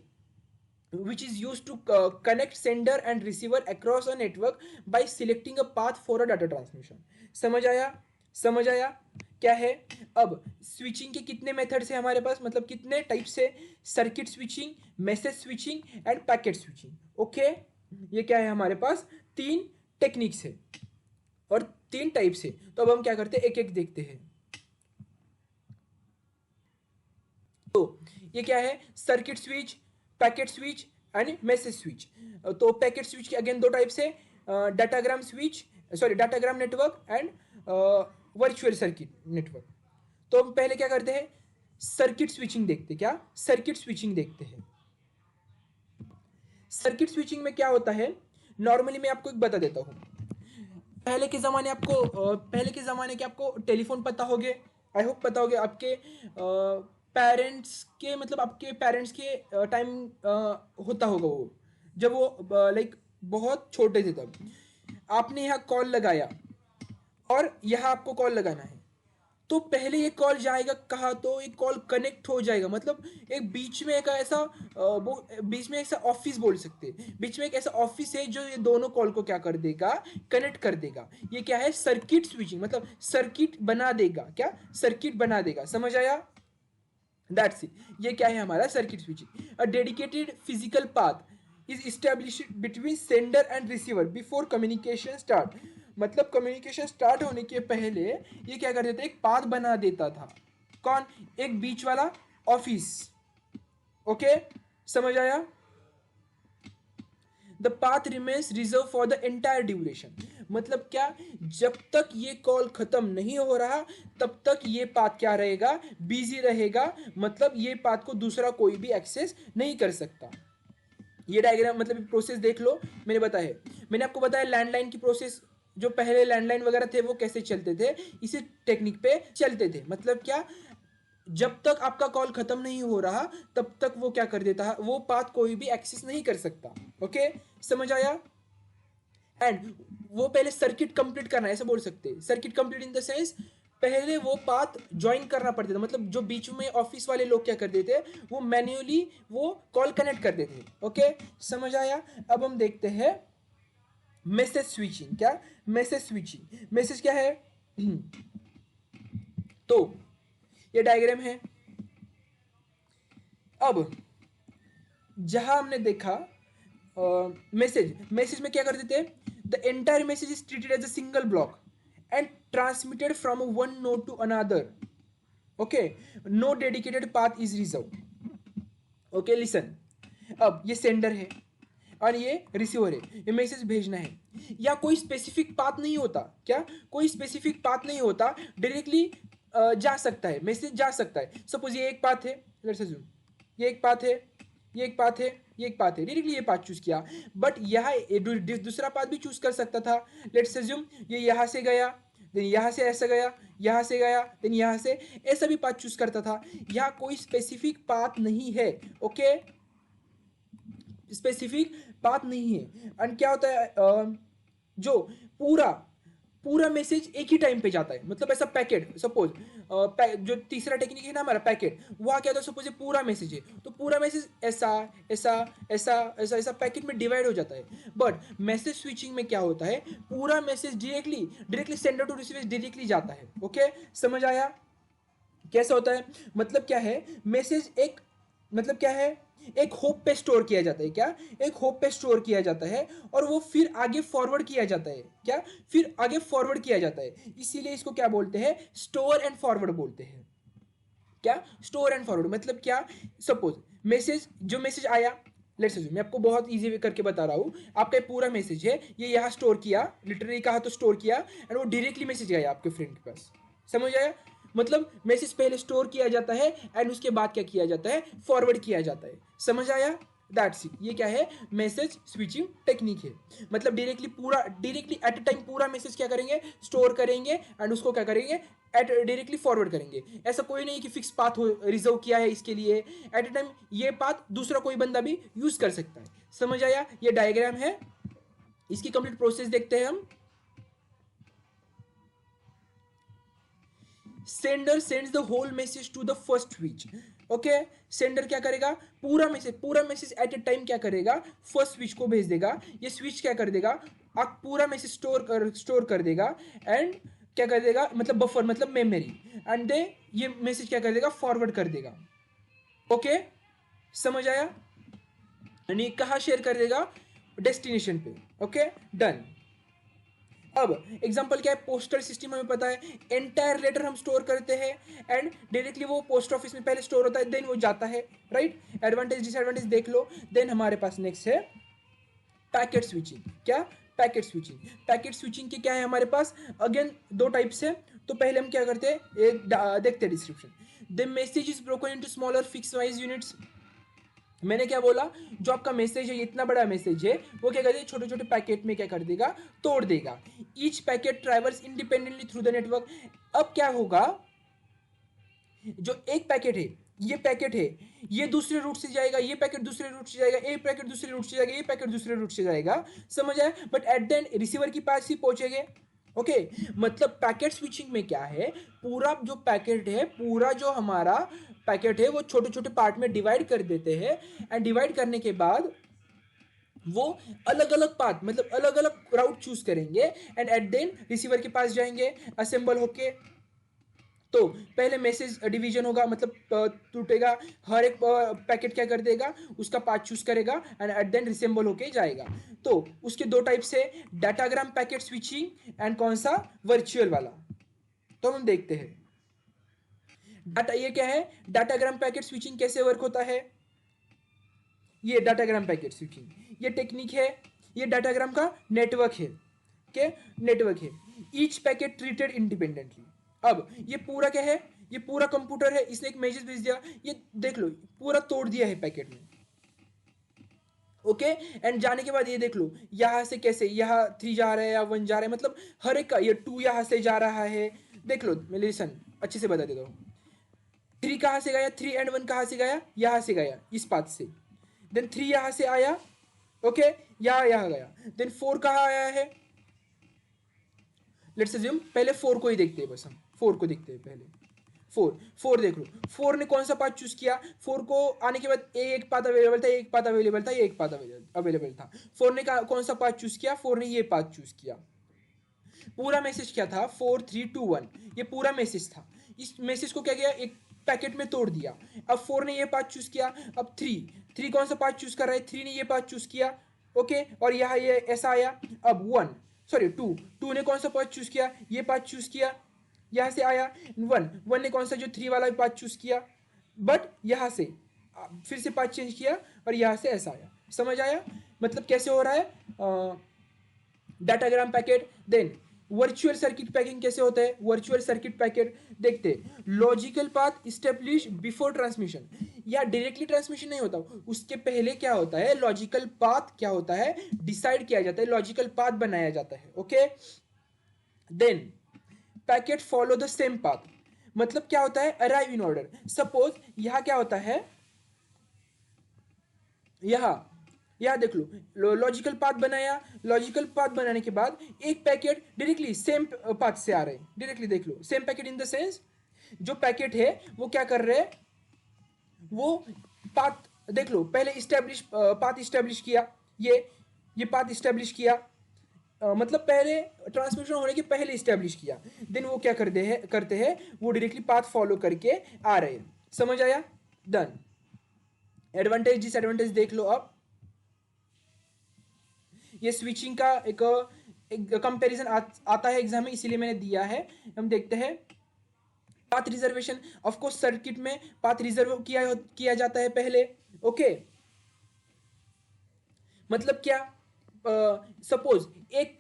which is used to connect sender and receiver across a network by selecting a path for a data transmission। समझ आया? समझ आया क्या है? अब स्विचिंग के कितने मेथड्स है हमारे पास, मतलब कितने टाइप्स है? Circuit switching, message switching end packet switching. Okay, ये क्या है हमारे पास? 3 टेक्निक्स है और 3 टाइप्स है। तो अब हम क्या करते हैं, एक एक देखते हैं। तो ये क्या है, circuit switch, packet switch and message switch. तो पैकेट स्विच के अगेन 2 टाइप्स है, datagram switch, sorry datagram network and virtual circuit network. तो हम पहले क्या करते हैं, सर्किट स्विचिंग देखते हैं। क्या? सर्किट स्विचिंग देखते हैं। सर्किट स्विचिंग में क्या होता है, नॉर्मली मैं आपको एक बता देता हूँ। पहले के ज़माने के आपको टेलीफोन पता होगे, आई होप पता होगे। आपके पेरेंट्स के, मतलब आपके पेरेंट्स के टाइम होता होगा वो, जब वो लाइक बहुत छोटे थे, तब आपने यहाँ कॉल लगाया और यहाँ आपको कॉल लगाना है। तो पहले ये कॉल जाएगा कहाँ, तो एक कॉल कनेक्ट हो जाएगा, मतलब एक बीच में एक ऐसा वो बीच में ऐसा ऑफिस बोल सकते हैं, बीच में एक ऐसा ऑफिस है जो ये दोनों कॉल को क्या कर देगा, कनेक्ट कर देगा। ये क्या है, सर्किट स्विचिंग, मतलब सर्किट बना देगा। क्या? सर्किट बना देगा। समझ आया? That's it. ये क्या है हमारा circuit switching. A dedicated physical path is established between sender and receiver before communication start. मतलब कम्युनिकेशन स्टार्ट होने के पहले ये क्या कर देता है, एक पाथ बना देता था। कौन? एक बीच वाला ऑफिस। ओके, समझ आया? The path remains reserve for the entire duration. मतलब क्या, जब तक ये कॉल खत्म नहीं हो रहा तब तक ये पाथ क्या रहेगा, बिजी रहेगा। मतलब ये पाथ को दूसरा कोई भी एक्सेस नहीं कर सकता। ये डायग्राम मतलब प्रोसेस देख लो, मैंने आपको बताया लैंडलाइन की प्रोसेस। जो पहले लैंडलाइन वगैरह थे वो कैसे चलते थे, इसी टेक्निक पे चलते थे। मतलब क्या, जब तक आपका कॉल खत्म नहीं हो रहा तब तक वो क्या कर देता है, वो पाथ कोई भी एक्सेस नहीं कर सकता। ओके, समझ आया? एंड वो पहले सर्किट कंप्लीट करना है, ऐसे बोल सकते हैं। Circuit complete in the sense, पहले वो पाथ ज्वाइन करना पड़ता था, मतलब जो बीच में ऑफिस वाले लोग क्या कर देते, वो मैन्युअली वो कॉल कनेक्ट कर देते। ओके, समझ आया? अब हम देखते हैं मैसेज स्विचिंग। क्या? Message switching. मैसेज क्या है तो ये डायग्राम है। अब जहां हमने देखा मैसेज में क्या कर देते हैं, the entire message is treated as a single block and transmitted from one node to another. Okay, no dedicated path is reserve. Okay, listen. अब ये सेंडर है और ये रिसीवर है, ये मैसेज भेजना है। या कोई स्पेसिफिक पाथ नहीं होता। क्या? कोई स्पेसिफिक पाथ नहीं होता, डायरेक्टली जा सकता है, मैसेज जा सकता है। सपोज ये एक पाथ है, लेट्स अज्यूम ये एक पाथ है, ये एक पाथ है, ये एक पाथ है, डायरेक्टली ये पाथ चूज किया। बट यहाँ दूसरा पाथ भी चूज कर सकता था। लेट्स अज्यूम ये यहाँ से गया, देन यहाँ से ऐसा गया, यहाँ से गया, देन यहाँ से ऐसा भी पाथ चूज करता था। यहाँ कोई स्पेसिफिक पाथ नहीं है, ओके, स्पेसिफिक पाथ नहीं है। एंड क्या होता है, जो पूरा पूरा मैसेज एक ही टाइम पे जाता है, मतलब ऐसा पैकेट, सपोज जो तीसरा टेक्निक है ना हमारा पैकेट, वहाँ क्या होता है, सपोज ये पूरा मैसेज है तो पूरा मैसेज ऐसा ऐसा ऐसा ऐसा ऐसा पैकेट में डिवाइड हो जाता है। बट मैसेज स्विचिंग में क्या होता है, पूरा message directly directly sender to receiver directly जाता है, ओके, समझ आया कैसा होता है। मतलब क्या है, मैसेज एक, मतलब क्या है, एक होप पे स्टोर किया जाता है, क्या, एक होप पे स्टोर किया जाता है और वो फिर आगे फॉरवर्ड किया जाता है, क्या, फिर आगे फॉरवर्ड किया जाता है। इसीलिए इसको क्या बोलते हैं, स्टोर एंड फॉरवर्ड बोलते हैं। क्या, स्टोर एंड फॉरवर्ड मतलब क्या, सपोज मैसेज, जो मैसेज आया, लेट्स अज्यूम, मैं आपको बहुत इजी करके बता रहा हूँ, आपका पूरा मैसेज है, ये यहाँ स्टोर किया, लिटरली कहा तो स्टोर किया, एंड वो डायरेक्टली मैसेज गया आपके फ्रेंड के पास, समझ आया। मतलब मैसेज पहले स्टोर किया जाता है एंड उसके बाद क्या किया जाता है, फॉरवर्ड किया जाता है, समझ आया, दैट्स इट। ये क्या है, मैसेज स्विचिंग टेक्निक है। मतलब डायरेक्टली पूरा, डायरेक्टली एट अ टाइम पूरा मैसेज क्या करेंगे, स्टोर करेंगे एंड उसको क्या करेंगे, एट डायरेक्टली फॉरवर्ड करेंगे। ऐसा कोई नहीं कि फिक्स पाथ हो रिजर्व किया है इसके लिए, एट अ टाइम ये पाथ दूसरा कोई बंदा भी यूज कर सकता है, समझ आया। ये डायग्राम है, इसकी कंप्लीट प्रोसेस देखते हैं हम। Sender sends the whole message to the first switch, okay. Sender क्या करेगा, पूरा मैसेज एट ए टाइम क्या करेगा, फर्स्ट स्विच को भेज देगा। ये स्विच क्या कर देगा, आप पूरा मैसेज स्टोर कर देगा एंड क्या कर देगा, मतलब बफर मतलब मेमोरी, एंड दे ये मैसेज क्या कर देगा, फॉरवर्ड कर देगा, ओके, समझ आया। यानी कहाँ शेयर कर देगा, डेस्टिनेशन पे, ओके, डन। अब एग्जांपल क्या है, पोस्टल सिस्टम हमें पता है, एंटायर लेटर हम स्टोर करते हैं एंड डायरेक्टली वो पोस्ट ऑफिस में पहले स्टोर होता है, देन वो जाता है, राइट। एडवांटेज डिसएडवांटेज देख लो। देन हमारे पास नेक्स्ट है पैकेट स्विचिंग। क्या, पैकेट स्विचिंग। पैकेट स्विचिंग के क्या है हमारे पास, अगेन दो टाइप्स है। तो पहले हम क्या करते हैं, एक देखते हैं description. The message is broken into smaller fix wise units. मैंने क्या बोला, जो आपका मैसेज है, इतना बड़ा मैसेज है, वो क्या करेगा, छोटे छोटे पैकेट में क्या कर देगा, तोड़ देगा। Each packet travels independently through the network. अब क्या होगा, जो एक पैकेट है, ये पैकेट है, ये दूसरे रूट से जाएगा, ये पैकेट दूसरे रूट से जाएगा, एक पैकेट दूसरे रूट से जाएगा, ये पैकेट दूसरे रूट से जाएगा, समझ आया। But at the end receiver के पास ही पहुंचेंगे, ओके। मतलब पैकेट स्विचिंग में क्या है, पूरा जो पैकेट है, पूरा जो हमारा पैकेट है, वो छोटे छोटे पार्ट में डिवाइड कर देते हैं एंड डिवाइड करने के बाद वो अलग अलग पाथ, मतलब अलग अलग राउट चूज करेंगे एंड एट देन रिसीवर के पास जाएंगे असेंबल होके। तो पहले मैसेज डिवीजन होगा, मतलब टूटेगा, हर एक पैकेट क्या कर देगा, उसका पाथ चूज करेगा एंड एट देन रिसेंबल होके जाएगा। तो उसके दो टाइप से, डाटाग्राम पैकेट स्विचिंग एंड कौन सा, वर्चुअल वाला। तो हम देखते हैं डाटा, ये क्या है, डाटाग्राम पैकेट स्विचिंग कैसे वर्क होता है। ये डाटाग्राम पैकेट स्विचिंग, ये टेक्निक है, ये डाटाग्राम का नेटवर्क है, क्या, नेटवर्क है। Each packet treated independently. अब ये पूरा क्या है, ये पूरा कंप्यूटर है, इसने एक मैसेज भेज दिया, ये देख लो पूरा तोड़ दिया है पैकेट में, ओके। एंड जाने के बाद ये देख लो यहां से कैसे, यहाँ 3 जा रहा है या 1 जा रहा है, मतलब हर एक का, ये 2 यहां से जा रहा है, देख लो, मैं लिसन अच्छे से बता देता हूँ। 3 कहां से गया, 3 एंड 1 कहां से गया, यहां से गया, इस पाथ से। देन 3 यहां से आया, ओके, यहां गया। देन 4 कहां आया है, लेट्स अज्यूम पहले 4 को ही देखते हैं, बस हम 4 को देखते हैं पहले। 4 देख लो, 4 ने कौन सा पाथ चूज किया, 4 को आने के बाद एक पाथ अवेलेबल था, एक पाथ अवेलेबल था, एक पाथ अवेलेबल था। 4 ने कौन सा पाथ चूज किया, 4 ने ये पाथ चूज किया। पूरा मैसेज क्या था, 4 3 2 1, ये पूरा मैसेज था। इस मैसेज को क्या किया, एक पैकेट में तोड़ दिया। अब 4 ने ये पाथ चूज किया, अब 3 कौन सा पाथ चूज कर रहा है, 3 ने ये पाथ चूज किया, ओके। और यहाँ ये ऐसा आया। अब 2 ने कौन सा पाथ चूज किया, ये पाथ चूज किया, यहां से आया। 1 ने कौन सा, जो 3 वाला पाथ चूज किया, बट यहां से फिर से पाथ चेंज किया और यहां से ऐसा आया, समझ आया। मतलब कैसे हो रहा है datagram packet. Then virtual circuit packing कैसे होता है, वर्चुअल सर्किट पैकेट देखते हैं। Logical path establish before transmission, या डायरेक्टली ट्रांसमिशन नहीं होता, उसके पहले क्या होता है, लॉजिकल पाथ क्या होता है, डिसाइड किया जाता है, लॉजिकल पाथ बनाया जाता है, okay. Then packet follow the same path, मतलब क्या होता है, अराइव इन ऑर्डर। सपोज यहां क्या होता है, यहां देख लो, लॉजिकल पाथ बनाया, लॉजिकल पाथ बनाने के बाद एक पैकेट डायरेक्टली सेम पाथ से आ रहे हैं, डायरेक्टली देख लो same packet in the sense जो पैकेट है वो क्या कर रहे हैं, वो पाथ देख लो, पहले पाथ इस्टेब्लिश किया, ये पाथ इस्टेब्लिश किया, मतलब पहले ट्रांसमिशन होने के पहले इस्टेब्लिश किया, देन वो क्या करते हैं वो डायरेक्टली पाथ फॉलो करके आ रहे हैं। समझ आया? डन। एडवांटेज डिसएडवांटेज देख लो अब। ये स्विचिंग का एक कंपैरिजन आता है एग्जाम में, इसीलिए मैंने दिया है। हम देखते हैं path reservation, of course circuit में पाथ रिजर्व किया जाता है पहले। ओके, मतलब क्या, सपोज एक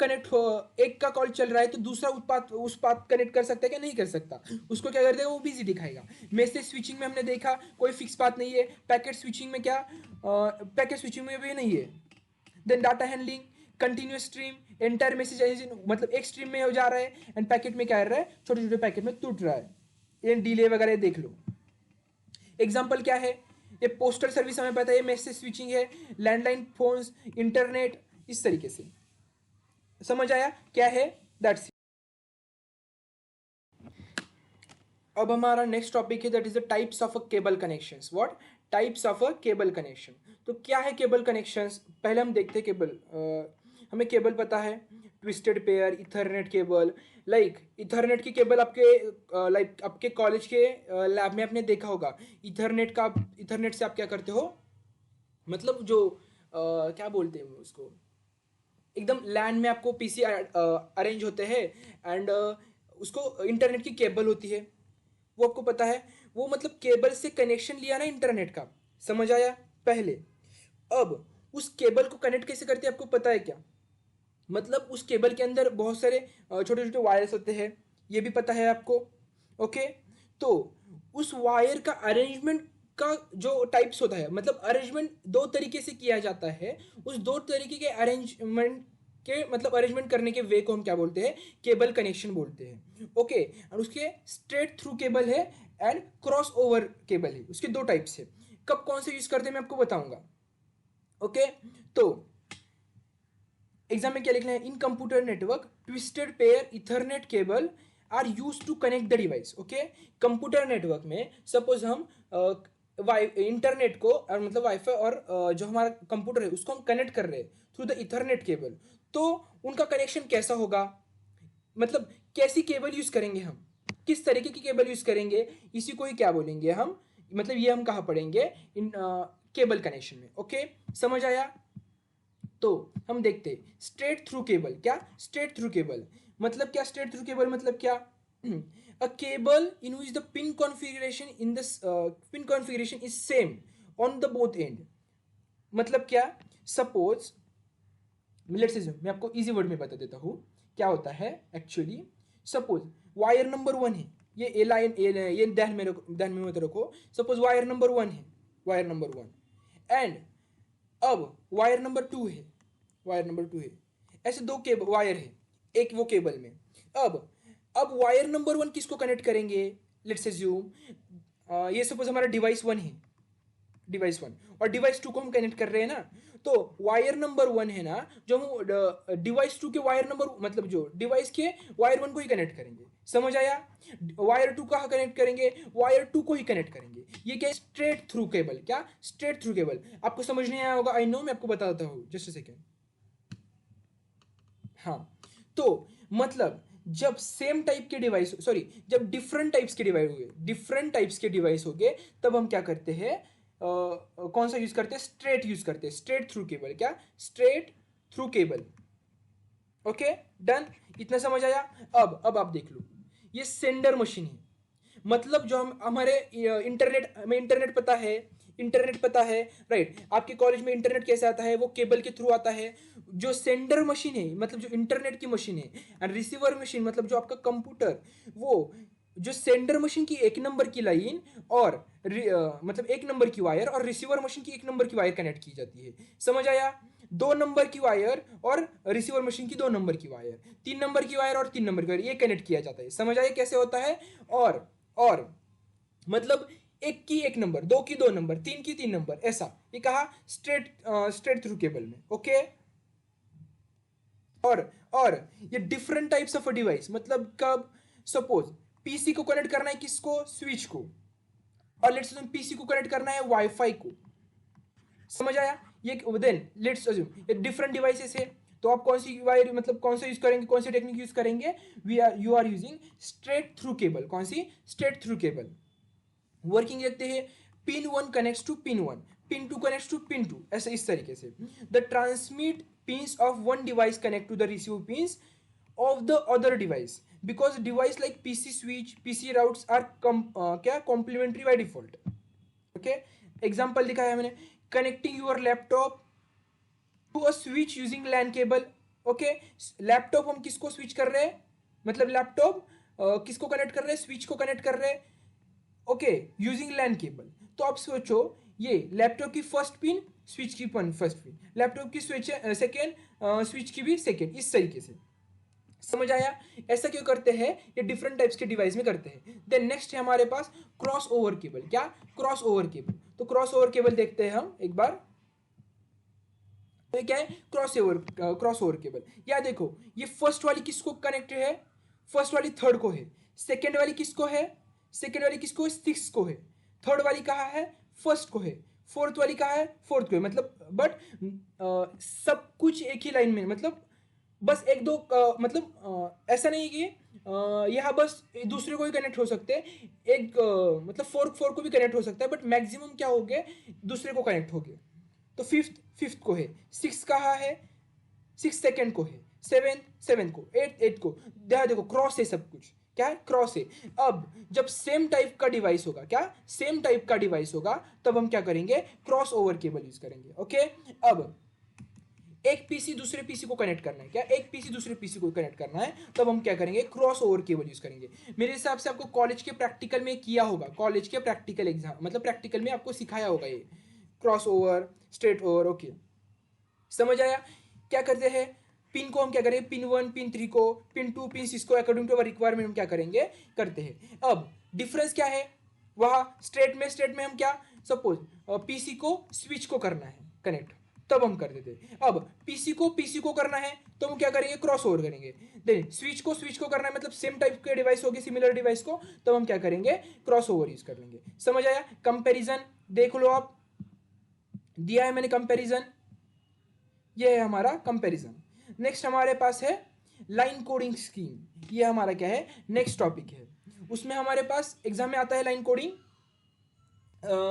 का कॉल चल रहा है तो दूसरा उस पाथ कनेक्ट कर सकता है क्या? नहीं कर सकता, उसको क्या कर देगा, वो बिजी दिखाएगा। मैसेज स्विचिंग में हमने देखा कोई फिक्स पाथ नहीं है, पैकेट स्विचिंग में क्या, पैकेट स्विचिंग में भी नहीं है। Then data handling, continuous stream, entire message मतलब एक स्ट्रीम में हो जा रहा है एंड पैकेट में क्या कर रहा है, छोटे छोटे पैकेट में टूट रहा है, ये डिले वगैरह देख लो। एग्जाम्पल क्या है, ये पोस्टल सर्विस हमें पता है, मैसेज स्विचिंग है, लैंडलाइन फोन्स, इंटरनेट, इस तरीके से। समझ आया क्या है? दैट्स। अब हमारा नेक्स्ट टॉपिक है, that is the types of a cable connections. What? Types of a cable connection. तो क्या है केबल कनेक्शंस? पहले हम देखते हैं केबल। हमें केबल पता है, twisted pair, ethernet cable. Like Ethernet की केबल आपके कॉलेज के लैब में आपने देखा होगा। इथरनेट से आप क्या करते हो, मतलब जो क्या बोलते हैं उसको, एकदम लैन में आपको पीसी अरेंज होते हैं एंड उसको इंटरनेट की केबल होती है, वो आपको पता है। वो मतलब केबल से कनेक्शन लिया ना इंटरनेट का, समझ आया? पहले अब उस केबल को कनेक्ट कैसे करते हैं आपको पता है क्या? मतलब उस केबल के अंदर बहुत सारे छोटे छोटे वायर्स होते हैं, ये भी पता है आपको। ओके, तो उस वायर का अरेंजमेंट का जो टाइप्स होता है, मतलब अरेंजमेंट दो तरीके से किया जाता है, उस दो तरीके के अरेंजमेंट के मतलब अरेंजमेंट करने के वे को हम क्या बोलते हैं, केबल कनेक्शन बोलते हैं। ओके, और उसके स्ट्रेट थ्रू केबल है एंड क्रॉस ओवर केबल है, उसके दो टाइप्स है। कब कौन से यूज करते हैं मैं आपको बताऊंगा। ओके, तो एग्जाम में क्या लिखना है, in computer network twisted pair ethernet cable are use to connect the device. Okay, computer network में सपोज हम इंटरनेट को मतलब वाईफाई और जो हमारा कंप्यूटर है उसको हम कनेक्ट कर रहे हैं थ्रू द इथरनेट केबल, तो उनका कनेक्शन कैसा होगा, मतलब कैसी केबल यूज करेंगे हम, किस तरीके की केबल यूज करेंगे, इसी को ही क्या बोलेंगे हम, मतलब ये हम कहाँ पढ़ेंगे, इन केबल कनेक्शन में। ओके, समझ आया? तो हम देखते हैं स्ट्रेट थ्रू केबल। क्या स्ट्रेट थ्रू केबल मतलब क्या? स्ट्रेट थ्रू केबल मतलब क्या, a cable in which the pin configuration is same on the both and. मतलब क्या, सपोज लेट्स से मैं आपको इजी वर्ड में बता देता हूँ क्या होता है एक्चुअली। सपोज वायर नंबर 1 है, ये लाइन ये ध्यान में मत रखो। सपोज वायर नंबर 1 है, वायर नंबर 1 एंड अब वायर नंबर 2 है, वायर नंबर 2 है, ऐसे दो केबल वायर है एक वो केबल में। अब वायर नंबर 1 किसको कनेक्ट करेंगे, लेट्स अज्यूम ये सपोज हमारा डिवाइस 1 है, डिवाइस 1 और डिवाइस 2 को हम कनेक्ट कर रहे हैं ना, तो वायर नंबर 1 है ना, जो हम डिवाइस 2 के वायर नंबर मतलब जो डिवाइस के वायर 1 को ही कनेक्ट करेंगे। समझ आया? वायर 2 कहाँ कनेक्ट करेंगे, वायर 2 को ही कनेक्ट करेंगे। ये क्या, स्ट्रेट थ्रू केबल। क्या स्ट्रेट थ्रू केबल? आपको समझ नहीं आया होगा, आई नो, मैं आपको बताता हूँ, जस्ट अ सेकेंड। हाँ, तो मतलब जब सेम टाइप के डिवाइस, सॉरी, जब डिफरेंट टाइप्स के डिवाइस हो गए तब हम क्या करते हैं, कौन सा यूज करते हैं, स्ट्रेट यूज करते हैं, स्ट्रेट थ्रू केबल। क्या straight through cable. Okay, done, इतना समझ आया? अब आप देख लो, ये सेंडर मशीन है, मतलब जो हम हमारे इंटरनेट पता है, राइट? आपके कॉलेज में इंटरनेट कैसे आता है, वो केबल के थ्रू आता है। जो सेंडर मशीन है मतलब जो इंटरनेट की मशीन है, एंड रिसीवर मशीन मतलब जो आपका कंप्यूटर, वो जो सेंडर मशीन की 1 नंबर की लाइन और मतलब 1 नंबर की वायर और रिसीवर मशीन की 1 नंबर की वायर कनेक्ट की जाती है। समझ आया? 2 नंबर की वायर और रिसीवर मशीन की 2 नंबर की वायर, 3 नंबर की वायर और 3 नंबर की वायर, ये कनेक्ट किया जाता है। समझ आया कैसे होता है? और मतलब एक की 1 नंबर, 2 की 2 नंबर, 3 की 3 नंबर, ऐसा ये कहा स्ट्रेट थ्रू केबल में। ओके। और ये डिफरेंट टाइप्स ऑफ डिवाइस, मतलब कब सपोज पीसी को कनेक्ट करना है किसको? स्विच को। और लेट्स पीसी को कनेक्ट करना है वाईफाई को। समझ आया? ये देन लेट्स अज्यूम ये डिफरेंट डिवाइसेस है, तो आप कौन सी वायर मतलब कौन सा यूज करेंगे, कौन सी टेक्निक यूज करेंगे? You are using straight through cable. कौन सी? Straight through cable. वर्किंग देखते हैं। Pin 1 connects to pin 1, pin 2 connects to pin 2, ऐसे इस तरीके से। The transmit pins of one device connect to the receive pins of the other device because device like PC switch, PC routes are क्या complementary by default. Okay, example दिखाया है मैंने, connecting your laptop to a switch using LAN cable. Okay, laptop हम किसको switch कर रहे हैं, मतलब लैपटॉप किसको कनेक्ट कर रहे हैं? स्विच को कनेक्ट कर रहे हैं। Okay, using LAN cable. तो आप सोचो ये लैपटॉप की फर्स्ट पिन, स्विच की फर्स्ट पिन, लैपटॉप की स्विच सेकेंड, स्विच की भी सेकेंड, इस तरीके से। समझ आया? ऐसा क्यों करते हैं? ये डिफरेंट टाइप्स के डिवाइस में करते हैं। देन नेक्स्ट है हमारे पास क्रॉस ओवर केबल। क्या? Cross over cable. तो क्रॉस ओवर केबल देखते हैं हम एक बार। तो क्या है क्रॉस ओवर केबल? या देखो ये फर्स्ट वाली किसको कनेक्टेड है? फर्स्ट वाली थर्ड को है। सेकेंड वाली किसको है? सेकेंड वाली किसको है? सिक्स को है। थर्ड वाली कहाँ है? फर्स्ट को है। फोर्थ वाली कहाँ है? फोर्थ को है। मतलब बट सब कुछ एक ही लाइन में, मतलब बस एक दो ऐसा नहीं कि यहाँ बस दूसरे को ही कनेक्ट हो सकते हैं, एक मतलब फोर फोर को भी कनेक्ट हो सकता है, बट मैक्सिमम क्या हो गया? दूसरे को कनेक्ट हो गया। तो फिफ्थ फिफ्थ को है। सिक्स कहाँ है? सिक्स सेकेंड को है। सेवेंथ सेवेंथ को। एट एट को। देखो क्रॉस है सब कुछ। क्या है? क्रॉस है। अब जब सेम टाइप का डिवाइस होगा, क्या सेम टाइप का डिवाइस होगा, तब हम क्या करेंगे? क्रॉस ओवर केबल यूज करेंगे। ओके। अब एक पीसी दूसरे पीसी को कनेक्ट करना है, क्या एक पीसी दूसरे पीसी को कनेक्ट करना है, तब हम क्या करेंगे? क्रॉस ओवर केबल यूज करेंगे। मेरे हिसाब से आपको कॉलेज के प्रैक्टिकल में किया होगा, कॉलेज के प्रैक्टिकल एग्जाम मतलब प्रैक्टिकल में आपको सिखाया होगा ये cross over, straight over. Okay, समझ आया? क्या करते हैं? पिन को हम क्या करेंगे? पिन 1 पिन 3 को, पिन 2 पिन 6 को अकॉर्डिंग टू रिक्वायरमेंट हम क्या करेंगे? करते हैं। अब डिफरेंस क्या है? वहां स्ट्रेट में हम क्या, सपोज पीसी को स्विच को करना है कनेक्ट, तब हम कर देते हैं। अब पीसी को करना है तो हम क्या करेंगे? क्रॉस ओवर करेंगे। देन स्विच को करना है, मतलब सेम टाइप के डिवाइस होगी, सिमिलर डिवाइस को, तब हम क्या करेंगे? क्रॉस ओवर यूज कर लेंगे। समझ आया? कंपैरिजन देख लो आप, दिया है मैंने कंपैरिजन, ये है हमारा कंपैरिजन। नेक्स्ट हमारे पास है लाइन कोडिंग स्कीम। ये हमारा क्या है? नेक्स्ट टॉपिक है। उसमें हमारे पास एग्जाम में आता है लाइन कोडिंग।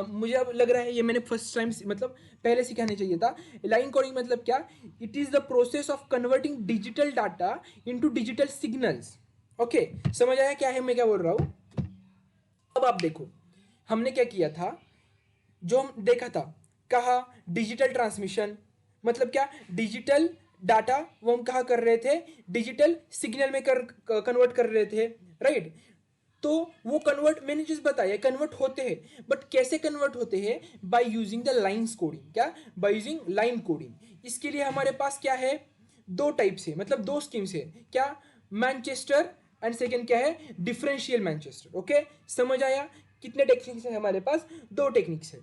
मुझे अब लग रहा है ये मैंने फर्स्ट टाइम मतलब पहले सिखाने चाहिए था। लाइन कोडिंग मतलब क्या? It is the process of converting digital data into digital signals. Okay, समझ आया क्या है मैं क्या बोल रहा हूं? अब आप देखो हमने क्या किया था, जो हम देखा था, कहा डिजिटल ट्रांसमिशन, मतलब क्या? डिजिटल डाटा वो हम कहा कर रहे थे? डिजिटल सिग्नल में कन्वर्ट कर रहे थे, राइट? तो वो कन्वर्ट मैंने जिस बताया कन्वर्ट होते हैं, बट कैसे कन्वर्ट होते हैं? By using the lines coding. क्या? By using line coding. इसके लिए हमारे पास क्या है? दो टाइप से, मतलब दो स्कीम्स है। क्या? मैनचेस्टर एंड सेकेंड क्या है? Differential Manchester. ओके, समझ आया? कितने टेक्निक्स है हमारे पास? दो टेक्निक्स है।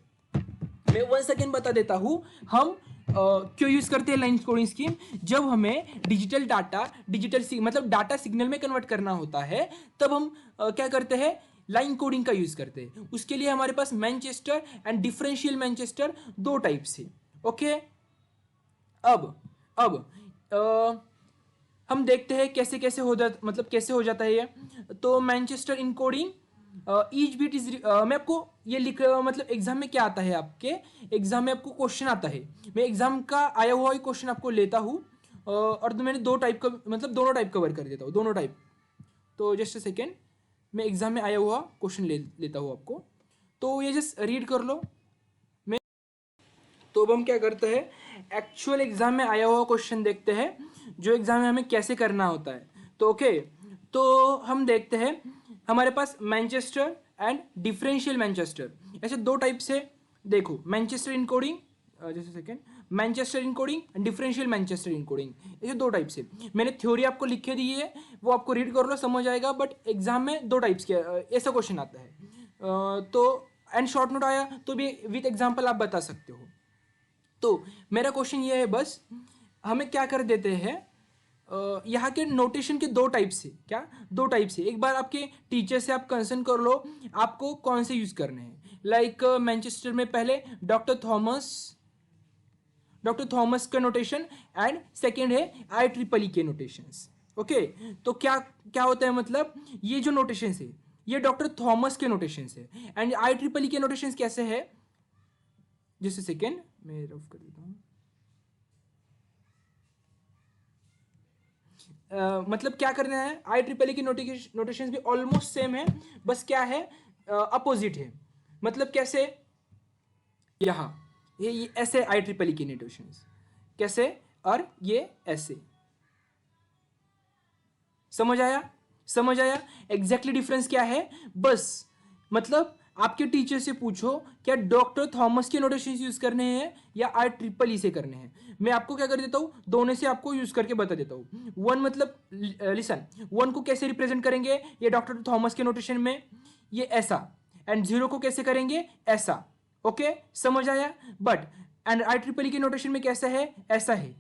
मैं वन सेकेंड बता देता हूं। हम क्यों यूज करते हैं लाइन कोडिंग स्कीम? जब हमें डिजिटल डाटा मतलब डाटा सिग्नल में कन्वर्ट करना होता है, तब हम क्या करते हैं? लाइन कोडिंग का यूज करते हैं। उसके लिए हमारे पास मैनचेस्टर एंड डिफरेंशियल मैनचेस्टर दो टाइप से। ओके, अब हम देखते हैं कैसे कैसे हो जाता, मतलब कैसे हो जाता है ये। तो Manchester encoding each bit is, मैं आपको ये लिख मतलब एग्जाम में क्या आता है, आपके एग्जाम में आपको क्वेश्चन आता है, मैं एग्जाम का आया हुआ ही क्वेश्चन आपको लेता हूँ, और तो मैंने दो टाइप का मतलब दोनों टाइप कवर कर देता हूँ, दोनों टाइप। तो जस्ट अ सेकेंड, मैं एग्जाम में आया हुआ क्वेश्चन लेता हूँ आपको, तो ये जस्ट रीड कर लो। मैं तो अब हम क्या करते हैं? एक्चुअल एग्जाम में आया हुआ क्वेश्चन देखते हैं, जो एग्जाम में हमें कैसे करना होता है। तो ओके, तो हम देखते हैं हमारे पास मैनचेस्टर एंड डिफरेंशियल मैनचेस्टर, ऐसे दो टाइप से। देखो मैनचेस्टर इनकोडिंग, जैसे second, Manchester encoding and differential Manchester encoding, ऐसे दो टाइप से। मैंने थ्योरी आपको लिख के दी है, वो आपको रीड कर लो, समझ आएगा। बट एग्जाम में दो टाइप्स के ऐसा क्वेश्चन आता है। तो एंड शॉर्ट नोट आया तो भी विथ एग्जाम्पल आप बता सकते हो। तो मेरा क्वेश्चन ये है, बस हमें क्या कर देते हैं, यहाँ के नोटेशन के दो टाइप से, क्या दो टाइप से, एक बार आपके टीचर से आप कंसर्न कर लो आपको कौन से यूज करने हैं। लाइक मैनचेस्टर में पहले डॉक्टर थॉमस का नोटेशन एंड सेकेंड है IEEE के नोटेशंस। ओके, तो क्या क्या होता है, मतलब ये जो नोटेशंस है ये डॉक्टर थॉमस के नोटेशंस है एंड IEEE के नोटेशंस कैसे है, जैसे सेकेंड मैं रफ कर देता हूँ। मतलब क्या करना है, IEEE की नोटेशंस भी ऑलमोस्ट सेम है, बस क्या है, अपोजिट है। मतलब कैसे, यहाँ ये ऐसे IEEE की नोटेशंस कैसे, और ये ऐसे। समझ आया, समझ आया एग्जैक्टली डिफरेंस क्या है। बस मतलब आपके टीचर से पूछो क्या डॉक्टर थॉमस के नोटेशंस यूज करने हैं या IEEE से करने हैं। मैं आपको क्या कर देता हूं, दोनों से आपको यूज करके बता देता हूं। वन मतलब लिसन, वन को कैसे रिप्रेजेंट करेंगे ये डॉक्टर थॉमस के नोटेशन में, ये ऐसा, एंड जीरो को कैसे करेंगे ऐसा। ओके, समझ आया। बट एंड IEEE के नोटेशन में कैसा है, ऐसा है।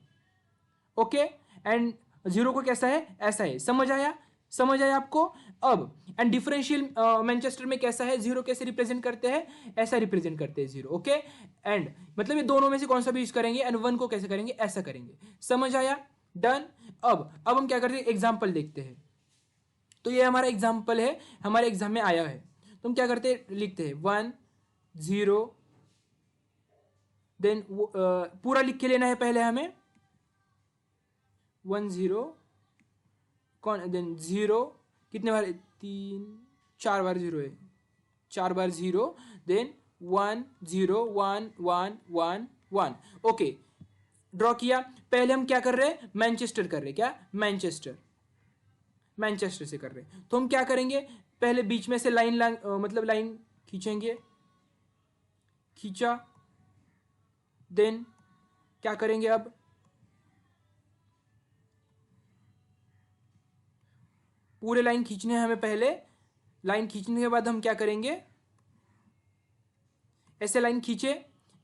ओके, एंड जीरो को कैसा है, ऐसा है। समझ आया, समझ आया आपको। अब एंड डिफरेंशियल मैनचेस्टर में कैसा है, जीरो कैसे रिप्रेजेंट करते हैं, ऐसा रिप्रेजेंट करते हैं जीरो। ओके, एंड मतलब ये दोनों में से कौन सा भी यूज करेंगे, एंड वन को कैसे करेंगे, ऐसा करेंगे। समझ आया, डन। अब हम क्या करते हैं, एग्जाम्पल देखते हैं। तो ये हमारा एग्जाम्पल है, हमारे एग्जाम में आया है। तो हम क्या करते हैं, लिखते हैं 1 0, देन पूरा लिख के लेना है पहले हमें, 1 0 कौन, देन 0 कितने बार, 3 4 बार 0 है, 4 बार 0, देन 1 0 1 1 1 1। ओके, ड्रॉ किया। पहले हम क्या कर रहे हैं, मैनचेस्टर कर रहे हैं, क्या मैनचेस्टर से कर रहे हैं। तो हम क्या करेंगे, पहले बीच में से लाइन मतलब लाइन खींचेंगे, खींचा, देन क्या करेंगे, अब पूरे लाइन खींचने हैं हमें। पहले लाइन खींचने के बाद हम क्या करेंगे, ऐसे लाइन खींचे,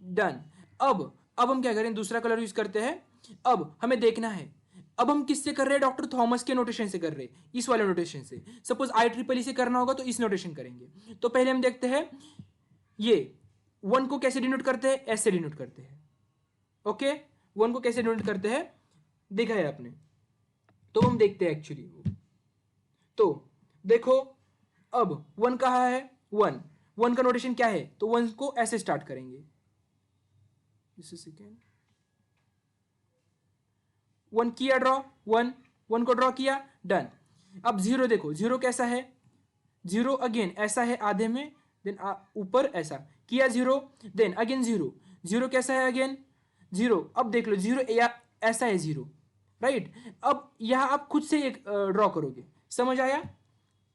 डन। अब हम क्या करें, दूसरा कलर यूज करते हैं। अब हमें देखना है, अब हम किससे कर रहे हैं, डॉक्टर थॉमस के नोटेशन से कर रहे हैं, इस वाले नोटेशन से। सपोज IEEE से करना होगा तो इस नोटेशन करेंगे। तो पहले हम देखते हैं ये वन को कैसे डिनोट करते हैं, ऐसे डिनोट करते हैं। ओके, वन को कैसे डिनोट करते हैं देखा है आपने, तो हम देखते हैं एक्चुअली। तो देखो, अब वन कहाँ है, वन का नोटेशन क्या है, तो वन को ऐसे स्टार्ट करेंगे, सेकेंड, वन किया ड्रॉ, वन को ड्रॉ किया, डन। अब जीरो देखो, जीरो कैसा है, जीरो अगेन ऐसा है आधे में, देन ऊपर ऐसा किया zero, then again zero, zero कैसा है अगेन जीरो। अब देख लो जीरो ऐसा है जीरो, राइट। अब यहां आप खुद से एक ड्रॉ करोगे, समझ आया,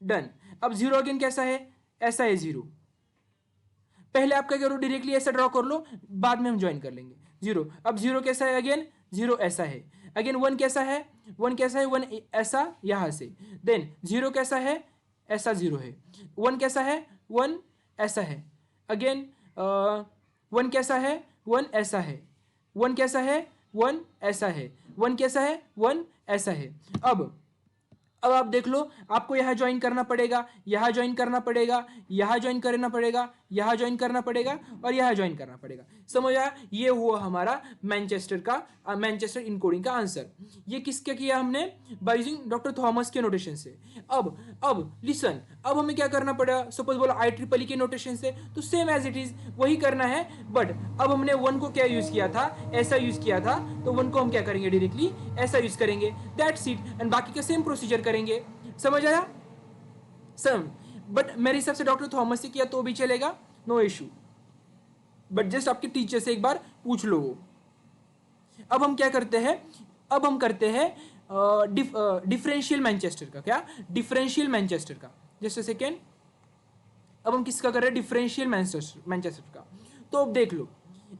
डन। अब जीरो अगेन कैसा है, ऐसा है जीरो। पहले आप क्या करो, डायरेक्टली ऐसा ड्रॉ कर लो, बाद में हम ज्वाइन कर लेंगे जीरो। अब जीरो कैसा है अगेन, जीरो ऐसा है अगेन। वन कैसा है, वन कैसा है, वन ऐसा यहां से, देन जीरो कैसा है, ऐसा जीरो है। वन कैसा है, वन ऐसा है अगेन। वन कैसा है, वन ऐसा है। वन कैसा है, वन ऐसा है। वन कैसा है, वन ऐसा है। अब आप देख लो, आपको यहां ज्वाइन करना पड़ेगा, यहां ज्वाइन करना पड़ेगा, यहां ज्वाइन करना पड़ेगा, यहां ज्वाइन करना पड़ेगा, और यहां ज्वाइन करना पड़ेगा। समझ आया, ये हुआ हमारा मैनचेस्टर इनकोडिंग का आंसर। ये किसके किया हमने, बाय यूजिंग डॉक्टर थॉमस के नोटेशन से। अब लिसन, अब हमें क्या करना पड़ेगा, सपोज बोला IEEE के नोटेशन से, तो सेम एज इट इज वही करना है। बट अब हमने वन को क्या यूज किया था, ऐसा यूज किया था, तो वन को हम क्या करेंगे, डायरेक्टली ऐसा यूज करेंगे, दैट्स इट। एंड बाकी का सेम प्रोसीजर करेंगे। समझ आया, सम। बट मेरे हिसाब से डॉक्टर थॉमस से किया तो भी चलेगा, नो इशू। बट जस्ट आपके टीचर से एक बार पूछ लो। अब हम क्या करते हैं, अब हम करते हैं डिफरेंशियल मैनचेस्टर का, क्या डिफरेंशियल मैनचेस्टर का। Just a second. अब हम किसका कर रहे हैं, डिफरेंशियल मैनचेस्टर का। तो अब देख लो,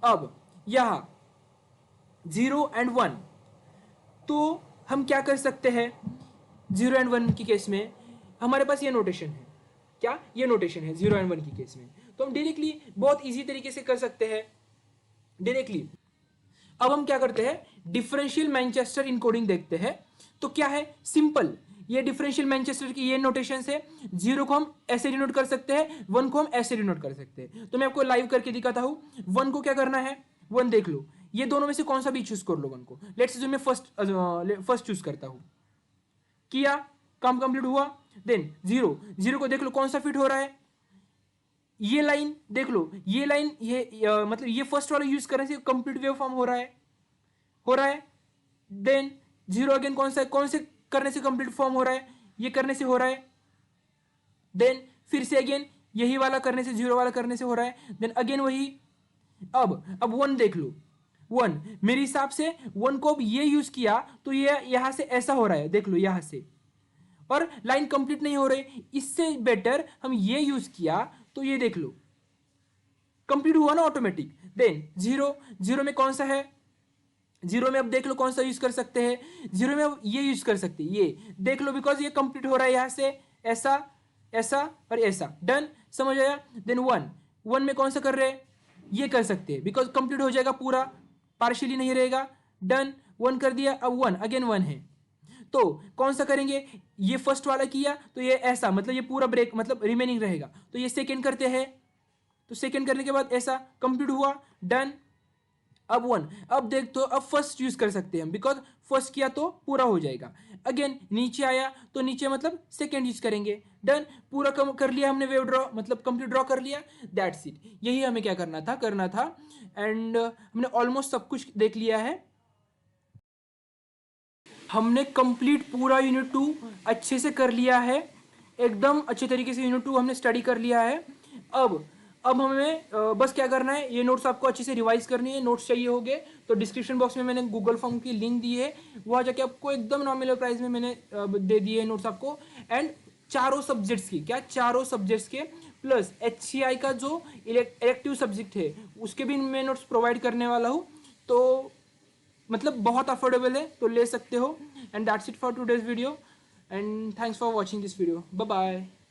अब यहां 0 एंड 1, तो हम क्या कर सकते हैं, 0 एंड 1 की केस में हमारे पास ये नोटेशन है, क्या ये नोटेशन है 0 एंड 1 की केस में, तो हम डायरेक्टली बहुत इजी तरीके से कर सकते हैं डायरेक्टली। अब हम क्या करते हैं, डिफरेंशियल मैनचेस्टर इनकोडिंग देखते हैं। तो क्या है, सिंपल, ये डिफरेंशियल मैनचेस्टर की ये नोटेशन से 0 को हम ऐसे डिनोट कर सकते हैं, 1 को हम ऐसे डिनोट कर सकते हैं। तो मैं आपको लाइव करके दिखाता हूं। 1 को क्या करना है, 1 देख लो, ये दोनों में से कौन सा भी चूज कर लो 1 को। लेट्स से मैं फर्स्ट चूज करता हूं, किया, काम कंप्लीट हुआ। देन 0 को देख लो कौन सा फिट हो रहा है, ये लाइन देख लो, ये लाइन मतलब ये फर्स्ट वाला यूज करने से कंप्लीट वेव फॉर्म हो रहा है। देन 0 अगेन कौन से करने से कंप्लीट फॉर्म हो रहा है, ये करने से हो रहा है। देन फिर से अगेन यही वाला करने से, 0 वाला करने से हो रहा है। देन अगेन वही। अब 1 देख लो, 1 मेरे हिसाब से 1 को अब ये यूज किया तो ये यहां से ऐसा हो रहा है, देख लो यहां से, और लाइन कंप्लीट नहीं हो रही। इससे बेटर हम ये यूज किया तो ये देख लो कंप्लीट हुआ ना ऑटोमेटिक। देन 0 में कौन सा है, 0 में अब देख लो कौन सा यूज कर सकते हैं, 0 में अब ये यूज कर सकते हैं, ये देख लो, बिकॉज ये कंप्लीट हो रहा है यहां से ऐसा ऐसा और ऐसा। डन, समझ आया। देन 1 में कौन सा कर रहे हैं, ये कर सकते हैं, बिकॉज कंप्लीट हो जाएगा पूरा, पार्शियली नहीं रहेगा। डन, 1 कर दिया, अब 1 अगेन 1 है, तो कौन सा करेंगे, ये फर्स्ट वाला किया तो ये ऐसा, मतलब ये पूरा ब्रेक मतलब रिमेनिंग रहेगा, तो ये सेकेंड करते हैं, तो सेकेंड करने के बाद ऐसा कंप्लीट हुआ। डन, अब 1, अब देख तो अब फर्स्ट यूज कर सकते हैं हम, बिकॉज फर्स्ट किया तो पूरा हो जाएगा। अगेन नीचे आया तो नीचे मतलब सेकेंड यूज करेंगे। डन, पूरा कम कर लिया हमने वेव ड्रॉ, मतलब कंप्लीट ड्रॉ कर लिया। दैट्स इट, यही हमें क्या करना था एंड हमने ऑलमोस्ट सब कुछ देख लिया है। हमने कंप्लीट पूरा यूनिट 2 अच्छे से कर लिया है, एकदम अच्छे तरीके से यूनिट 2 हमने स्टडी कर लिया है। अब हमें बस क्या करना है, ये नोट्स आपको अच्छे से रिवाइज करनी है। नोट्स चाहिए होंगे तो डिस्क्रिप्शन बॉक्स में मैंने गूगल फॉर्म की लिंक दी है, वहाँ जाके आपको एकदम नॉमिनल प्राइस में मैंने दे दिए है नोट्स आपको। एंड चारों सब्जेक्ट्स के प्लस HCI का जो इलेक्टिव सब्जेक्ट है उसके भी मैं नोट्स प्रोवाइड करने वाला हूँ, तो मतलब बहुत अफोर्डेबल है, तो ले सकते हो। And that's it for today's video and thanks for watching this video, bye bye.